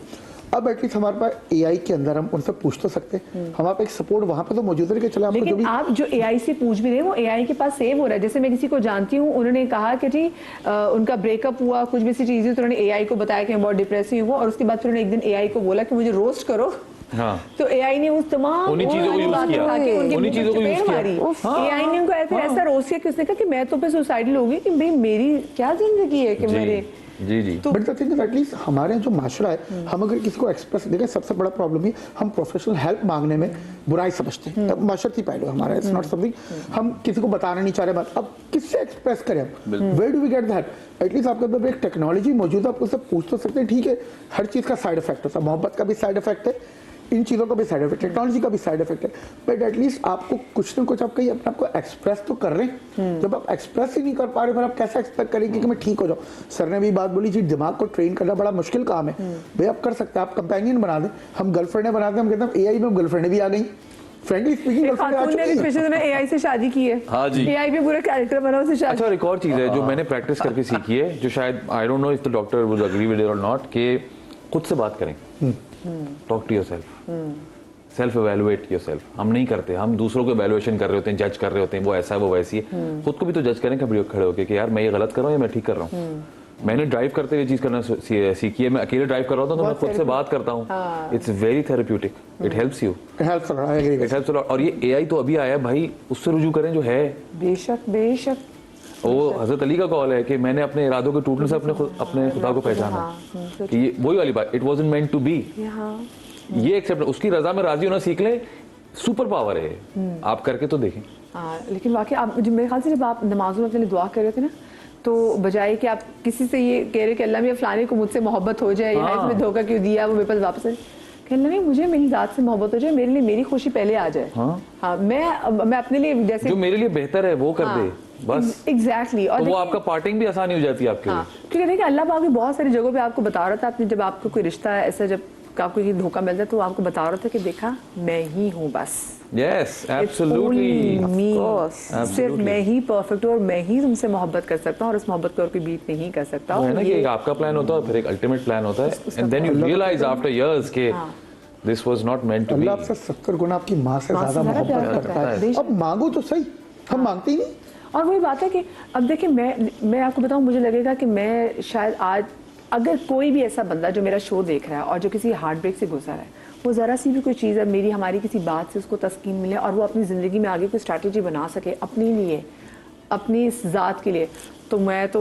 Speaker 4: अब एटलीस्ट हमारे पास एआई के अंदर हम उनसे पूछ तो सकते हैं, हमारे पास एक सपोर्ट वहां पे तो मौजूद है कि चलो आपको जो
Speaker 1: लेकिन
Speaker 4: भी
Speaker 1: आप जो एआई से पूछ भी रहे हैं वो एआई के पास सेव हो रहा है। जैसे मैं किसी को जानती हूँ, उन्होंने कहा कि जी उनका ब्रेकअप हुआ, कुछ भी ऐसी चीजें, तो उन्होंने एआई को बताया कि मैं बहुत डिप्रेसिव हूँ, और उसके बाद फिर उन्होंने एक दिन एआई को बोला कि मुझे रोस्ट करो।
Speaker 2: हाँ।
Speaker 1: तो एआई ने उस तमाम
Speaker 2: उन्हीं चीजों को यूज किया। उन्हीं चीजों को यूज किया।
Speaker 1: एआई ने उनको फिर ऐसा रोस्ट किया कि उसने कहा कि मैं तो फिर सुसाइडल हो गई कि भाई मेरी क्या जिंदगी है कि मेरे
Speaker 2: जी जी।
Speaker 4: But the thing is at least हमारे यहाँ जो माशरा है, हम अगर किसी को एक्सप्रेस देखें, सबसे बड़ा प्रॉब्लम है हम प्रोफेशनल हेल्प मांगने में बुराई समझते हैं। माशरती पहलू हमारा, इट्स नॉट समथिंग हम किसी को बताना नहीं चाह रहे बात। अब किससे एक्सप्रेस करें हम? Where do we get that? At least आपके पास एक टेक्नोलॉजी मौजूद है, आप उससे पूछ तो सकते हैं। ठीक है, हर चीज़ का साइड इफेक्ट होता है, मोहब्बत का भी साइड इफेक्ट है, इन चीज़ों का भी साइड इफेक्ट, टेक्नोलॉजी का भी साइड इफेक्ट है। बट एटलीस्ट आपको कुछ ना कुछ आप कहीं अपने आप को एक्सप्रेस तो कर रहे हैं। जब आप एक्सप्रेस ही नहीं कर पा रहे, फिर आप कैसे एक्सपेक्ट करेंगे कि मैं ठीक हो जाऊँ? सर ने भी बात बोली जी, दिमाग को ट्रेन करना बड़ा मुश्किल काम है। भाई आप कर सकते हैं, आप कंपेनियन बना दें। हम गर्लफ्रेंड बना दें, हम कहते हैं एआई में गर्लफ्रेंड भी आ गई। फ्रेंकली स्पीकिंग गर्लफ्रेंड आ चुकी है।
Speaker 1: एआई से शादी की है।
Speaker 5: हाँ जी।
Speaker 1: एआई पे पूरा कैरेक्टर बना उससे शादी।
Speaker 2: अच्छा, और एक और चीज है जो मैंने प्रैक्टिस करके सीखी है, जो शायद I don't know if the doctor would agree with it और नॉट, कि खुद से बात करें। Talk to yourself, self evaluate yourself. हम नहीं करते, हम दूसरों को एवेलुएशन कर रहे होते हैं, जज कर रहे होते हैं, वो ऐसा है वो वैसी है। खुद को भी तो जज करें कभी खड़े होकर कि यार मैं ये गलत कर रहा हूँ या मैं ठीक कर रहा हूँ। मैंने ड्राइव करते हुए चीज करना सीखी है। मैं अकेले ड्राइव कर रहा होता हूँ तो मैं खुद से बात करता हूँ। It's very therapeutic, it helps you,
Speaker 4: helps a lot, I agree.
Speaker 2: It helps a lot. और ये एआई तो अभी आया भाई, उससे रुजू करें जो है।
Speaker 1: बेशक बेशक।
Speaker 2: वो हजरत अली का कॉल है कि मैंने अपने इरादों के टूटने से अपने खुदा को पहचाना कि ये वही वाली बात, it wasn't meant to be. ये एक्सेप्ट, उसकी रजा में राजी होना सीख ले, सुपर पावर है, आप करके तो देखें।
Speaker 1: लेकिन वाकई आप मेरे ख्याल से जब आप नमाजों में अपने दुआ कर रहे थे ना, तो बजाय कि आप किसी से ये कह रहे कि अल्लाह में फलाने को मुझसे मोहब्बत हो जाए, या इसमें धोखा क्यों दिया, वो मेरे पास वापस है, कहना नहीं, मुझे मेरी जात से मोहब्बत हो जाए, मेरे लिए मेरी खुशी पहले आ जाए। हाँ, मैं अपने लिए जैसे
Speaker 2: जो मेरे लिए बेहतर है वो कर दे बस।
Speaker 1: एग्जैक्टली। और
Speaker 2: तो वो आपका पार्टिंग भी आसानी हो जाती है आपके लिए।
Speaker 1: क्योंकि देखिए अल्लाह पाक भी बहुत सारी जगहों पे आपको बता रहा था, आपने जब आपको कोई रिश्ता ऐसा, जब आपको ये धोखा मिलता है, तो आपको बता रहा था कि देखा मैं ही हूँ बस।
Speaker 2: यस, एब्सोल्युटली,
Speaker 1: सिर्फ मैं ही परफेक्ट हूँ और मैं ही तुमसे मोहब्बत कर सकता हूँ, और उस मोहब्बत को और कोई बीट नहीं कर सकता।
Speaker 2: है ना कि एक आपका प्लान होता है और फिर एक अल्टीमेट प्लान होता है, and then you realize after years के this was not meant to be.
Speaker 4: Allah आपसे 70 गुना आपकी माँ से ज्यादा मोहब्बत करता है। अब मांगो तो सही, हम मांगते ही नहीं।
Speaker 1: और वही बात है कि अब देखिए मैं आपको बताऊं, मुझे लगेगा कि मैं शायद आज, अगर कोई भी ऐसा बंदा जो मेरा शो देख रहा है और जो किसी हार्ट ब्रेक से गुजरा है, वो ज़रा सी भी कोई चीज़ है मेरी हमारी किसी बात से उसको तस्कीन मिले और वो अपनी ज़िंदगी में आगे कोई स्ट्रैटेजी बना सके अपने लिए, अपनी इस ज़ात के लिए, तो मैं तो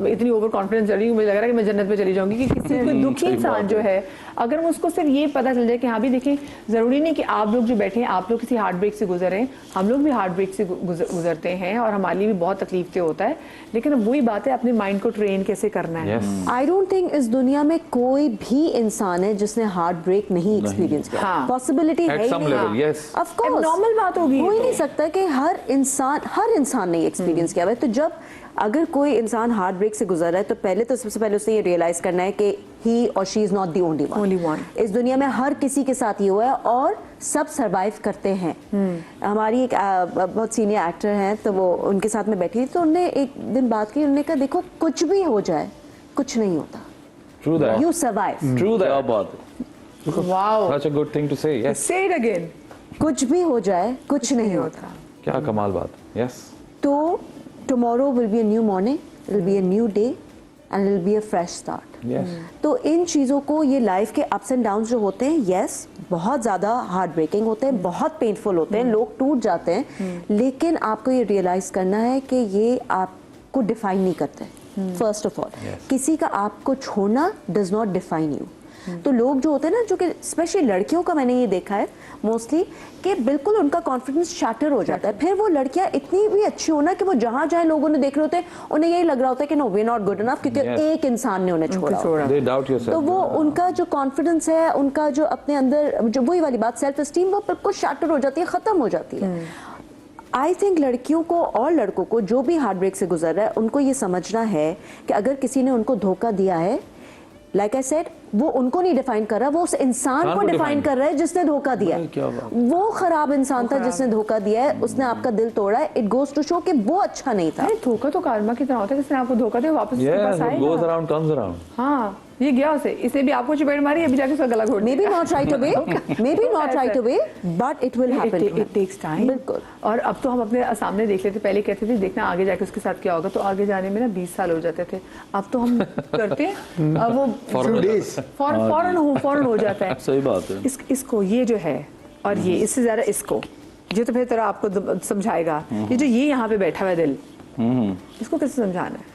Speaker 1: इतनी ओवर कॉन्फिडेंस चल रही हूँ, मुझे लग रहा है कि मैं जन्नत में चली जाऊंगी। कि किसी कोई दुखी इंसान जो है, अगर मैं उसको सिर्फ ये पता चल जाए कि हाँ भी देखिए, ज़रूरी नहीं कि आप लोग जो बैठे हैं आप लोग किसी हार्ट ब्रेक से गुजर रहे हैं, हम लोग भी हार्ट ब्रेक से गुजरते हैं और हमारे लिए भी बहुत तकलीफ होता है, लेकिन अब वही बात है अपने माइंड को ट्रेन कैसे करना है।
Speaker 3: आई डोंट थिंक इस दुनिया में कोई भी इंसान है जिसने हार्ट ब्रेक नहीं एक्सपीरियंस किया। पॉसिबिलिटी है ही नहीं। ऑफ कोर्स
Speaker 1: नॉर्मल बात होगी,
Speaker 3: हो ही नहीं सकता कि हर इंसान ने एक्सपीरियंस किया है। तो जब अगर कोई इंसान हार्ट ब्रेक से गुजर रहा है, तो पहले तो सबसे पहले उसे ये रियलाइज करना है कि ही और she is not the only one. इस दुनिया में हर किसी के साथ ये हुआ है और सब सरवाइव करते हैं। हमारी एक बहुत सीनियर एक्टर हैं, तो वो उनके साथ में बैठी थी, तो उन्होंने एक दिन बात की, उन्होंने कहा देखो कुछ भी हो जाए कुछ नहीं होता,
Speaker 2: True that.
Speaker 3: You survive.
Speaker 2: True that.
Speaker 5: क्या बात है।
Speaker 1: Wow,
Speaker 2: Such a good thing to say. Yes.
Speaker 1: से इट अगेन,
Speaker 3: कुछ भी हो जाए कुछ नहीं होता।
Speaker 2: क्या कमाल बात। Yes.
Speaker 3: तो tomorrow will be a new morning, it will be a new day and it will be a fresh start.
Speaker 2: Yes.
Speaker 3: तो इन चीज़ों को, ये लाइफ के अप्स एंड डाउन्स जो होते हैं, यस बहुत ज़्यादा हार्ट ब्रेकिंग होते हैं, बहुत पेनफुल होते हैं, लोग टूट जाते हैं, लेकिन आपको ये रियलाइज़ करना है कि ये आपको डिफाइन नहीं करते। फर्स्ट ऑफ ऑल, किसी का आपको छोड़ना डज नॉट डिफाइन यू। तो लोग जो होते हैं ना, जो कि स्पेशली लड़कियों का मैंने ये देखा है मोस्टली, कि बिल्कुल उनका कॉन्फिडेंस शैटर हो जाता है। फिर वो लड़कियां इतनी भी अच्छी हो ना कि वो जहां जाए लोगों ने देख रहे होते हैं, उन्हें यही लग रहा होता है कि no we not good enough, क्योंकि एक इंसान ने उन्हें छोड़ा होता है।
Speaker 2: They doubt yourself.
Speaker 3: तो वो उनका जो कॉन्फिडेंस है, उनका जो अपने अंदर जो वही वाली बात सेल्फ एस्टीम, वो बिल्कुल शैटर हो जाती है, खत्म हो जाती है। आई थिंक लड़कियों को और लड़कों को जो भी हार्ट ब्रेक से गुजर रहा है, उनको ये समझना है कि अगर किसी ने उनको धोखा दिया है, लाइक आई सेड, वो उनको नहीं डिफाइन कर रहा, वो उस इंसान को डिफाइन कर रहा है जिसने धोखा दिया है। वो खराब इंसान था जिसने धोखा दिया है, उसने आपका दिल तोड़ा है। इट गोज टू शो कि वो अच्छा नहीं था।
Speaker 1: धोखा तो कर्मा की तरह होता है, जिसने आपको धोखा दिया वापस उसके
Speaker 2: Yes,
Speaker 1: पास
Speaker 2: what
Speaker 1: आएगा।
Speaker 2: goes around comes around.
Speaker 1: हाँ, ये गया उसे, इसने भी आपको चपेट मारी, अभी जाके उसका गला घोट
Speaker 3: maybe not right away, maybe not right away, but it will happen.
Speaker 1: It takes time.
Speaker 3: बिल्कुल।
Speaker 1: और अब तो हम अपने सामने देख लेते, पहले कहते थे देखना आगे जाके उसके साथ क्या होगा, तो आगे जाने में ना 20 साल हो जाते थे। अब तो हम करते हैं, अब वो फौरन हो जाता है।
Speaker 5: सही बात है।
Speaker 1: इसको ये जो है, और ये इससे ज्यादा इसको, ये तो फिर तरह आपको समझाएगा। ये जो ये यहाँ पे बैठा हुआ है दिल, इसको कैसे समझाना है?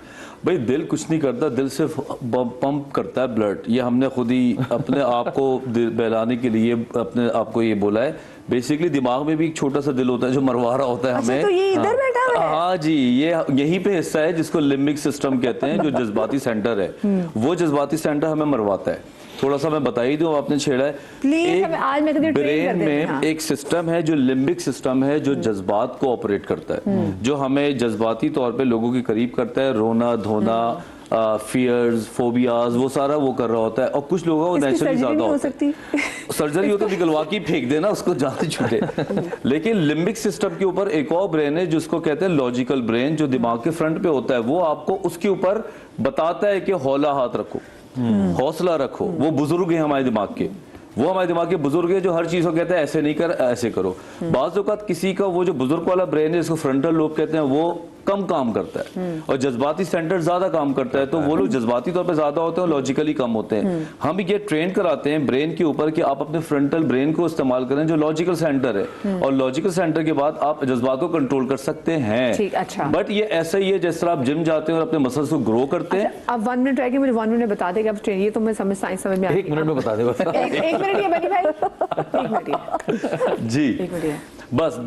Speaker 5: भाई दिल कुछ नहीं करता, दिल सिर्फ पंप करता है ब्लड। ये हमने खुद ही अपने आप को बहलाने के लिए अपने आप को ये बोला है। बेसिकली दिमाग में भी एक छोटा सा दिल होता है जो मरवा रहा होता है हमें।
Speaker 1: तो ये इधर बैठा हुआ है?
Speaker 5: हाँ जी, ये यहीं पे हिस्सा है जिसको लिम्बिक सिस्टम कहते हैं, जो जज्बाती सेंटर है। वो जज्बाती सेंटर हमें मरवाता है। थोड़ा सा मैं बता ही दूं, आपने छेड़ा है।
Speaker 1: प्लीज आज मैं कभी
Speaker 5: ब्रेन में एक सिस्टम है जो लिम्बिक सिस्टम है, जो जज्बात को ऑपरेट करता है, जो हमें जज्बाती तौर पे लोगों के करीब करता है। रोना धोना, फियर्स, फोबियाज, वो सारा वो कर रहा होता है। और कुछ लोगों को नेचुरली ज्यादा होता है। सर्जरी हो तो निकलवा के फेंक देना उसको, जाते छूटे। लेकिन लिम्बिक सिस्टम के ऊपर एक और ब्रेन है जिसको कहते हैं लॉजिकल ब्रेन, जो दिमाग के फ्रंट पे होता है। वो आपको उसके ऊपर बताता है कि हौला हाथ रखो, हौसला रखो। वो बुजुर्ग है हमारे दिमाग के, वो हमारे दिमाग के बुजुर्ग है जो हर चीज को कहते हैं ऐसे नहीं कर, ऐसे करो। बाज़ औक़ात किसी का वो जो बुजुर्ग वाला ब्रेन है, जिसको फ्रंटल लोब कहते हैं, वो कम काम करता है और जज्बाती सेंटर ज्यादा काम करता है। तो वो लोग जज्बाती तौर पे ज्यादा होते हैं और लॉजिकली कम होते हैं। हम ये ट्रेन कराते हैं ब्रेन के ऊपर कि आप अपने फ्रंटल ब्रेन को इस्तेमाल करें जो लॉजिकल सेंटर है, और लॉजिकल सेंटर के बाद आप जज्बातों को कंट्रोल कर सकते हैं।
Speaker 1: ठीक, अच्छा।
Speaker 5: बट ये ऐसा ही है जिस तरह आप जिम जाते हैं और अपने मसल्स को ग्रो करते हैं।
Speaker 1: अब 1 मिनट रह गया, मुझे 1 मिनट बता देगा अब ट्रेन, ये तो मैं समझ में आ
Speaker 2: एक मिनट में बता दे बस।
Speaker 1: एक मिनट ये बनी भाई, 1 मिनट
Speaker 5: जी,
Speaker 1: 1 मिनट ये।
Speaker 5: बस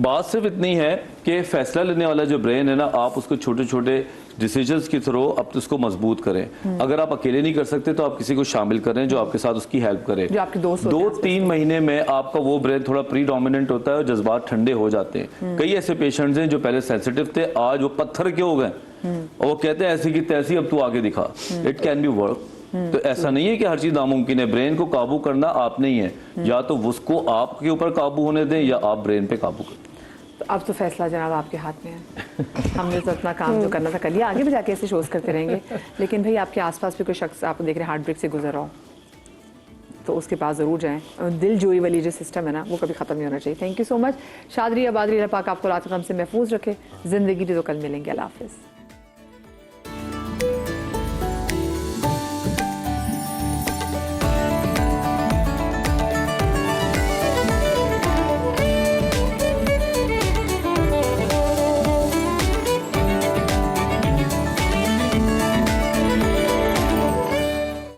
Speaker 5: बात सिर्फ इतनी है कि फैसला लेने वाला जो ब्रेन है ना, आप उसको छोटे छोटे डिसीजंस के थ्रू अब उसको मजबूत करें। अगर आप अकेले नहीं कर सकते तो आप किसी को शामिल करें जो आपके साथ उसकी हेल्प करे।
Speaker 1: जो आपके दोस्त होते हैं
Speaker 5: 2-3 महीने में आपका वो ब्रेन थोड़ा प्री डोमिनेंट होता है और जज्बात ठंडे हो जाते हैं। कई ऐसे पेशेंट्स हैं जो पहले सेंसिटिव थे, आज वो पत्थर के हो गए और वो कहते हैं ऐसी की तैसी अब तू आगे दिखा। It can be work. तो ऐसा नहीं है कि हर चीज नामुमकिन है। ब्रेन को काबू करना आप नहीं है, या तो उसको आपके ऊपर काबू होने दें या आप ब्रेन पे काबू करें।
Speaker 1: तो अब तो फैसला जनाब आपके हाथ में है। हमने तो अपना काम जो करना था कर लिया, आगे भी जाके ऐसे शोज करते रहेंगे। लेकिन भाई आपके आसपास भी कोई शख्स आप देख रहे हैं हार्ट ब्रेक से गुजर रहा हो तो उसके पास ज़रूर जाएं। दिल जोई वाली जो सिस्टम है ना वो कभी ख़त्म नहीं होना चाहिए। Thank you so much. शादरी आबादरी, अल्लाह पाक आपको रात गम से महफूज रखे। ज़िंदगी तो कल मिलेंगे। अल्लाह हाफ़िज़।